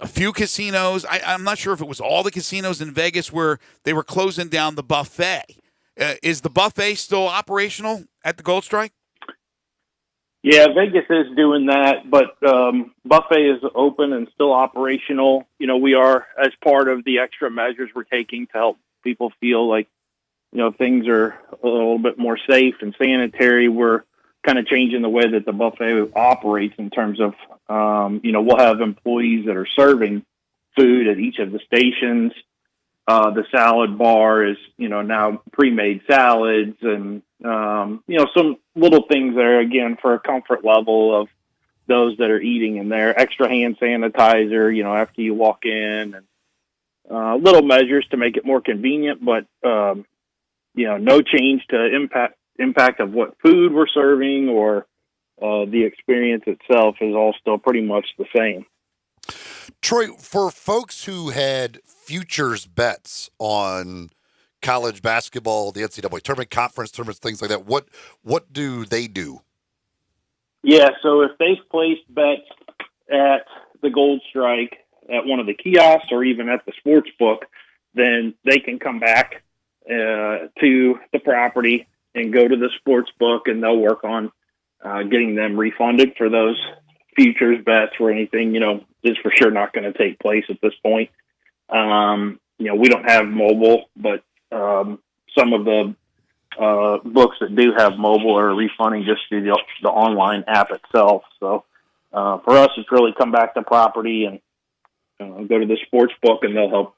few casinos. I'm not sure if it was all the casinos in Vegas where they were closing down the buffet. Is the buffet still operational at the Gold Strike? Yeah, Vegas is doing that, but buffet is open and still operational. We are, as part of the extra measures we're taking to help people feel like, things are a little bit more safe and sanitary. We're kind of changing the way that the buffet operates in terms of, we'll have employees that are serving food at each of the stations. The salad bar is, now pre-made salads and, some little things there, again, for a comfort level of those that are eating in there. Extra hand sanitizer, after you walk in, and little measures to make it more convenient, but, no change to impact of what food we're serving or the experience itself is all still pretty much the same. Troy, for folks who had futures bets on college basketball, the NCAA tournament, conference tournaments, things like that, what do they do? Yeah, so if they've placed bets at the Gold Strike, at one of the kiosks, or even at the sports book, then they can come back to the property and go to the sports book, and they'll work on getting them refunded for those futures bets or anything, is for sure not going to take place at this point. We don't have mobile, but some of the books that do have mobile are refunding just through the online app itself. So for us, it's really come back to property and go to the sports book, and they'll help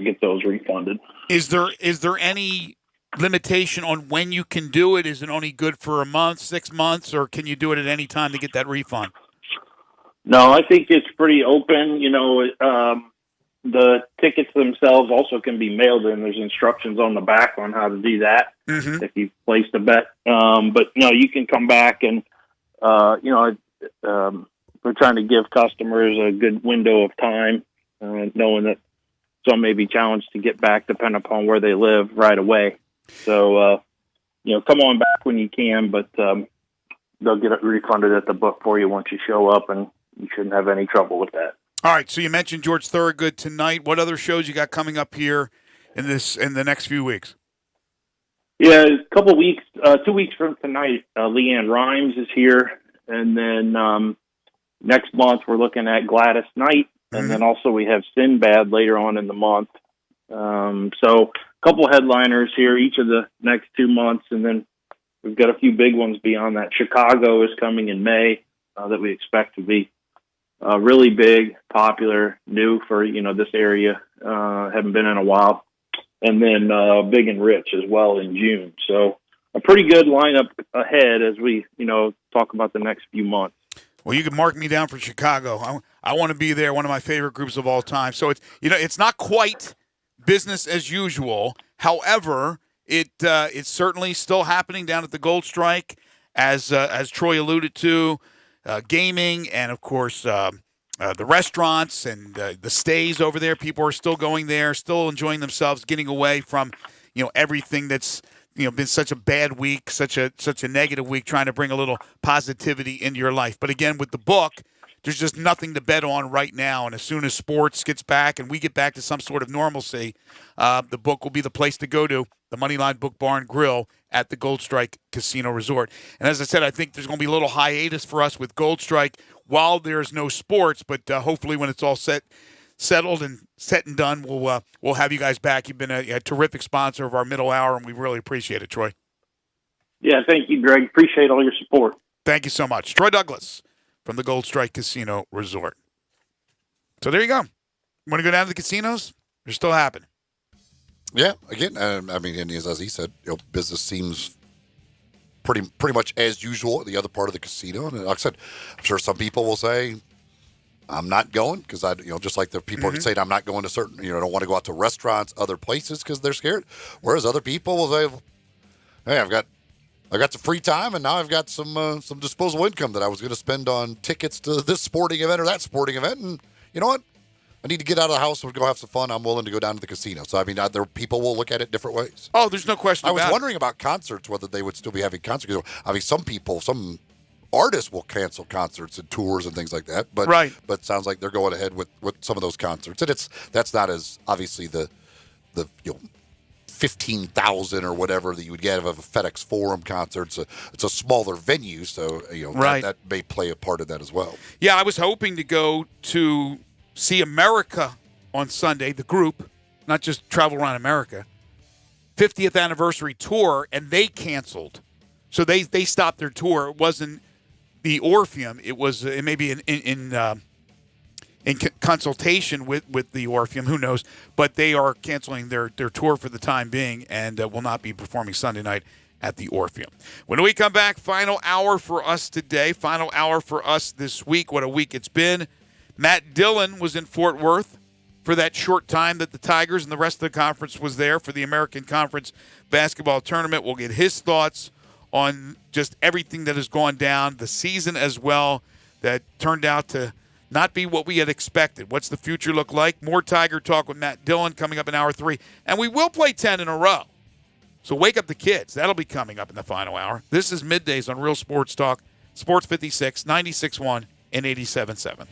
get those refunded. Is there any limitation on when you can do it? Is it only good for a month, 6 months, or can you do it at any time to get that refund? No, I think it's pretty open. The tickets themselves also can be mailed in. There's instructions on the back on how to do that if you've placed a bet. But you can come back and, we're trying to give customers a good window of time, knowing that some may be challenged to get back depending upon where they live right away. So, come on back when you can, but they'll get it refunded at the book for you once you show up, and you shouldn't have any trouble with that. All right, so you mentioned George Thorogood tonight. What other shows you got coming up here in the next few weeks? Yeah, a couple weeks, 2 weeks from tonight, Leanne Rhymes is here, and then next month we're looking at Gladys Knight, and then also we have Sinbad later on in the month. So a couple headliners here each of the next 2 months, and then we've got a few big ones beyond that. Chicago is coming in May that we expect to be really big, popular, new for, this area. Haven't been in a while. And then Big and Rich as well in June. So a pretty good lineup ahead as we, talk about the next few months. Well, you can mark me down for Chicago. I want to be there, one of my favorite groups of all time. So it's not quite business as usual. However, it's certainly still happening down at the Gold Strike, as Troy alluded to, gaming and, of course, the restaurants and the stays over there. People are still going there, still enjoying themselves, getting away from, everything that's, been such a bad week, such a negative week, trying to bring a little positivity into your life. But again, with the book, there's just nothing to bet on right now. And as soon as sports gets back and we get back to some sort of normalcy, the book will be the place to go to, the Moneyline Book Bar and Grill at the Gold Strike Casino Resort. And as I said, I think there's going to be a little hiatus for us with Gold Strike while there's no sports, but hopefully when it's all settled and set and done, we'll have you guys back. You've been a terrific sponsor of our middle hour, and we really appreciate it, Troy. Yeah, thank you, Greg. Appreciate all your support. Thank you so much. Troy Douglas from the Gold Strike Casino Resort. So there you go. You want to go down to the casinos? They're still happening. Yeah, again, and as he said, business seems pretty much as usual at the other part of the casino. And like I said, I'm sure some people will say, I'm not going because just like the people are saying, I'm not going to certain, don't want to go out to restaurants, other places because they're scared. Whereas other people will say, hey, I've got some free time and now I've got some disposable income that I was going to spend on tickets to this sporting event or that sporting event. And you know what? I need to get out of the house and go have some fun. I'm willing to go down to the casino. So, there people will look at it different ways. Oh, there's no question about it. I was wondering about concerts, whether they would still be having concerts. Some artists will cancel concerts and tours and things like that. But right. But it sounds like they're going ahead with some of those concerts. And that's not as obviously the 15,000 or whatever that you would get of a FedEx Forum concert. It's a smaller venue, so right. that may play a part of that as well. Yeah, I was hoping to go to see America on Sunday, the group, not just travel around America, 50th anniversary tour, and they canceled. So they stopped their tour. It wasn't the Orpheum. It was maybe in consultation with the Orpheum. Who knows? But they are canceling their tour for the time being and will not be performing Sunday night at the Orpheum. When we come back, final hour for us today, final hour for us this week. What a week it's been. Matt Dillon was in Fort Worth for that short time that the Tigers and the rest of the conference was there for the American Conference Basketball Tournament. We'll get his thoughts on just everything that has gone down, the season as well, that turned out to not be what we had expected. What's the future look like? More Tiger talk with Matt Dillon coming up in hour 3. And we will play 10 in a row. So wake up the kids. That'll be coming up in the final hour. This is Middays on Real Sports Talk, Sports 56, 96.1 and 87.7.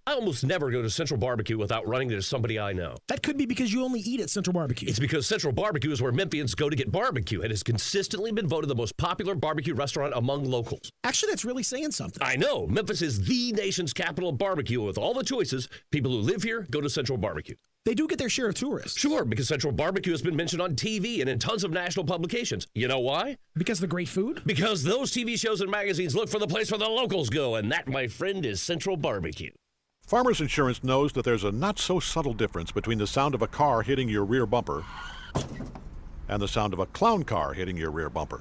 I almost never go to Central Barbecue without running into somebody I know. That could be because you only eat at Central Barbecue. It's because Central Barbecue is where Memphians go to get barbecue and has consistently been voted the most popular barbecue restaurant among locals. Actually, that's really saying something. I know. Memphis is the nation's capital of barbecue. With all the choices, people who live here go to Central Barbecue. They do get their share of tourists. Sure, because Central Barbecue has been mentioned on TV and in tons of national publications. You know why? Because of the great food? Because those TV shows and magazines look for the place where the locals go, and that, my friend, is Central Barbecue. Farmers Insurance knows that there's a not-so-subtle difference between the sound of a car hitting your rear bumper and the sound of a clown car hitting your rear bumper.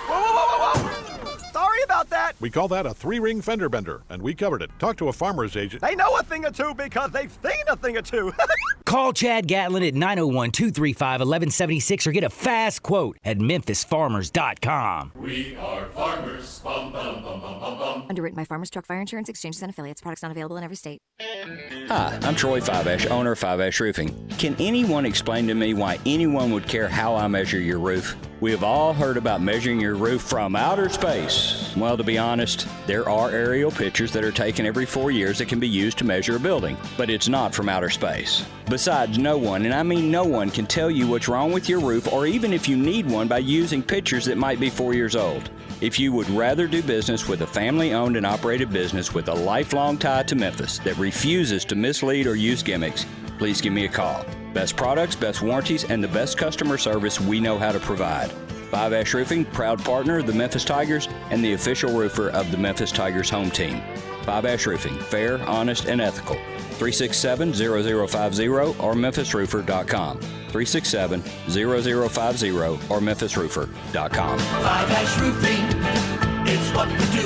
Whoa, whoa, whoa, whoa, whoa! Sorry about that. We call that a three-ring fender bender, and we covered it. Talk to a farmer's agent. They know a thing or two because they've seen a thing or two. Call Chad Gatlin at 901-235-1176 or get a fast quote at memphisfarmers.com. We are farmers. Bum, bum, bum, bum, bum, bum. Underwritten by Farmers Truck Fire Insurance Exchanges and Affiliates. Products not available in every state. Hi, I'm Troy Fiveash, owner of Fiveash Roofing. Can anyone explain to me why anyone would care how I measure your roof? We have all heard about measuring your roof from outer space. Well, to be honest, there are aerial pictures that are taken every 4 years that can be used to measure a building, but it's not from outer space. Besides, no one, and I mean no one, can tell you what's wrong with your roof or even if you need one by using pictures that might be 4 years old. If you would rather do business with a family-owned and operated business with a lifelong tie to Memphis that refuses to mislead or use gimmicks, please give me a call. Best products, best warranties, and the best customer service we know how to provide. 5 Roofing, proud partner of the Memphis Tigers and the official roofer of the Memphis Tigers home team. 5 Roofing, fair, honest, and ethical. 367-0050 or memphisroofer.com. 367-0050 or memphisroofer.com. 5 Roofing, it's what we do.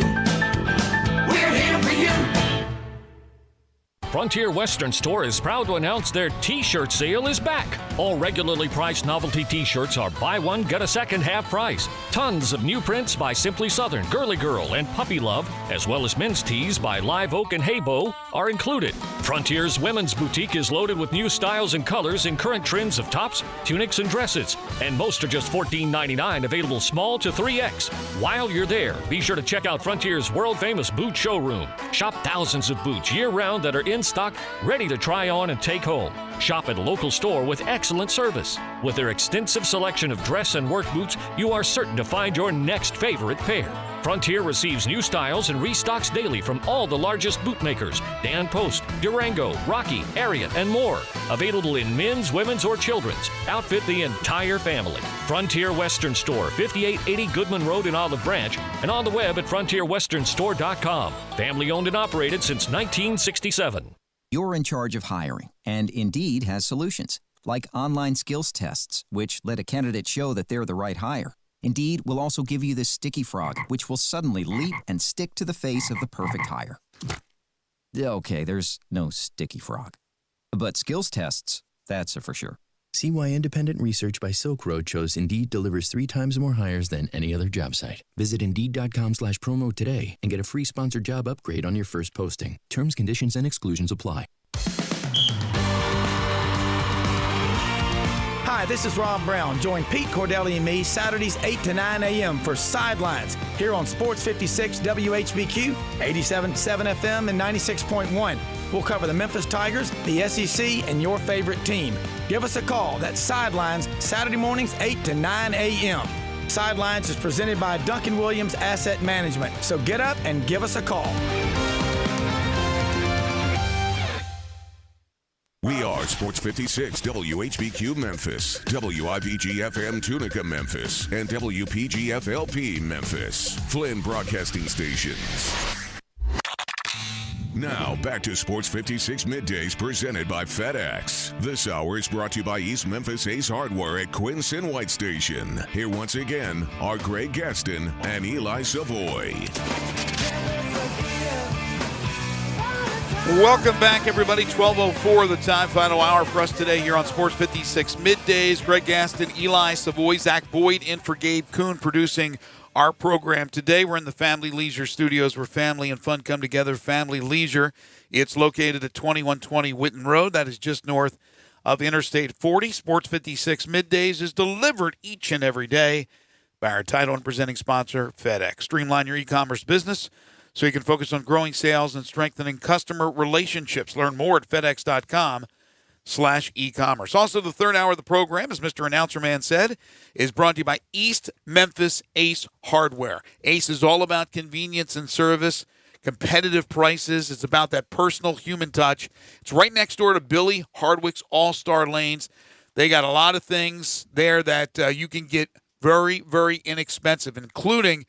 We're here for you. Frontier Western Store is proud to announce their T-shirt sale is back. All regularly priced novelty T-shirts are buy one, get a second half price. Tons of new prints by Simply Southern, Girly Girl, and Puppy Love, as well as men's tees by Live Oak and Haybo are included. Frontier's women's boutique is loaded with new styles and colors in current trends of tops, tunics, and dresses. And most are just $14.99, available small to 3X. While you're there, be sure to check out Frontier's world-famous boot showroom. Shop thousands of boots year-round that are in stock, ready to try on and take home. Shop at a local store with excellent service. With their extensive selection of dress and work boots, you are certain to find your next favorite pair. Frontier receives new styles and restocks daily from all the largest boot makers: Dan Post, Durango, Rocky, Ariat, and more. Available in men's, women's, or children's. Outfit the entire family. Frontier Western Store, 5880 Goodman Road in Olive Branch, and on the web at frontierwesternstore.com. Family owned and operated since 1967. You're in charge of hiring, and Indeed has solutions, like online skills tests, which let a candidate show that they're the right hire. Indeed will also give you this sticky frog, which will suddenly leap and stick to the face of the perfect hire. Okay, there's no sticky frog. But skills tests, that's a for sure. See why independent research by Silk Road shows Indeed delivers 3 times more hires than any other job site. Visit Indeed.com/promo today and get a free sponsored job upgrade on your first posting. Terms, conditions, and exclusions apply. Hi, this is Rob Brown. Join Pete Cordelli and me Saturdays 8 to 9 a.m. for Sidelines here on Sports 56 WHBQ, 87.7 FM, and 96.1. We'll cover the Memphis Tigers, the SEC, and your favorite team. Give us a call. That's Sidelines, Saturday mornings, 8 to 9 a.m. Sidelines is presented by Duncan Williams Asset Management. So get up and give us a call. We are Sports 56 WHBQ Memphis, WIVG-FM Tunica Memphis, and WPG-FLP Memphis, Flynn Broadcasting Stations. Now, back to Sports 56 Middays presented by FedEx. This hour is brought to you by East Memphis Ace Hardware at Quincy White Station. Here once again are Greg Gaston and Eli Savoie. Welcome back, everybody. 12:04 the time, final hour for us today here on Sports 56 Middays. Greg Gaston, Eli Savoie, Zach Boyd in for Gabe Kuhn producing our program today. We're in the Family Leisure Studios where family and fun come together. Family Leisure. It's located at 2120 Whitten Road. That is just north of Interstate 40. Sports 56 Middays is delivered each and every day by our title and presenting sponsor, FedEx. Streamline your e-commerce business so you can focus on growing sales and strengthening customer relationships. Learn more at FedEx.com/e-commerce. Also, the third hour of the program, as Mr. Announcer Man said, is brought to you by East Memphis Ace Hardware. Ace is all about convenience and service, competitive prices. It's about that personal human touch. It's right next door to Billy Hardwick's All-Star Lanes. They got a lot of things there that you can get very, very inexpensive, including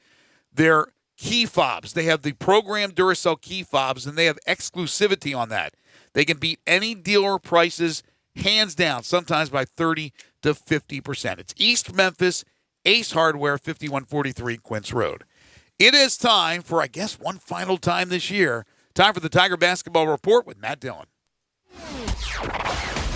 their key fobs. They have the program Duracell key fobs, and they have exclusivity on that. They can beat any dealer prices, hands down, sometimes by 30 to 50%. It's East Memphis Ace Hardware, 5143 Quince Road. It is time for, I guess, one final time this year, time for the Tiger Basketball Report with Matt Dillon.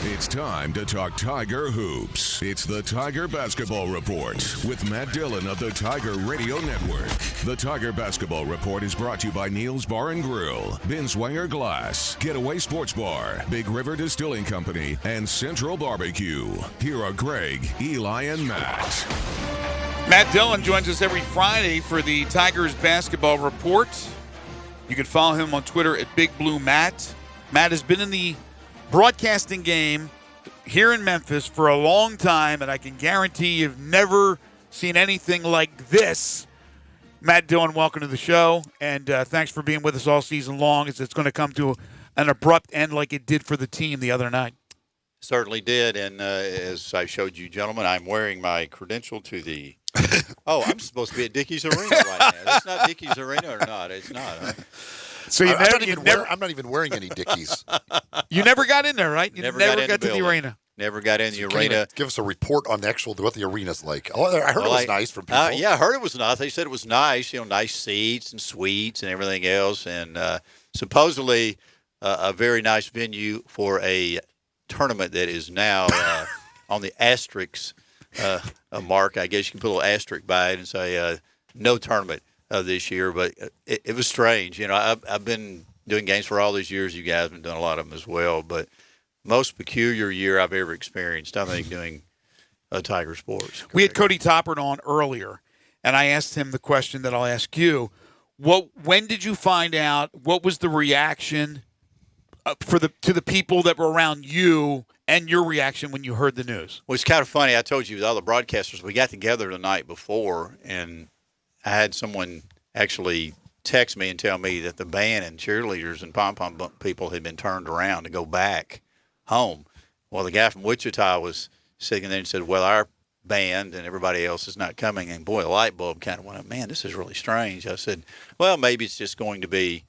It's time to talk Tiger hoops. It's the Tiger Basketball Report with Matt Dillon of the Tiger Radio Network. The Tiger Basketball Report is brought to you by Neil's Bar and Grill, Binswanger Glass, Getaway Sports Bar, Big River Distilling Company, and Central Barbecue. Here are Greg, Eli, and Matt. Matt Dillon joins us every Friday for the Tigers Basketball Report. You can follow him on Twitter at Big Blue Matt. Matt has been in the broadcasting game here in Memphis for a long time, and I can guarantee you've never seen anything like this. Matt Dillon, welcome to the show, and thanks for being with us all season long, as it's going to come to an abrupt end like it did for the team the other night. Certainly did, and as I showed you, gentlemen, I'm wearing my credential to the. Oh, I'm supposed to be at Dickies Arena right now. That's not Dickies Arena or not? It's not. Huh? So I'm not even wearing any Dickies. You never got in there, right? You never got in to the arena. Never got in the Can you arena. give us a report on what the arena's like. Oh, I heard it was nice from people. Yeah, I heard it was nice. They said it was nice. Nice seats and suites and everything else, and supposedly a very nice venue for a tournament that is now on the asterisk mark. I guess you can put a little asterisk by it and say no tournament this year. But it was strange. I've been doing games for all these years. You guys have been doing a lot of them as well. But most peculiar year I've ever experienced, I think, doing Tiger sports. We had Cody Toppert on earlier, and I asked him the question that I'll ask you. When did you find out? What was the reaction to the people that were around you and your reaction when you heard the news? Well, it's kind of funny. I told you, with all the broadcasters, we got together the night before, and I had someone actually text me and tell me that the band and cheerleaders and pom-pom people had been turned around to go back home. Well, the guy from Wichita was sitting there and said, well, our band and everybody else is not coming. And, boy, the light bulb kind of went up. Man, this is really strange. I said, well, maybe it's just going to be,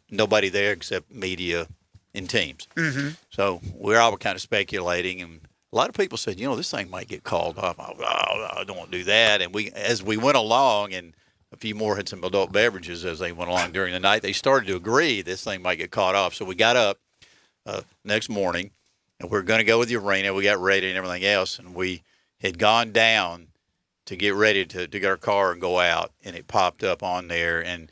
nobody there except media and teams. Mm-hmm. So we're all kind of speculating, and a lot of people said, this thing might get called off. I don't want to do that. And as we went along, and a few more had some adult beverages as they went along during the night, they started to agree this thing might get called off. So we got up next morning, and we were going to go with the arena. We got ready and everything else, and we had gone down to get ready to get our car and go out, and it popped up on there, and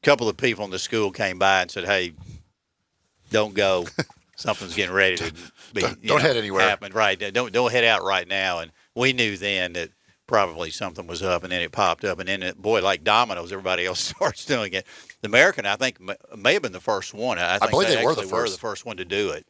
couple of people in the school came by and said, hey, don't go. Something's getting ready to be. Don't head anywhere. Happen. Right. Don't head out right now. And we knew then that probably something was up, and then it popped up. And then, like dominoes, everybody else starts doing it. The American, I think, may have been the first one. I think believe they were the first one to do it.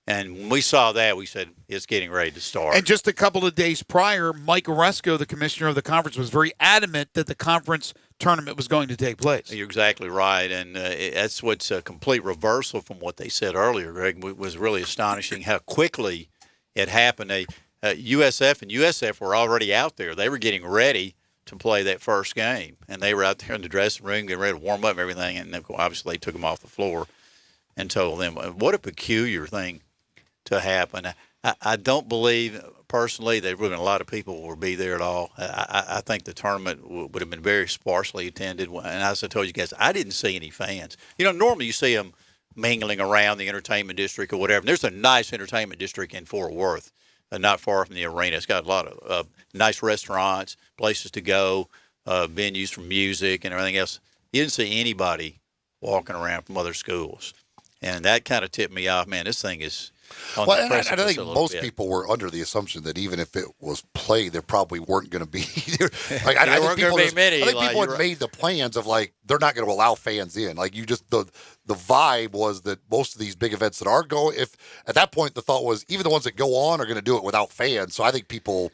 And when we saw that, we said, it's getting ready to start. And just a couple of days prior, Mike Oresco, the commissioner of the conference, was very adamant that the conference tournament was going to take place. You're exactly right. And that's what's a complete reversal from what they said earlier, Greg. It was really astonishing how quickly it happened. USF and USF were already out there. They were getting ready to play that first game. And they were out there in the dressing room getting ready to warm up and everything. And obviously they took them off the floor and told them, what a peculiar thing to happen. I don't believe, personally, that a lot of people will be there at all. I think the tournament would have been very sparsely attended. And as I told you guys, I didn't see any fans. Normally you see them mingling around the entertainment district or whatever. And there's a nice entertainment district in Fort Worth, not far from the arena. It's got a lot of nice restaurants, places to go, venues for music and everything else. You didn't see anybody walking around from other schools. And that kind of tipped me off. Man, this thing is on the precipice. And I think most people were under the assumption that even if it was played, there probably weren't going to be. There weren't going to be many. I think people had made the plans of they're not going to allow fans in. The vibe was that most of these big events that are going, if at that point the thought was even the ones that go on are going to do it without fans. So I think people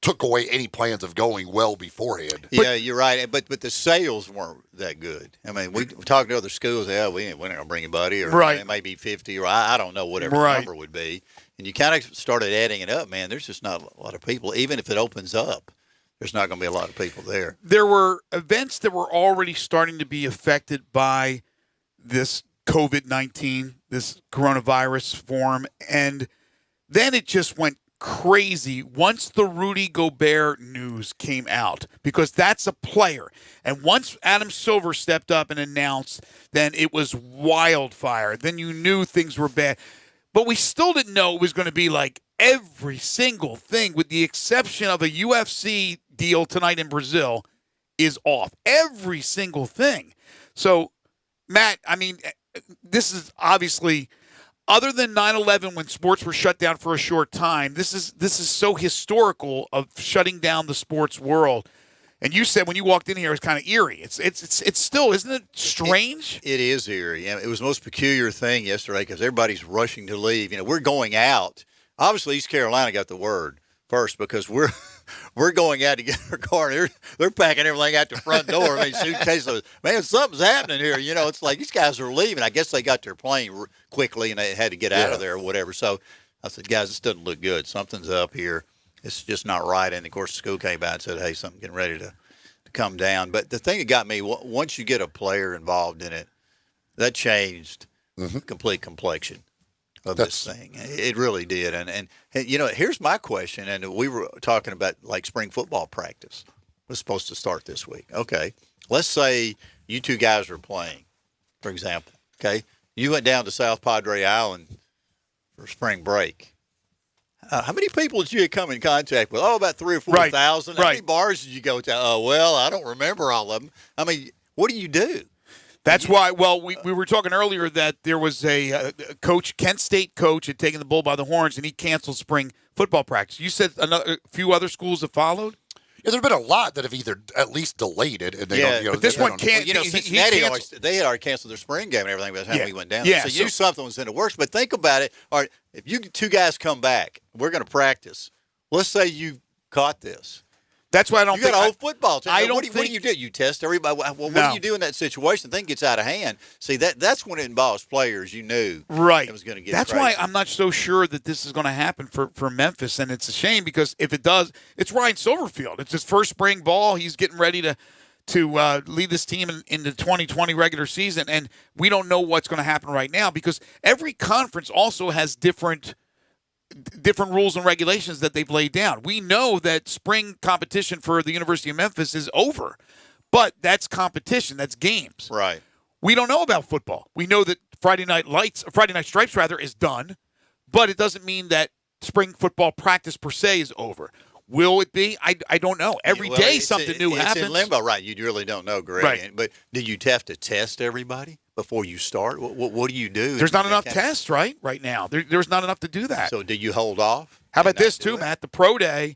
took away any plans of going well beforehand. Yeah, you're right. But the sales weren't that good. I mean, we talked to other schools. Yeah, we're not going to bring anybody, or it may be 50, or I don't know, whatever the number would be. And you kind of started adding it up, man. There's just not a lot of people. Even if it opens up, there's not going to be a lot of people there. There were events that were already starting to be affected by this COVID-19, this coronavirus form, and then it just went crazy once the Rudy Gobert news came out, because that's a player. And once Adam Silver stepped up and announced, then it was wildfire. Then you knew things were bad. But we still didn't know it was going to be like every single thing, with the exception of a UFC deal tonight in Brazil, is off. Every single thing. So, Matt, I mean, this is obviously, other than 9/11 when sports were shut down for a short time, this is so historical of shutting down the sports world. And you said when you walked in here, it's kind of eerie. It's still, isn't it strange? It is eerie. It was the most peculiar thing yesterday because everybody's rushing to leave. We're going out. Obviously, East Carolina got the word first because we're we're going out to get our car. And they're packing everything out the front door. I mean, suitcases. Man, something's happening here. You know, it's like these guys are leaving. I guess they got their plane quickly and they had to get out of there or whatever. So I said, guys, this doesn't look good. Something's up here. It's just not right. And, of course, the school came by and said, hey, something getting ready to come down. But the thing that got me, once you get a player involved in it, that changed the complete complexion of this thing. It really did. And you know, here's my question. And we were talking about, like, spring football practice was supposed to start this week. Okay. Let's say you two guys are playing, for example. Okay. You went down to South Padre Island for spring break. How many people did you come in contact with? Oh, about 3,000 or 4,000. How many bars did you go to? Oh, well, I don't remember all of them. I mean, what do you do? That's why, well, we were talking earlier that there was a coach, Kent State coach, had taken the bull by the horns, and he canceled spring football practice. You said a few other schools have followed? Yeah, there have been a lot that have either at least delayed it. And they don't, but this one can't. You know, Cincinnati, they had already canceled their spring game and everything by the time we went down there. So you knew something was in the works. But think about it. All right, if you two guys come back, we're going to practice. Let's say you caught this. That's why I don't. You got a whole football team. What do you do? You test everybody. Well, what do you do in that situation? The thing gets out of hand. See, that's when it involves players. You knew it was going to get. That's crazy. why I'm not so sure that this is going to happen for Memphis, and it's a shame because if it does, it's Ryan Silverfield. It's his first spring ball. He's getting ready to lead this team in the 2020 regular season, and we don't know what's going to happen right now because every conference also has different rules and regulations that they've laid down. We know that spring competition for the University of Memphis is over, but that's competition. That's games. Right. We don't know about football. We know that Friday Night Stripes is done, but it doesn't mean that spring football practice per se is over. Will it be? I don't know. Every day something new happens. It's in limbo, right? You really don't know, Greg. Right. But do you have to test everybody before you start? What do you do? There's not enough tests, right now. There's not enough to do that. So do you hold off? How about this, too, Matt? The pro day.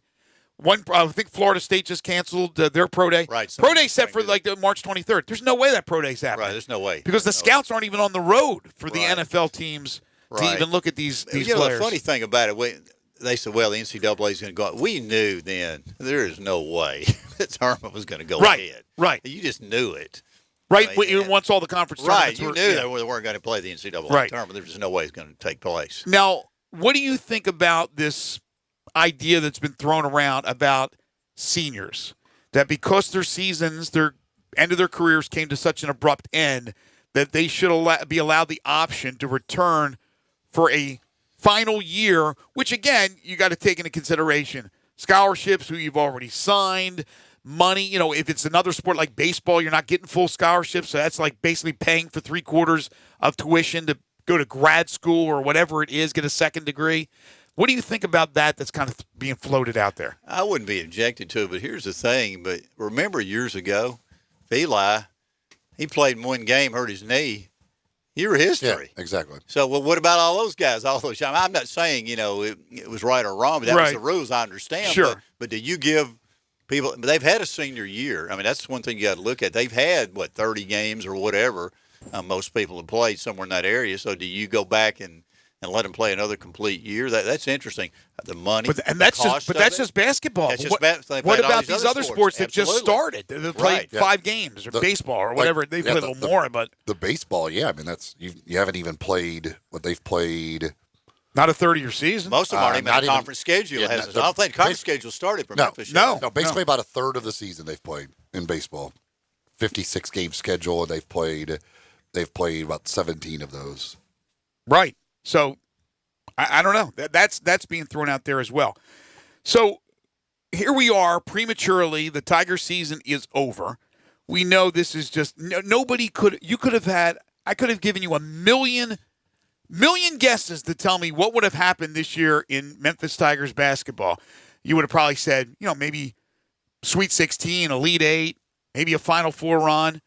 I think Florida State just canceled their pro day. Right. Pro day set for March 23rd. There's no way that pro day's happening. Right, there's no way. Because the scouts aren't even on the road for the NFL teams to even look at these players. The funny thing about it, they said, well, the NCAA is going to go out. We knew then there is no way that tournament was going to go ahead. Right. You just knew it. Right. Once all the conference tournaments you knew they weren't going to play the NCAA tournament. There was no way it's going to take place. Now, what do you think about this idea that's been thrown around about seniors? That because their seasons, their end of their careers came to such an abrupt end, that they should be allowed the option to return for a final year, which, again, you got to take into consideration scholarships, who you've already signed, money. You know, if it's another sport like baseball, you're not getting full scholarships, so that's like basically paying for 3/4 of tuition to go to grad school or whatever it is, get a second degree. What do you think about that that's kind of being floated out there? I wouldn't be objected to it, but here's the thing. But remember years ago, Eli, he played in one game, hurt his knee. Year of history. Yeah, exactly. So, well, what about all those guys? I'm not saying, it was right or wrong, but that was the rules, I understand. Sure. But do you give people – they've had a senior year. I mean, that's one thing you got to look at. They've had, 30 games or whatever most people have played somewhere in that area. So do you go back and let them play another complete year? That's interesting. The money, that's just basketball. That's just what about these other sports that just started? They played 5 games, or baseball, or whatever. They played a little more, but the baseball, I mean, that's you haven't even played what they've played. Not a 30-year season. Most of them aren't even a conference schedule. I don't think conference schedule started for Memphis. No, basically about a third of the season they've played in baseball. 56-game schedule, and they've played about 17 of those. Right. So I don't know. That's being thrown out there as well. So here we are prematurely. The Tiger season is over. We know this is just nobody could. You could have had. I could have given you a million guesses to tell me what would have happened this year in Memphis Tigers basketball. You would have probably said, maybe Sweet 16, Elite 8, maybe a Final Four run.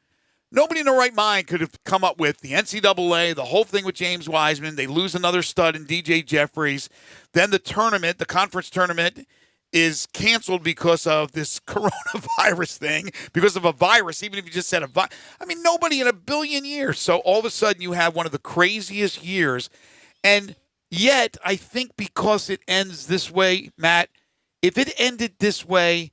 Nobody in their right mind could have come up with the NCAA, the whole thing with James Wiseman. They lose another stud in DJ Jeffries. Then the tournament, the conference tournament, is canceled because of this coronavirus thing, because of a virus, even if you just said a virus. I mean, nobody in a billion years. So all of a sudden you have one of the craziest years. And yet, I think because it ends this way, Matt, if it ended this way,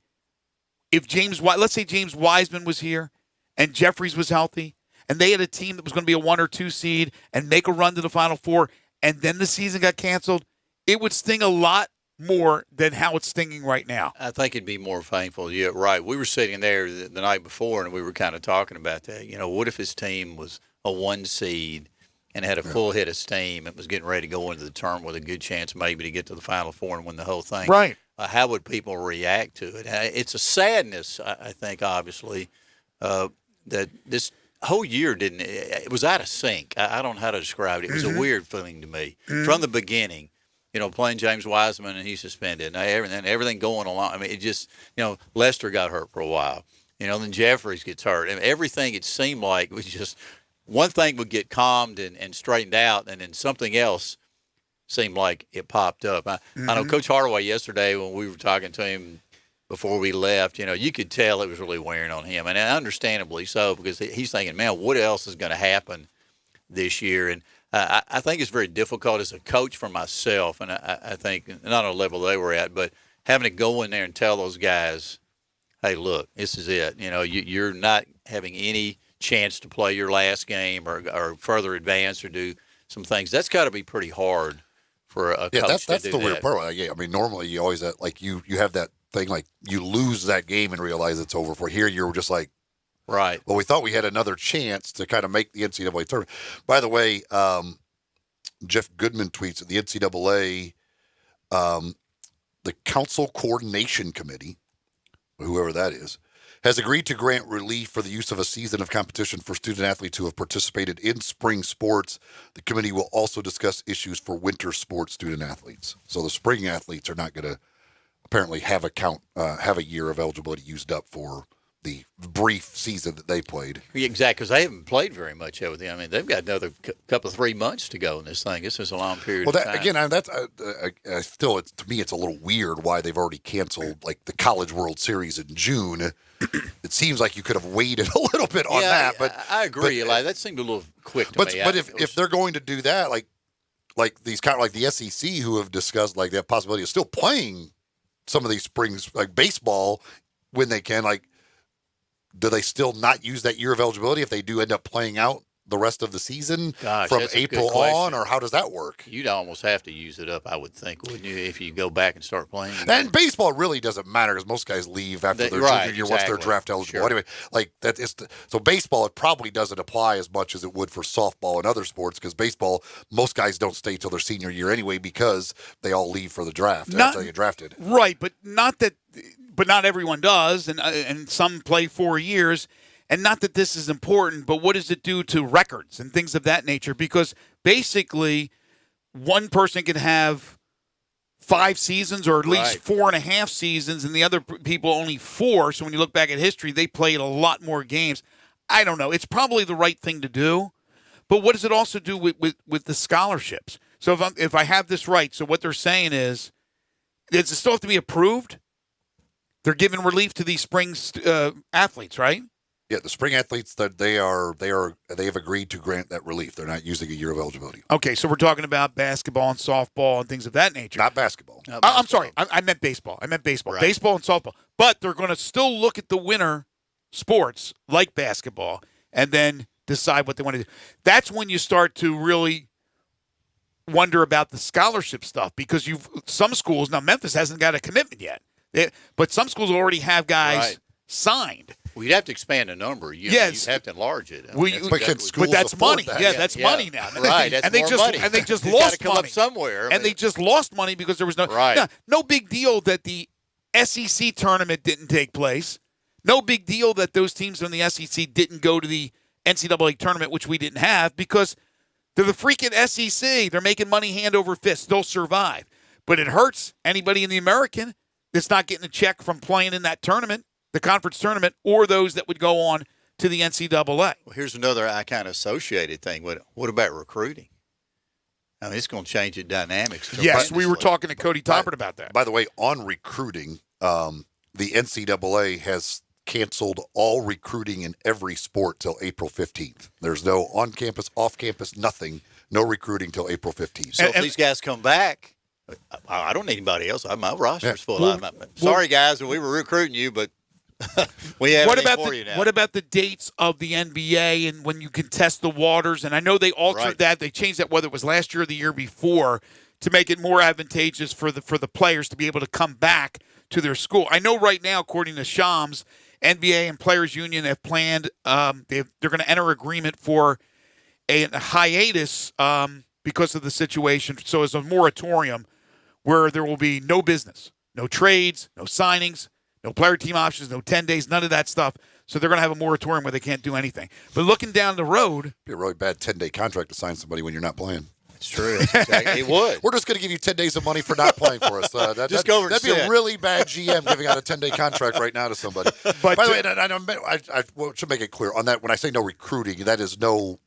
if let's say James Wiseman was here and Jeffries was healthy, and they had a team that was going to be a 1 or 2 seed and make a run to the Final Four, and then the season got canceled, it would sting a lot more than how it's stinging right now. I think it'd be more painful. Yeah, right. We were sitting there the night before, and we were kind of talking about that. What if his team was a 1 seed and had a full head of steam and was getting ready to go into the tournament with a good chance maybe to get to the Final Four and win the whole thing? Right. How would people react to it? It's a sadness, I think, obviously, that this whole year it was out of sync. I don't know how to describe it. It was a weird feeling to me from the beginning. Playing James Wiseman and he's suspended. Everything going along. I mean, it just, Lester got hurt for a while. Then Jeffries gets hurt. And everything, it seemed like, was just one thing would get calmed and straightened out, and then something else seemed like it popped up. I know Coach Hardaway yesterday when we were talking to him before we left, you could tell it was really wearing on him, and understandably so, because he's thinking, man, what else is going to happen this year? And I think it's very difficult as a coach for myself, and I think not on a level they were at, but having to go in there and tell those guys, hey, look, this is it. You're not having any chance to play your last game or further advance or do some things. That's got to be pretty hard for a coach to do that. That's the weird part. Yeah, I mean, normally you always you have that thing like you lose that game and realize it's over. For here, you're just like, right. Well, we thought we had another chance to kind of make the NCAA tournament. By the way, Jeff Goodman tweets that the NCAA, the Council Coordination Committee, whoever that is, has agreed to grant relief for the use of a season of competition for student athletes who have participated in spring sports. The committee will also discuss issues for winter sports student athletes. So the spring athletes are not going to apparently have a year of eligibility used up for the brief season that they played. Exactly, because they haven't played very much over there. I mean, they've got another couple of 3 months to go in this thing. This is a long period of time. Again, that's still, to me, it's a little weird why they've already canceled like the College World Series in June. It seems like you could have waited a little bit on that. But I agree. That seemed a little quick to me. But if they're going to do that, like these kind of like the SEC who have discussed like the possibility of still playing some of these springs like baseball when they can, like, do they still not use that year of eligibility if they do end up playing out the rest of the season from April on, or how does that work? You'd almost have to use it up, I would think, wouldn't you, if you go back and start playing? And baseball really doesn't matter because most guys leave after their junior year once they're draft eligible. Sure. Anyway, like that is so baseball, it probably doesn't apply as much as it would for softball and other sports because baseball, most guys don't stay till their senior year anyway because they all leave for the draft after they get drafted. Right, but not everyone does, and some play 4 years. And not that this is important, but what does it do to records and things of that nature? Because basically, one person can have 5 seasons or at least 4.5 seasons, and the other people only 4. So when you look back at history, they played a lot more games. I don't know. It's probably the right thing to do. But what does it also do with the scholarships? So if I have this right, so what they're saying is, does it still have to be approved? They're giving relief to these spring athletes, right? Yeah, the spring athletes that they have agreed to grant that relief. They're not using a year of eligibility. Okay, so we're talking about basketball and softball and things of that nature. Not basketball. I'm sorry, I meant baseball. Right. Baseball and softball. But they're going to still look at the winter sports like basketball and then decide what they want to do. That's when you start to really wonder about the scholarship stuff because some schools now Memphis hasn't got a commitment yet, but some schools already have guys signed. Well, you'd have to expand the number. You'd have to enlarge it. But that's money. That? Yeah, that's money now. Right, that's more money. And they just lost come money up somewhere. And they just lost money because there was no big deal that the SEC tournament didn't take place. No big deal that those teams in the SEC didn't go to the NCAA tournament, which we didn't have, because they're the freaking SEC. They're making money hand over fist. They'll survive. But it hurts anybody in the American that's not getting a check from playing in that tournament, the conference tournament, or those that would go on to the NCAA. Well, here's another kind of associated thing. What about recruiting? I mean, it's going to change the dynamics. Yes, we were talking to Cody Toppert about that. By the way, on recruiting, the NCAA has canceled all recruiting in every sport till April 15th. There's no on-campus, off-campus, nothing. No recruiting till April 15th. So if these guys come back, I don't need anybody else. My roster's full. Sorry, guys, we were recruiting you, but we have for you now. What about the dates of the NBA and when you can test the waters? And I know they altered that. They changed that, whether it was last year or the year before, to make it more advantageous for the players to be able to come back to their school. I know right now, according to Shams, NBA and Players Union have planned. They're going to enter agreement for a hiatus because of the situation. So it's a moratorium where there will be no business, no trades, no signings, no player team options, no 10 days, none of that stuff. So they're going to have a moratorium where they can't do anything. But looking down the road, it'd be a really bad 10-day contract to sign somebody when you're not playing. It's true. Exactly. It would. We're just going to give you 10 days of money for not playing for us. That'd be a really bad GM giving out a 10-day contract right now to somebody. But by the way, I should make it clear on that. When I say no recruiting, that is no,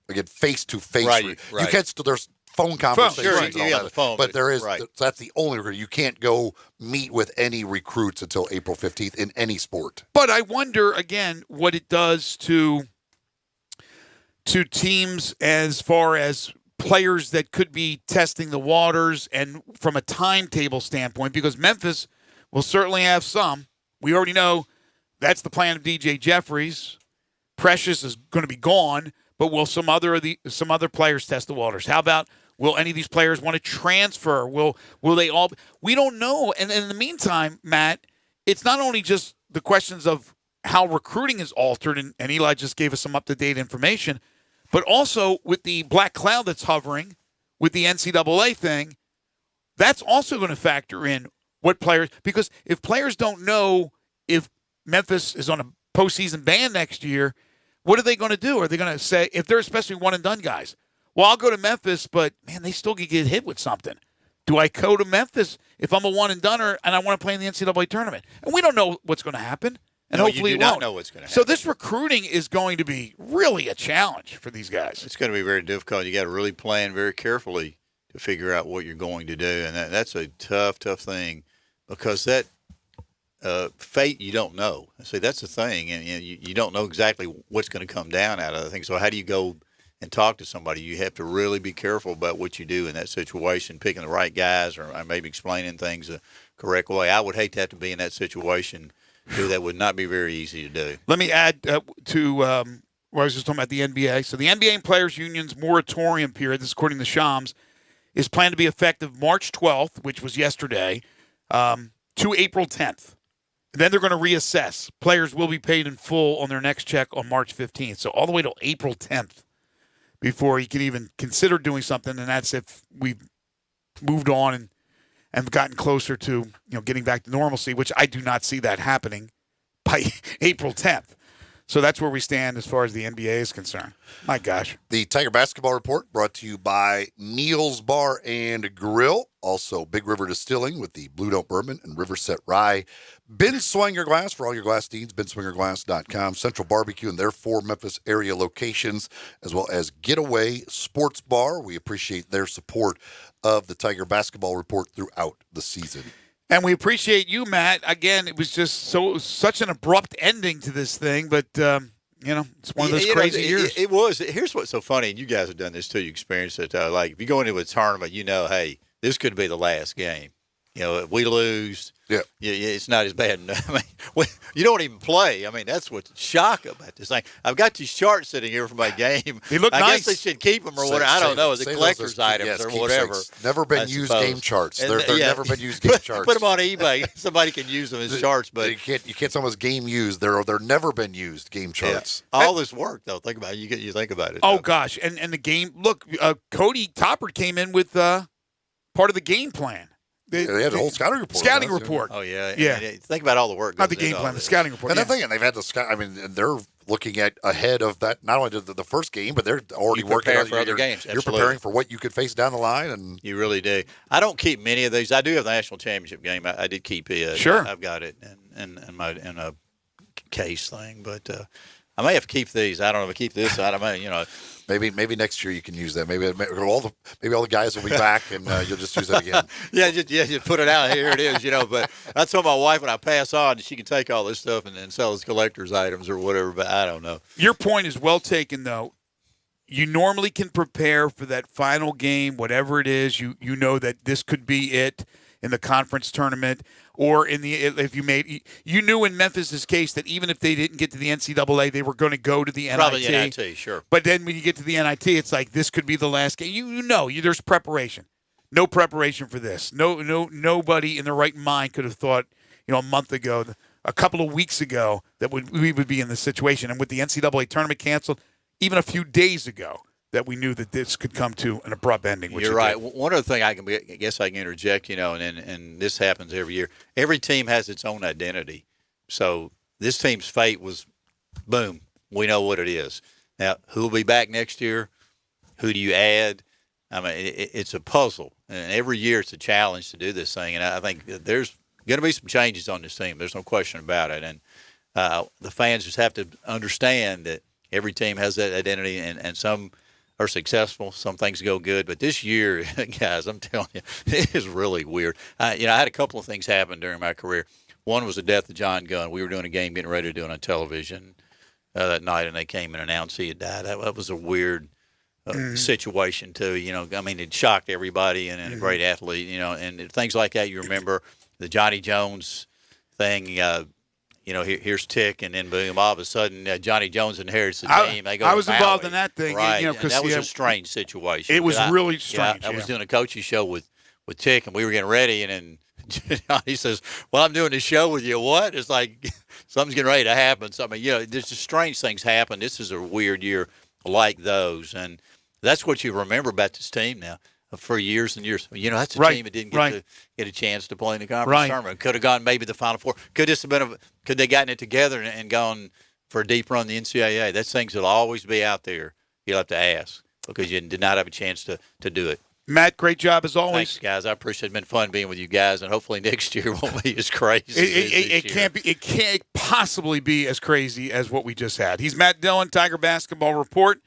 again, face-to-face. Right. You can't still, there's phone conversations and all that. Phone, but there is, that's the only recruit. You can't go meet with any recruits until April 15th in any sport. But I wonder, again, what it does to teams as far as players that could be testing the waters and from a timetable standpoint, because Memphis will certainly have some. We already know that's the plan of DJ Jeffries. Precious is going to be gone, but will some other players test the waters? How about, will any of these players want to transfer? Will they all? We don't know. And in the meantime, Matt, it's not only just the questions of how recruiting is altered, and Eli just gave us some up-to-date information, but also with the black cloud that's hovering with the NCAA thing, that's also going to factor in what players, because if players don't know if Memphis is on a postseason ban next year, what are they going to do? Are they going to say, if they're especially one-and-done guys, well, I'll go to Memphis, but, man, they still could get hit with something. Do I go to Memphis if I'm a one-and-doneer and I want to play in the NCAA tournament? And we don't know what's going to happen. And hopefully you do not know what's going to happen. So this recruiting is going to be really a challenge for these guys. It's going to be very difficult. You got to really plan very carefully to figure out what you're going to do, and that's a tough thing, because that fate you don't know. See, that's the thing, and you don't know exactly what's going to come down out of the thing. So how do you go and talk to somebody? You have to really be careful about what you do in that situation, picking the right guys, or maybe explaining things the correct way. I would hate to have to be in that situation. That would not be very easy to do. Let me add to what I was just talking about, the NBA. So the NBA and Players Union's moratorium period, this is according to Shams, is planned to be effective March 12th, which was yesterday, to April 10th. Then they're going to reassess. Players will be paid in full on their next check on March 15th. So all the way to April 10th before you can even consider doing something, and that's if we've moved on and gotten closer to getting back to normalcy, which I do not see that happening by April 10th. So that's where we stand as far as the NBA is concerned. My gosh. The Tiger Basketball Report brought to you by Neil's Bar and Grill. Also, Big River Distilling with the Blue Note Bourbon and Riverset Rye. Ben Swinger Glass for all your glass needs. BenSwingerGlass.com. Central Barbecue and their 4 Memphis area locations, as well as Getaway Sports Bar. We appreciate their support of the Tiger Basketball Report throughout the season. And we appreciate you, Matt. Again, it was just such an abrupt ending to this thing, but it's one of those crazy years. It was. Here's what's so funny, and you guys have done this too. You experienced it. Like if you go into a tournament, hey, this could be the last game. If we lose, it's not as bad. I mean, you don't even play. I mean, that's what's shock about this thing. I've got these charts sitting here for my game. They look nice. I guess they should keep them or whatever. I don't know. The collector's items or whatever. Never been used game charts. They're never been used game charts. Put them on eBay. Somebody can use them as charts, but you can't someone's game used. They're never been used game charts. Yeah. All this work though. Think about it. You think about it. Oh gosh, and the game. Look, Cody Topper came in with part of the game plan. They had the whole scouting report. Scouting report. Oh, yeah. Yeah. Think about all the work. Not the game plan, the scouting report. And they've had the scout. I mean, they're looking at ahead of that. Not only the first game, but they're already working on for other games. You're preparing for what you could face down the line, and you really do. I don't keep many of these. I do have the national championship game. I did keep it. Sure, I've got it in a case thing, but I may have to keep these. I don't know if I keep this. I don't know. Maybe next year you can use that. Maybe all the guys will be back and you'll just use that again. just put it out. Here it is. But I told my wife when I pass on, she can take all this stuff and sell as collector's items or whatever. But I don't know. Your point is well taken, though. you normally can prepare for that final game, whatever it is. You know that this could be it in the conference tournament, or you knew in Memphis's case that even if they didn't get to the NCAA, they were going to go to the NIT. Probably NIT, sure. But then when you get to the NIT, it's like this could be the last game. You know, there's preparation. No preparation for this. Nobody in their right mind could have thought, a month ago, a couple of weeks ago, that we would be in this situation. And with the NCAA tournament canceled, even a few days ago, that we knew that this could come to an abrupt ending. You're right. One other thing I guess I can interject, and this happens every year. Every team has its own identity. So this team's fate was, boom, we know what it is. Now, who will be back next year? Who do you add? I mean, it's a puzzle. And every year it's a challenge to do this thing. And I think there's going to be some changes on this team. There's no question about it. And the fans just have to understand that every team has that identity, and some – are successful. Some things go good, but this year, guys, I'm telling you, it is really weird. I had a couple of things happen during my career. One was the death of John Gunn. We were doing a game, getting ready to do it on television that night, and they came and announced he had died. That was a weird situation too. I mean, it shocked everybody, and a great athlete. And things like that. You remember the Johnny Jones thing. Here's Tick, and then boom, all of a sudden, Johnny Jones inherits the team. I was involved in that thing. Right, and that was a strange situation. It was really strange. I was doing a coaching show with Tick, and we were getting ready, and then Johnny says, well, I'm doing this show with you. What? It's like something's getting ready to happen. Something, there's just strange things happen. This is a weird year like those, and that's what you remember about this team now. For years and years. That's a team that didn't get a chance to play in the conference tournament. Could have gone maybe the Final Four. Could they gotten it together and gone for a deep run in the NCAA? That's things that'll always be out there. You'll have to ask because you did not have a chance to do it. Matt, great job as always. Thanks, guys. I appreciate it. It's been fun being with you guys, and hopefully next year won't be as crazy. It can't possibly be as crazy as what we just had. He's Matt Dillon, Tiger Basketball Report.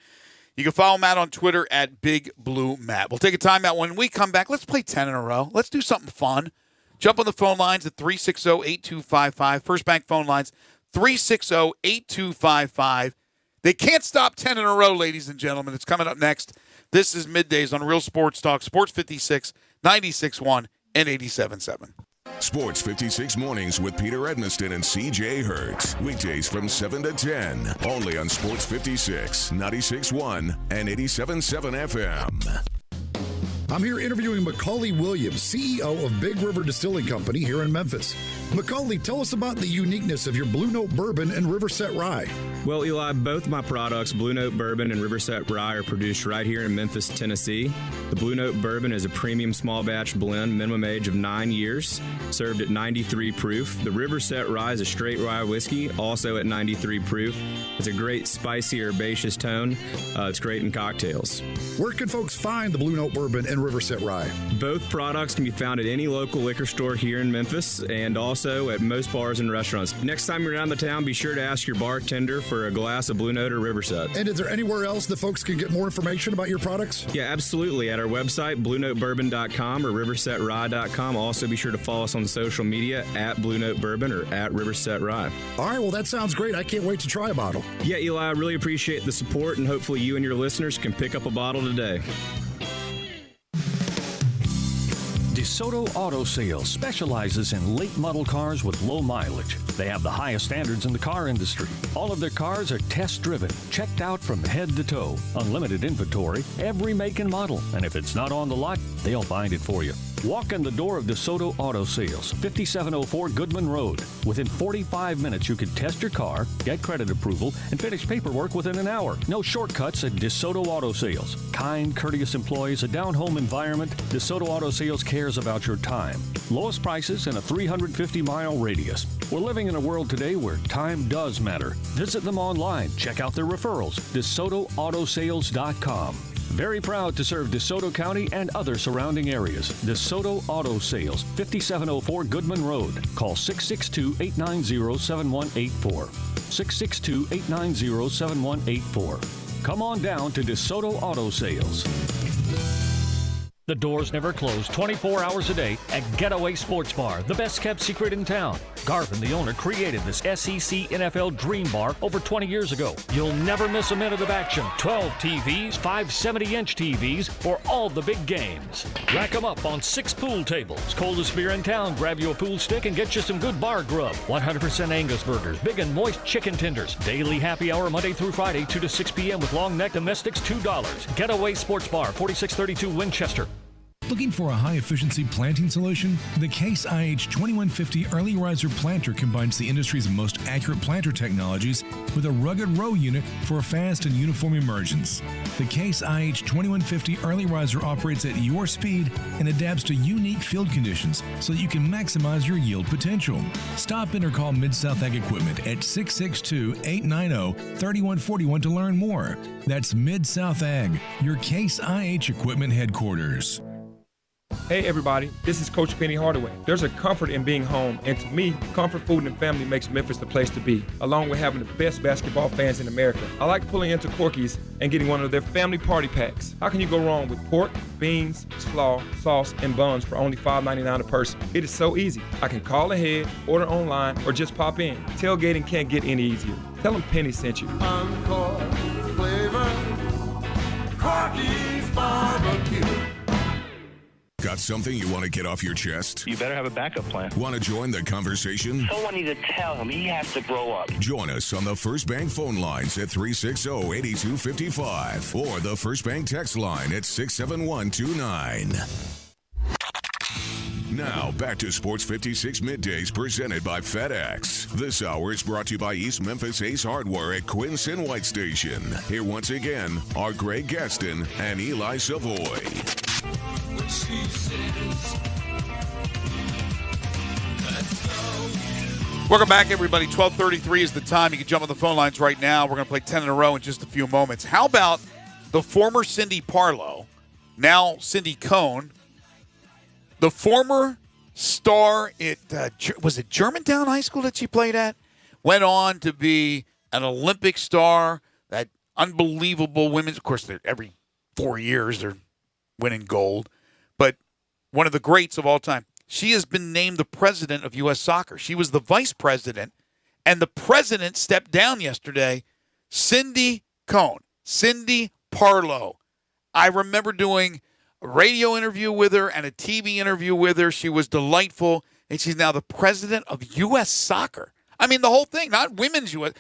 You can follow Matt on Twitter at Big Blue Matt. We'll take a timeout. When we come back, let's play 10 in a row. Let's do something fun. Jump on the phone lines at 360-8255. First Bank phone lines, 360-8255. They can't stop 10 in a row, ladies and gentlemen. It's coming up next. This is Middays on Real Sports Talk, Sports 56, 96.1, and 87.7. Sports 56 Mornings with Peter Edmiston and C.J. Hertz. Weekdays from 7 to 10. Only on Sports 56, 96.1, and 87.7 FM. I'm here interviewing Macaulay Williams, CEO of Big River Distilling Company here in Memphis. Macaulay, tell us about the uniqueness of your Blue Note Bourbon and Riverset Rye. Well, Eli, both my products, Blue Note Bourbon and Riverset Rye, are produced right here in Memphis, Tennessee. The Blue Note Bourbon is a premium small batch blend, minimum age of 9 years, served at 93 proof. The Riverset Rye is a straight rye whiskey, also at 93 proof. It's a great spicy, herbaceous tone. It's great in cocktails. Where can folks find the Blue Note Bourbon and Riverset Rye? Both products can be found at any local liquor store here in Memphis and also at most bars and restaurants. Next time you're around the town, be sure to ask your bartender for a glass of Blue Note or Riverset. And is there anywhere else that folks can get more information about your products? Yeah, absolutely. At our website, BlueNoteBourbon.com or RiversetRye.com. Also, be sure to follow us on social media at Blue Note Bourbon or at Riverset Rye. All right, well, that sounds great. I can't wait to try a bottle. Yeah, Eli, I really appreciate the support, and hopefully you and your listeners can pick up a bottle today. DeSoto Auto Sales specializes in late model cars with low mileage. They have the highest standards in the car industry. All of their cars are test driven, checked out from head to toe. Unlimited inventory, every make and model. And if it's not on the lot, they'll find it for you. Walk in the door of DeSoto Auto Sales, 5704 Goodman Road. Within 45 minutes, you can test your car, get credit approval, and finish paperwork within an hour. No shortcuts at DeSoto Auto Sales. Kind, courteous employees, a down-home environment. DeSoto Auto Sales cares about your time. Lowest prices in a 350-mile radius. We're living in a world today where time does matter. Visit them online. Check out their referrals. DeSotoAutosales.com. Very proud to serve DeSoto County and other surrounding areas. DeSoto Auto Sales, 5704 Goodman Road. Call 662-890-7184. 662-890-7184. Come on down to DeSoto Auto Sales. The doors never close 24 hours a day at Getaway Sports Bar, the best kept secret in town. Garvin, the owner, created this SEC NFL Dream Bar over 20 years ago. You'll never miss a minute of action. 12 TVs, 5 70-inch TVs for all the big games. Rack them up on 6 pool tables. Coldest beer in town, grab you a pool stick and get you some good bar grub. 100% Angus burgers, big and moist chicken tenders. Daily happy hour Monday through Friday, 2 to 6 p.m. with long neck domestics, $2. Getaway Sports Bar, 4632 Winchester. Looking for a high-efficiency planting solution? The Case IH 2150 Early Riser Planter combines the industry's most accurate planter technologies with a rugged row unit for fast and uniform emergence. The Case IH 2150 Early Riser operates at your speed and adapts to unique field conditions so that you can maximize your yield potential. Stop in or call Mid-South Ag Equipment at 662-890-3141 to learn more. That's Mid-South Ag, your Case IH Equipment headquarters. Hey everybody, this is Coach Penny Hardaway. There's a comfort in being home, and to me, comfort food and family makes Memphis the place to be, along with having the best basketball fans in America. I like pulling into Corky's and getting one of their family party packs. How can you go wrong with pork, beans, slaw, sauce, and buns for only $5.99 a person? It is so easy. I can call ahead, order online, or just pop in. Tailgating can't get any easier. Tell them Penny sent you. Encore flavor, Corky's barbecue. Got something you want to get off your chest? You better have a backup plan. Want to join the conversation? Someone needs to tell him he has to grow up. Join us on the First Bank phone lines at 360-8255 or the First Bank text line at 67129. Now, back to Sports 56 Middays presented by FedEx. This hour is brought to you by East Memphis Ace Hardware at Quincy White Station. Here once again are Greg Gaston and Eli Savoie. Welcome back, everybody. 12:33 is the time. You can jump on the phone lines right now. We're going to play 10 in a row in just a few moments. How about the former Cindy Parlow, now Cindy Cohn, the former star at, was it Germantown High School that she played at? Went on to be an Olympic star, that unbelievable women's, of course, every 4 years they're winning gold, but one of the greats of all time. She has been named the president of U.S. Soccer. She was the vice president, and the president stepped down yesterday. Cindy Cohn, Cindy Parlow. I remember doing a radio interview with her and a TV interview with her. She was delightful, and she's now the president of U.S. Soccer. I mean, the whole thing, not women's U.S.,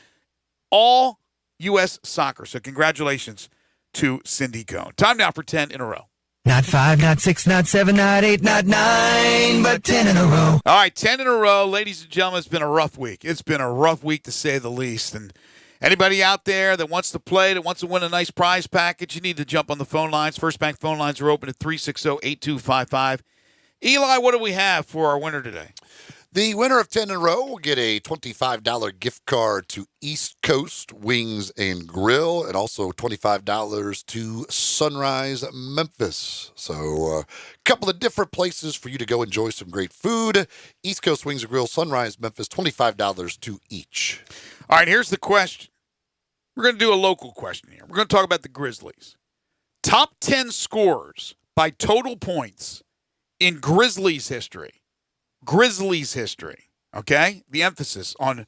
all U.S. Soccer. So congratulations to Cindy Cohn. Time now for 10 in a row. Not 5, not 6, not 7, not 8, not 9, but 10 in a row. All right, 10 in a row. Ladies and gentlemen, it's been a rough week. It's been a rough week to say the least. And anybody out there that wants to play, that wants to win a nice prize package, you need to jump on the phone lines. First Bank phone lines are open at 360-8255. Eli, what do we have for our winner today? The winner of 10 in a row will get a $25 gift card to East Coast Wings and Grill, and also $25 to Sunrise Memphis. So a couple of different places for you to go enjoy some great food. East Coast Wings and Grill, Sunrise Memphis, $25 to each. All right, here's the question. We're going to do a local question here. We're going to talk about the Grizzlies. Top 10 scorers by total points in Grizzlies history. Grizzlies history, okay? The emphasis on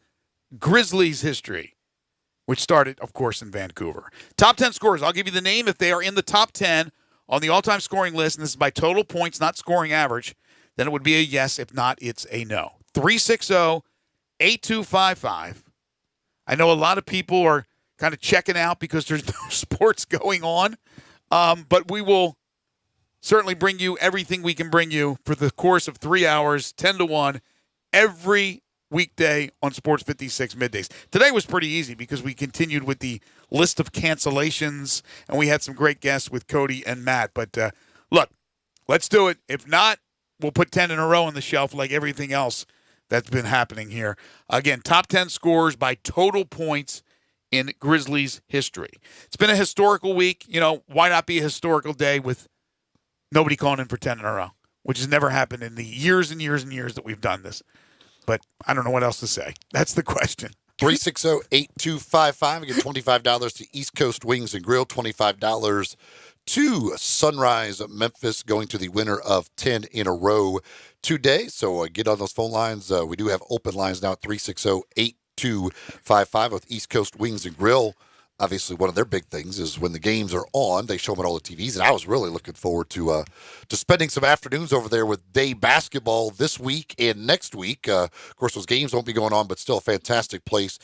Grizzlies history, which started, of course, in Vancouver. Top 10 scorers. I'll give you the name if they are in the top 10 on the all-time scoring list, and this is by total points, not scoring average, then it would be a yes. If not, it's a no. 360-8255. I know a lot of people are kind of checking out because there's no sports going on, but we will certainly bring you everything we can bring you for the course of 3 hours, 10 to 1, every weekday on Sports 56 Middays. Today was pretty easy because we continued with the list of cancellations, and we had some great guests with Cody and Matt. But look, let's do it. If not, we'll put 10 in a row on the shelf like everything else that's been happening here. Again, top 10 scores by total points in Grizzlies history. It's been a historical week. You know, why not be a historical day with nobody calling in for 10 in a row, which has never happened in the years and years and years that we've done this. But I don't know what else to say. That's the question. 360-8255. We get $25 to East Coast Wings and Grill, $25 2. Sunrise Memphis going to the winner of 10 in a row today. So get on those phone lines. We do have open lines now at 360-8255 with East Coast Wings and Grill. Obviously, one of their big things is when the games are on, they show them on all the TVs. And I was really looking forward to spending some afternoons over there with day basketball this week and next week. Of course, those games won't be going on, but still a fantastic place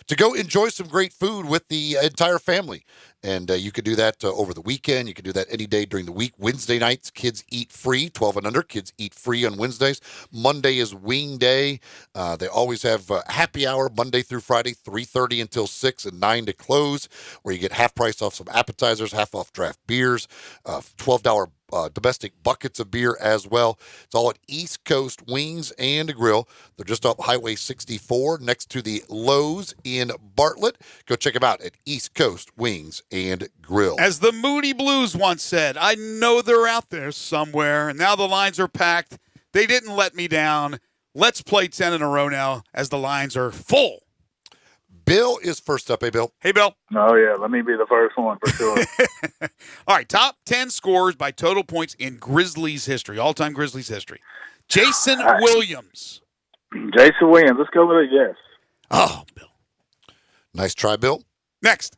to go enjoy some great food with the entire family. And you can do that over the weekend. You can do that any day during the week. Wednesday nights, kids eat free, 12 and under. Kids eat free on Wednesdays. Monday is wing day. They always have happy hour Monday through Friday, 3:30 until 6 and 9 to close, where you get half price off some appetizers, half off draft beers, $12 domestic buckets of beer as well. It's all at East Coast Wings and Grill. They're just off Highway 64 next to the Lowe's in Bartlett. Go check them out at East Coast Wings and Grill. As the Moody Blues once said, I know they're out there somewhere, and now the lines are packed. They didn't let me down. Let's play 10 in a row now as the lines are full. Bill is first up. Hey, Bill. Hey, Bill. Oh, yeah. Let me be the first one for sure. All right. Top 10 scores by total points in Grizzlies history, all-time Grizzlies history. Jason Williams. Jason Williams. Let's go with it, yes. Oh, Bill. Nice try, Bill. Next.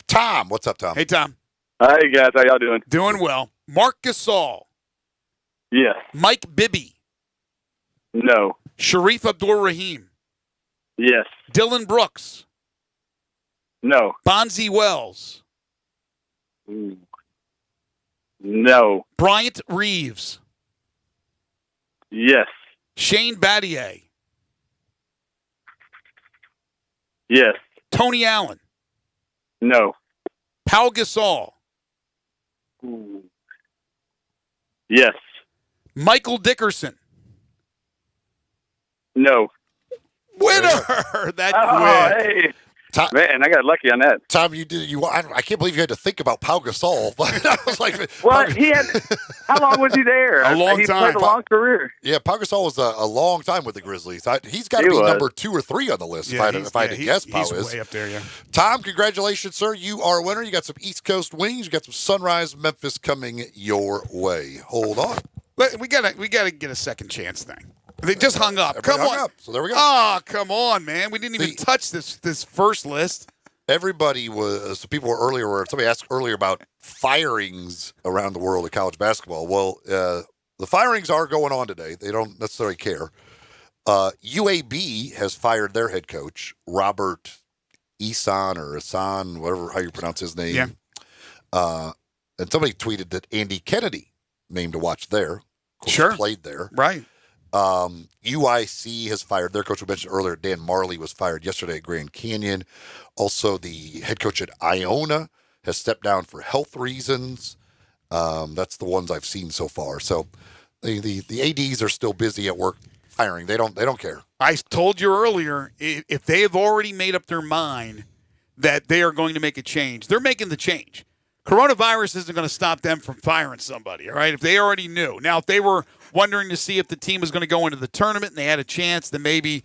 Tom. What's up, Tom? Hey, Tom. Hey, guys. How y'all doing? Doing well. Mark Gasol. Yes. Mike Bibby. No. Sharif Abdul-Rahim. Yes. Dylan Brooks. No. Bonzi Wells. No. Bryant Reeves. Yes. Shane Battier. Yes. Tony Allen. No. Pau Gasol. Yes. Michael Dickerson. No. Winner! That Hey. Tom, man, I got lucky on that. Tom, I can't believe you had to think about Pau Gasol. But I was like, well, he had. How long was he there? A long he time. Played a long career. Yeah, Pau Gasol was a long time with the Grizzlies. He's got to be number 2 or 3 on the list. Yeah, if I had to guess, Pau he's is way up there. Yeah. Tom, congratulations, sir. You are a winner. You got some East Coast wings. You got some Sunrise Memphis coming your way. Hold on. We gotta get a second chance thing. They just hung up. Everybody Come hung on. up. So there we go. Oh, come on, man. We didn't even touch this first list. Everybody was. So people were earlier. Somebody asked earlier about firings around the world of college basketball. Well, the firings are going on today. They don't necessarily care. UAB has fired their head coach, Robert Eson or Asan, whatever how you pronounce his name. Yeah. And somebody tweeted that Andy Kennedy, named to watch there, sure, played there. Right. UIC has fired their coach. We mentioned earlier, Dan Marley was fired yesterday at Grand Canyon. Also, the head coach at Iona has stepped down for health reasons. That's the ones I've seen so far. So the ADs are still busy at work firing. They don't care. I told you earlier, if they have already made up their mind that they are going to make a change, they're making the change. Coronavirus isn't going to stop them from firing somebody, all right? If they already knew. Now, if they were wondering to see if the team was going to go into the tournament and they had a chance, then maybe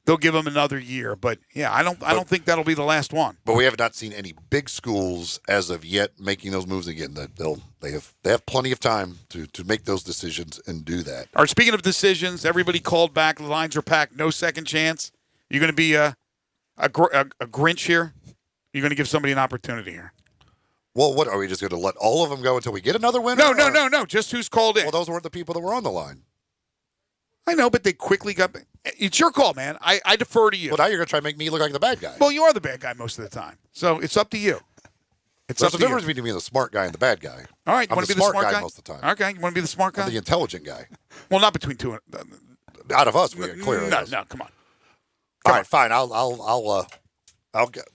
they'll give them another year. But, yeah, I don't think that'll be the last one. But we have not seen any big schools as of yet making those moves again. They have plenty of time to make those decisions and do that. All right, speaking of decisions, everybody called back. The lines are packed. No second chance. You're going to be a Grinch here? You're going to give somebody an opportunity here? Well, what are we just going to let all of them go until we get another winner? No. Just who's called in. Well, those weren't the people that were on the line. I know, but they quickly got. It's your call, man. I defer to you. Well, now you're going to try to make me look like the bad guy. Well, you are the bad guy most of the time, so it's up to you. There's a difference between being the smart guy and the bad guy. All right, you want to be the smart guy most of the time. Okay, you want to be the smart guy? I'm the intelligent guy. Well, not between two. Out of us, clearly. No, come on. All right, fine. I'll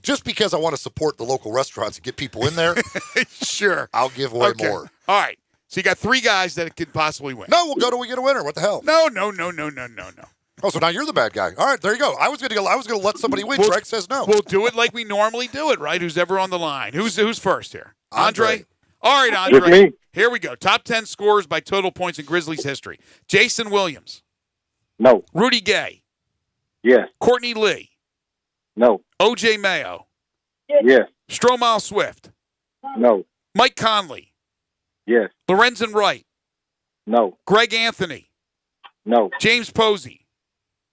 just because I want to support the local restaurants and get people in there. Sure. I'll give away more. All right. So you got 3 guys that could possibly win. No, we'll go till we get a winner. What the hell? No. Oh, so now you're the bad guy. All right, there you go. I was gonna let somebody win. Greg says no. We'll do it like we normally do it, right? Who's ever on the line? Who's first here? Andre? All right, Andre. Me. Here we go. Top 10 scores by total points in Grizzlies history. Jason Williams. No. Rudy Gay. Yes. Courtney Lee. No. O.J. Mayo. Yes. Stromile Swift. No. Mike Conley. Yes. Lorenzen Wright. No. Greg Anthony. No. James Posey.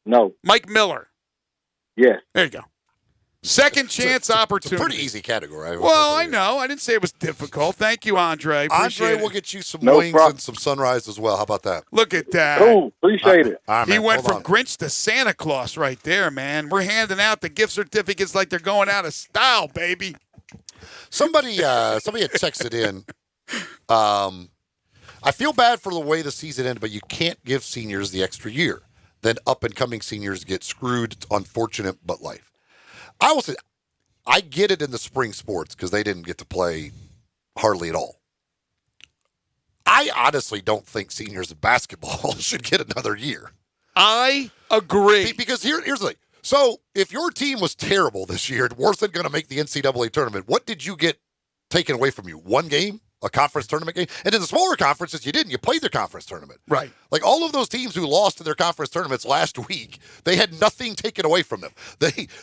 No. Mike Miller. Yes. There you go. Second chance opportunity. It's a pretty easy category. Well, I know. I didn't say it was difficult. Thank you, Andre. Andre will get you some wings and some sunrise as well. How about that? Look at that. Cool. Appreciate it. All right, He man. went Hold from on. Grinch to Santa Claus right there, man. We're handing out the gift certificates like they're going out of style, baby. Somebody had texted in. I feel bad for the way the season ended, but you can't give seniors the extra year. Then up-and-coming seniors get screwed. It's unfortunate, but life. I will say, I get it in the spring sports because they didn't get to play hardly at all. I honestly don't think seniors in basketball should get another year. I agree. Because here's the thing. So if your team was terrible this year and wasn't going to make the NCAA tournament, what did you get taken away from you? One game? A conference tournament game? And in the smaller conferences, you didn't. You played their conference tournament. Right. Like all of those teams who lost in their conference tournaments last week, they had nothing taken away from them.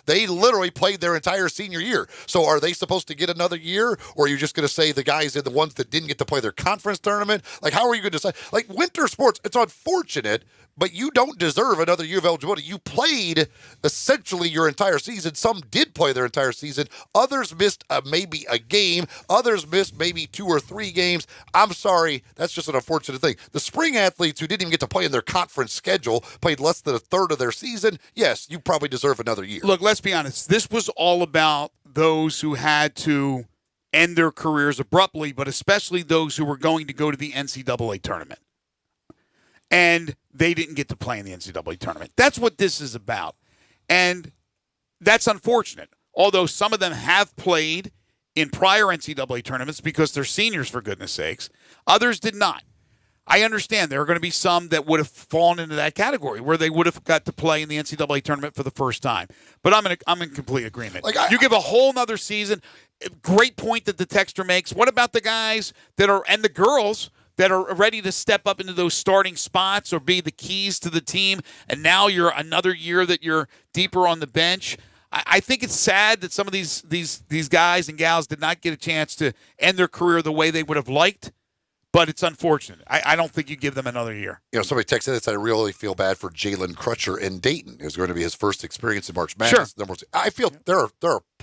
They literally played their entire senior year. So are they supposed to get another year? Or are you just going to say the guys are the ones that didn't get to play their conference tournament? Like, how are you going to decide? Like, winter sports, it's unfortunate, but you don't deserve another year of eligibility. You played essentially your entire season. Some did play their entire season. Others missed maybe a game. Others missed maybe 2 or 3 games. I'm sorry. That's just an unfortunate thing. The spring athletes who didn't even get to play in their conference schedule played less than a third of their season. Yes, you probably deserve another year. Look, let's be honest. This was all about those who had to end their careers abruptly, but especially those who were going to go to the NCAA tournament. And they didn't get to play in the NCAA tournament. That's what this is about. And that's unfortunate. Although some of them have played in prior NCAA tournaments because they're seniors, for goodness sakes. Others did not. I understand there are going to be some that would have fallen into that category where they would have got to play in the NCAA tournament for the first time. But I'm in complete agreement. You give a whole nother season. Great point that the texter makes. What about the guys that are, and the girls that are ready to step up into those starting spots or be the keys to the team, and now you're another year that you're deeper on the bench? I think it's sad that some of these guys and gals did not get a chance to end their career the way they would have liked, but it's unfortunate. I don't think you give them another year. You know, somebody texted that said, I really feel bad for Jalen Crutcher in Dayton. It was going to be his first experience in March Madness. Sure. I feel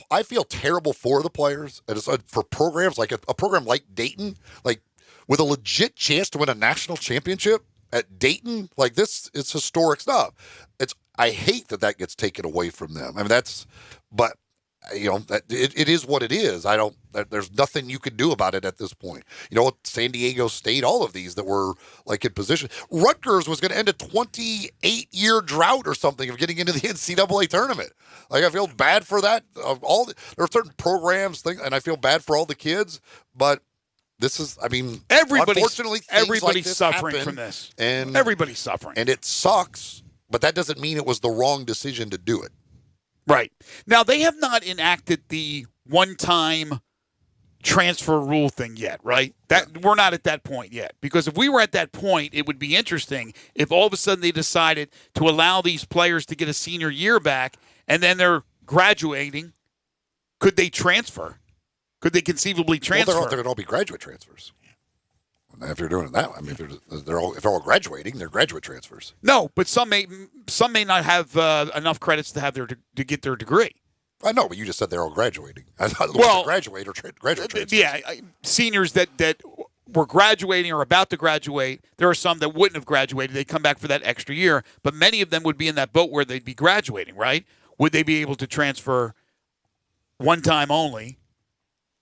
I feel terrible for the players and for programs like a program like Dayton, like with a legit chance to win a national championship at Dayton. Like this, it's historic stuff. I hate that gets taken away from them. I mean, but you know, it is what it is. There's nothing you can do about it at this point. You know what? San Diego State, all of these that were like in position. Rutgers was going to end a 28-year drought or something of getting into the NCAA tournament. Like, I feel bad for that. There are certain programs, and I feel bad for all the kids, but this is, I mean, unfortunately, everybody's like this suffering happen, from this. And everybody's suffering. And it sucks, but that doesn't mean it was the wrong decision to do it. Right. Now, they have not enacted the one-time transfer rule thing yet, right? We're not at that point yet. Because if we were at that point, it would be interesting if all of a sudden they decided to allow these players to get a senior year back, and then they're graduating. Could they transfer? Could they conceivably transfer? Well, they're going to all be graduate transfers. If you're doing it that way, I mean, if they're all graduating, they're graduate transfers. No, but some may not have enough credits to have to get their degree. I know, but you just said they're all graduating. I thought the ones that graduate or graduate transfers. Yeah, seniors that were graduating or about to graduate. There are some that wouldn't have graduated. They come back for that extra year, but many of them would be in that boat where they'd be graduating. Right? Would they be able to transfer one time only?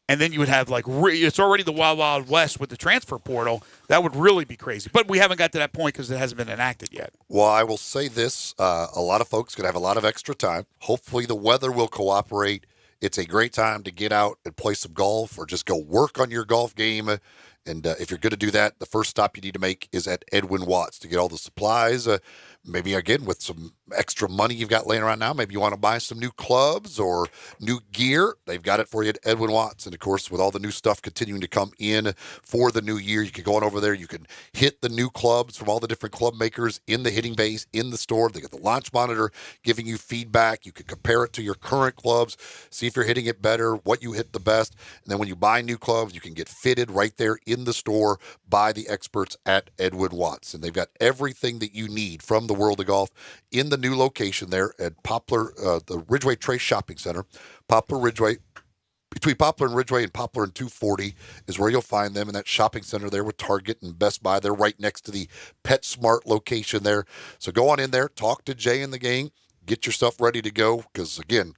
And then you would have, it's already the Wild Wild West with the transfer portal. That would really be crazy. But we haven't got to that point because it hasn't been enacted yet. Well, I will say this. A lot of folks could have a lot of extra time. Hopefully the weather will cooperate. It's a great time to get out and play some golf or just go work on your golf game And if you're going to do that, the first stop you need to make is at Edwin Watts to get all the supplies. Maybe, again, with some extra money you've got laying around now, maybe you want to buy some new clubs or new gear. They've got it for you at Edwin Watts. And, of course, with all the new stuff continuing to come in for the new year, you can go on over there. You can hit the new clubs from all the different club makers in the hitting base, in the store. They got the launch monitor giving you feedback. You can compare it to your current clubs, see if you're hitting it better, what you hit the best. And then when you buy new clubs, you can get fitted right there in the store by the experts at Edwin Watts. And they've got everything that you need from the world of golf in the new location there at Poplar, the Ridgeway Trace Shopping Center. Poplar Ridgeway, between Poplar and Ridgeway and Poplar and 240 is where you'll find them in that shopping center there with Target and Best Buy. They're right next to the PetSmart location there. So go on in there, talk to Jay and the gang, get yourself ready to go because, again,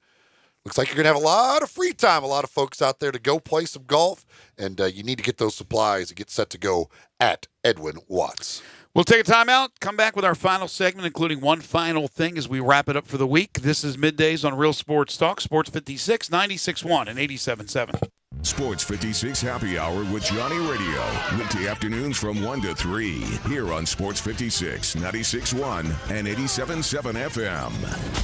looks like you're going to have a lot of free time, a lot of folks out there to go play some golf, and you need to get those supplies and get set to go at Edwin Watts. We'll take a timeout, come back with our final segment, including one final thing as we wrap it up for the week. This is Middays on Real Sports Talk, Sports 56, 96.1 and 87.7. Sports 56 Happy Hour with Johnny Radio. Weekday afternoons from 1 to 3. Here on Sports 56, 96.1 and 87.7 FM.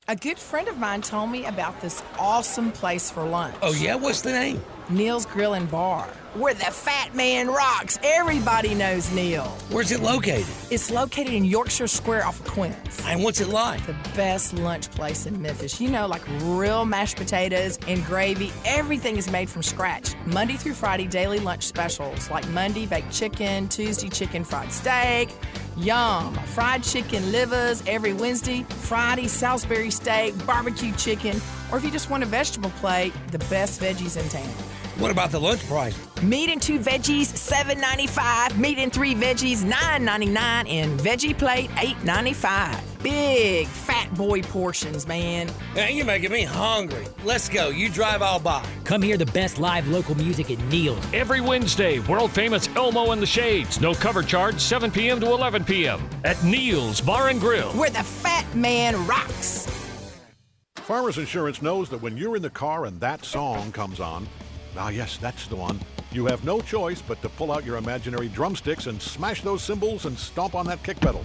A good friend of mine told me about this awesome place for lunch. Oh, yeah? What's the name? Neil's Grill and Bar, where the fat man rocks. Everybody knows Neil. Where's it located? It's located in Yorkshire Square off of Quince. And what's it like? The best lunch place in Memphis. You know, like real mashed potatoes and gravy. Everything is made from scratch. Monday through Friday, daily lunch specials like Monday baked chicken, Tuesday chicken fried steak. Yum! Fried chicken livers every Wednesday, Friday Salisbury steak, barbecue chicken, or if you just want a vegetable plate, the best veggies in town. What about the lunch price? Meat and 2 veggies, $7.95. Meat and 3 veggies, $9.99. And veggie plate, $8.95. Big fat boy portions, man. Man, you're making me hungry. Let's go. You drive, I'll buy. Come hear the best live local music at Neil's. Every Wednesday, world-famous Elmo and the Shades. No cover charge, 7 p.m. to 11 p.m. at Neil's Bar and Grill. Where the fat man rocks. Farmers Insurance knows that when you're in the car and that song comes on, yes, that's the one, you have no choice but to pull out your imaginary drumsticks and smash those cymbals and stomp on that kick pedal,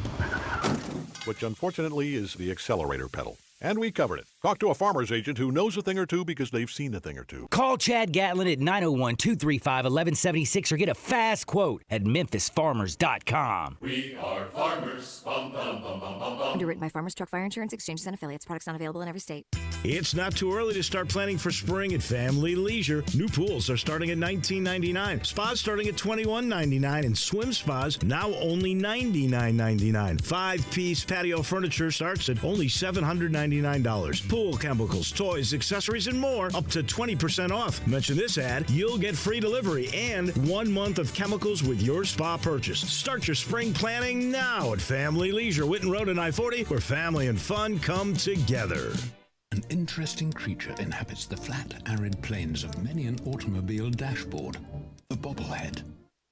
which unfortunately is the accelerator pedal. And we covered it. Talk to a farmer's agent who knows a thing or two because they've seen a thing or two. Call Chad Gatlin at 901-235-1176 or get a fast quote at memphisfarmers.com. We are farmers. Bum, bum, bum, bum, bum, bum. Underwritten by Farmers Truck Fire Insurance Exchanges and Affiliates. Products not available in every state. It's not too early to start planning for spring at Family Leisure. New pools are starting at $19.99, spas starting at $21.99, and swim spas now only $99.99. 5-piece patio furniture starts at only $799. Pool chemicals, toys, accessories, and more up to 20% off. Mention this ad, you'll get free delivery and 1 month of chemicals with your spa purchase. Start your spring planning now at Family Leisure, Whitten Road and I-40, where family and fun come together. An interesting creature inhabits the flat, arid plains of many an automobile dashboard. The bobblehead.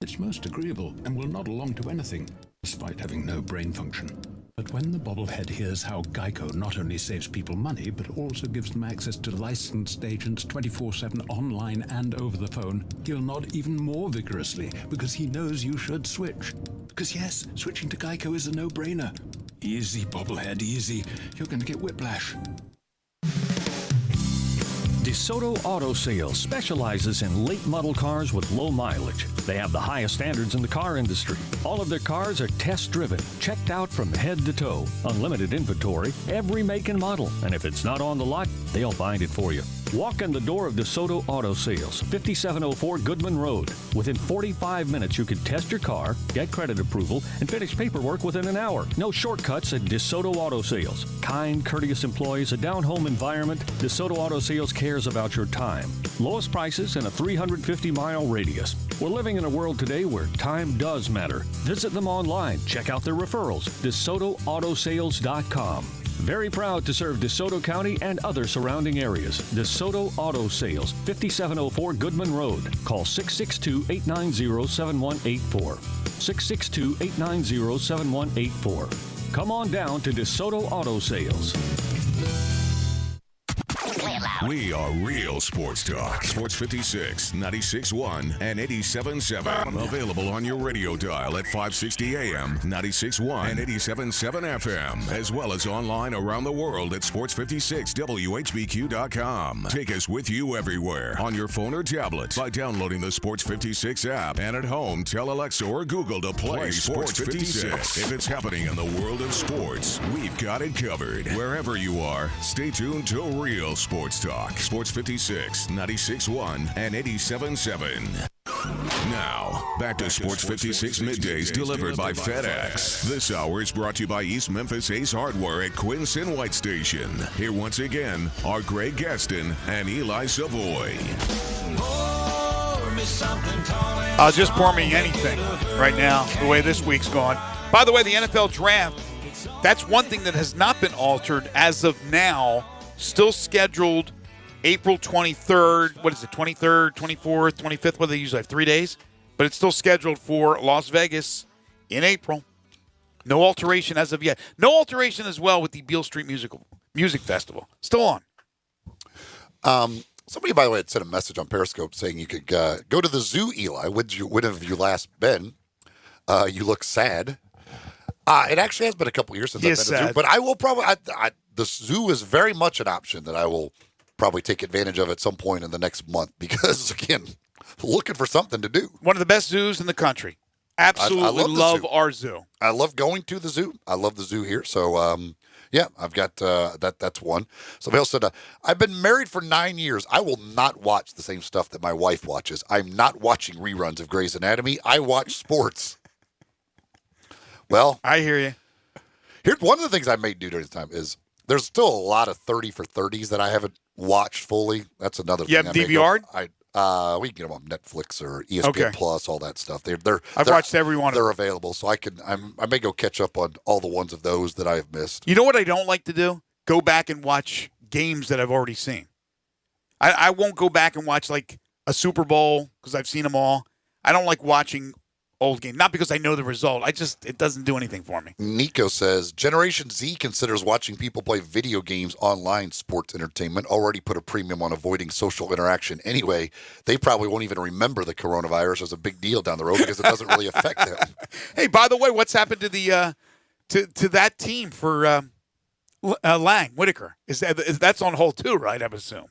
It's most agreeable and will nod along to anything, despite having no brain function. But when the bobblehead hears how Geico not only saves people money, but also gives them access to licensed agents 24/7 online and over the phone, he'll nod even more vigorously because he knows you should switch. Because yes, switching to Geico is a no-brainer. Easy, bobblehead, easy. You're going to get whiplash. DeSoto Auto Sales specializes in late model cars with low mileage. They have the highest standards in the car industry. All of their cars are test-driven, checked out from head to toe. Unlimited inventory, every make and model. And if it's not on the lot, they'll find it for you. Walk in the door of DeSoto Auto Sales, 5704 Goodman Road. Within 45 minutes, you can test your car, get credit approval, and finish paperwork within an hour. No shortcuts at DeSoto Auto Sales. Kind, courteous employees, a down-home environment. DeSoto Auto Sales cares about your time. Lowest prices in a 350-mile radius. We're living in a world today where time does matter. Visit them online. Check out their referrals. DeSotoAutosales.com. Very proud to serve DeSoto County and other surrounding areas. DeSoto Auto Sales, 5704 Goodman Road. Call 662-890-7184. 662-890-7184. Come on down to DeSoto Auto Sales. Play it loud. We are real sports talk. Sports 56, 96.1, and 87.7. Available on your radio dial at 560 AM, 96.1, and 87.7 FM, as well as online around the world at sports56whbq.com. Take us with you everywhere on your phone or tablet by downloading the Sports 56 app, and at home, tell Alexa or Google to play Sports 56. If it's happening in the world of sports, we've got it covered. Wherever you are, stay tuned to Real Sports Talk. Sports 56, 96.1, and 87.7. Now, back to Sports 56 Middays delivered by FedEx. This hour is brought to you by East Memphis Ace Hardware at Quincy White Station. Here once again are Greg Gaston and Eli Savoie. Just pour me anything right now, the way this week's gone. By the way, the NFL Draft, that's one thing that has not been altered as of now. Still scheduled April 23rd. What is it, 23rd, 24th, 25th? What do they usually have, 3 days? But it's still scheduled for Las Vegas in April. No alteration as of yet. No alteration as well with the Beale Street Music Festival. Still on. Somebody, by the way, had sent a message on Periscope saying you could go to the zoo, Eli. When have you last been? You look sad. It actually has been a couple years since I've been to the zoo. But I will probably the zoo is very much an option that I will probably take advantage of at some point in the next month because, again, looking for something to do. One of the best zoos in the country. Absolutely love our zoo. I love going to the zoo. I love the zoo here. So, yeah, I've got that's one. Somebody else said, I've been married for 9 years. I will not watch the same stuff that my wife watches. I'm not watching reruns of Grey's Anatomy. I watch sports. Well, I hear you. Here's one of the things I may do during this time is there's still a lot of 30 for 30s that I haven't watched fully. That's another thing. You have DVR'd? We can get them on Netflix or ESPN Plus, all that stuff. I've watched every one of them. They're available, so I may go catch up on all the ones of those that I have missed. You know what I don't like to do? Go back and watch games that I've already seen. I won't go back and watch like a Super Bowl because I've seen them all. I don't like watching old game, not because I know the result. It doesn't do anything for me. Nico says, Generation Z considers watching people play video games online sports entertainment. Already put a premium on avoiding social interaction. Anyway, they probably won't even remember the coronavirus as a big deal down the road because it doesn't really affect them. Hey, by the way, what's happened to the to that team for Lang Whitaker? That's on hold too, right? I would assume.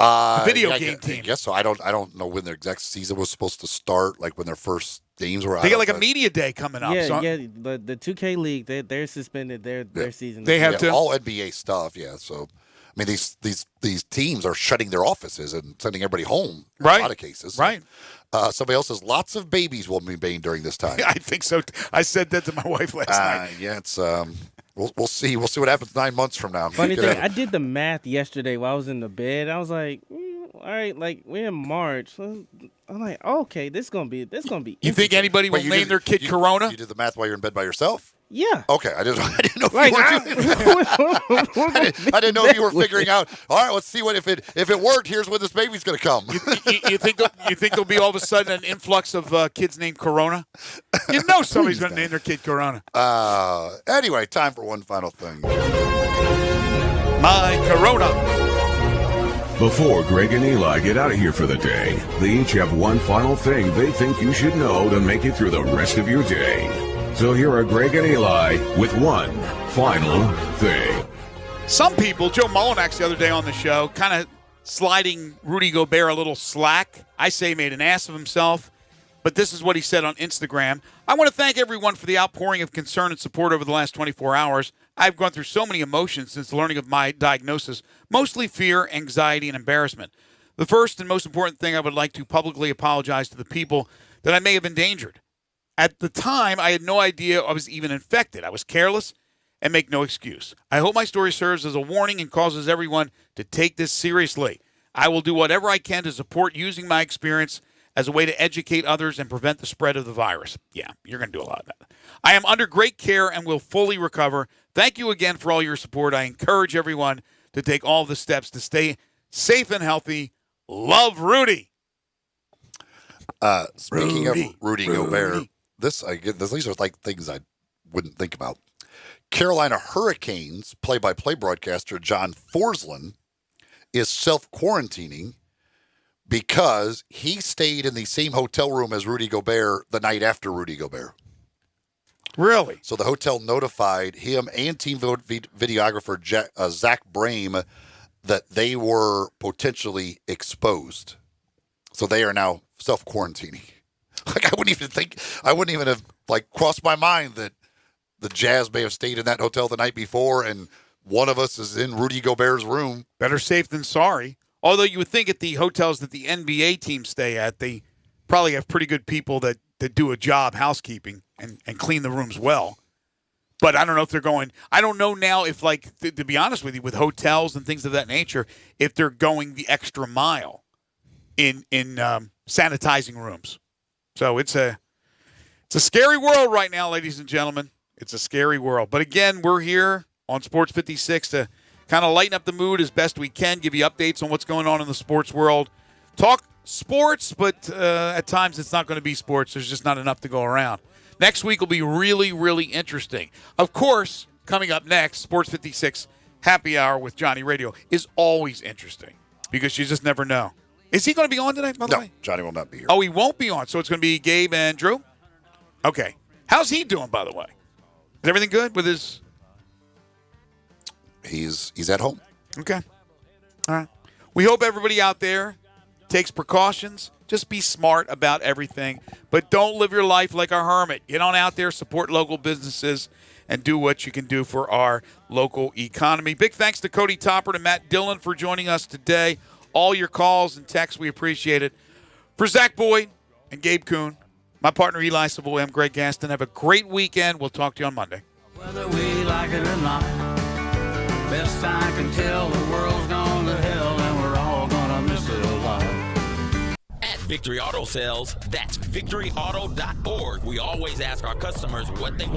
The video game team. I guess so. I don't know when their exact season was supposed to start, like when their first games were. They got like a media day coming up. Yeah, the 2K League, they're suspended their season. They have to all NBA stuff. Yeah, so I mean these teams are shutting their offices and sending everybody home. In a lot of cases. Right. Somebody else says lots of babies will be made during this time. I think so. I said that to my wife last night. Yeah, it's We'll see. We'll see what happens 9 months from now. Funny thing, I did the math yesterday while I was in the bed. I was like, all right, like we're in March. I'm like, okay, this gonna be. You think anybody will name their kid Corona? You did the math while you're in bed by yourself? Yeah. Okay, I didn't know. If I didn't know if you were figuring out. All right, let's see what if it worked. Here's when this baby's gonna come. You think there'll be all of a sudden an influx of kids named Corona? You know somebody's gonna name their kid Corona. Anyway, time for one final thing. My Corona. Before Greg and Eli get out of here for the day, they each have one final thing they think you should know to make it through the rest of your day. So here are Greg and Eli with one final thing. Some people, Joe Mullinax the other day on the show, kind of sliding Rudy Gobert a little slack. I say he made an ass of himself, but this is what he said on Instagram. I want to thank everyone for the outpouring of concern and support over the last 24 hours. I've gone through so many emotions since learning of my diagnosis, mostly fear, anxiety, and embarrassment. The first and most important thing, I would like to publicly apologize to the people that I may have endangered. At the time, I had no idea I was even infected. I was careless and make no excuse. I hope my story serves as a warning and causes everyone to take this seriously. I will do whatever I can to support using my experience as a way to educate others and prevent the spread of the virus. Yeah, you're going to do a lot of that. I am under great care and will fully recover. Thank you again for all your support. I encourage everyone to take all the steps to stay safe and healthy. Love, Rudy. Speaking of Rudy Gobert, these are like things I wouldn't think about. Carolina Hurricanes play-by-play broadcaster John Forsland is self-quarantining because he stayed in the same hotel room as Rudy Gobert the night after Rudy Gobert. Really? So the hotel notified him and team videographer Zach Brame that they were potentially exposed. So they are now self-quarantining. Like, I wouldn't even have like crossed my mind that the Jazz may have stayed in that hotel the night before and one of us is in Rudy Gobert's room. Better safe than sorry. Although you would think at the hotels that the NBA teams stay at, they probably have pretty good people that do a job housekeeping and clean the rooms well. But I don't know if they're going – I don't know now if, like, to be honest with you, with hotels and things of that nature, if they're going the extra mile in sanitizing rooms. So it's a scary world right now, ladies and gentlemen. It's a scary world. But, again, we're here on Sports 56 to kind of lighten up the mood as best we can, give you updates on what's going on in the sports world. Talk sports, but at times it's not going to be sports. There's just not enough to go around. Next week will be really, really interesting. Of course, coming up next, Sports 56 Happy Hour with Johnny Radio is always interesting because you just never know. Is he going to be on today, by the way? No, Johnny will not be here. Oh, he won't be on, so it's going to be Gabe and Drew? Okay. How's he doing, by the way? Is everything good with his... He's at home. Okay. All right. We hope everybody out there takes precautions. Just be smart about everything. But don't live your life like a hermit. Get on out there, support local businesses, and do what you can do for our local economy. Big thanks to Cody Topper and Matt Dillon for joining us today. All your calls and texts, we appreciate it. For Zach Boyd and Gabe Kuhn, my partner Eli Savoie, I'm Greg Gaston. Have a great weekend. We'll talk to you on Monday. Whether we like it or not, best I can tell, the world's gone to hell and we're all gonna miss it a lot. At Victory Auto Sales, that's victoryauto.org. We always ask our customers what they want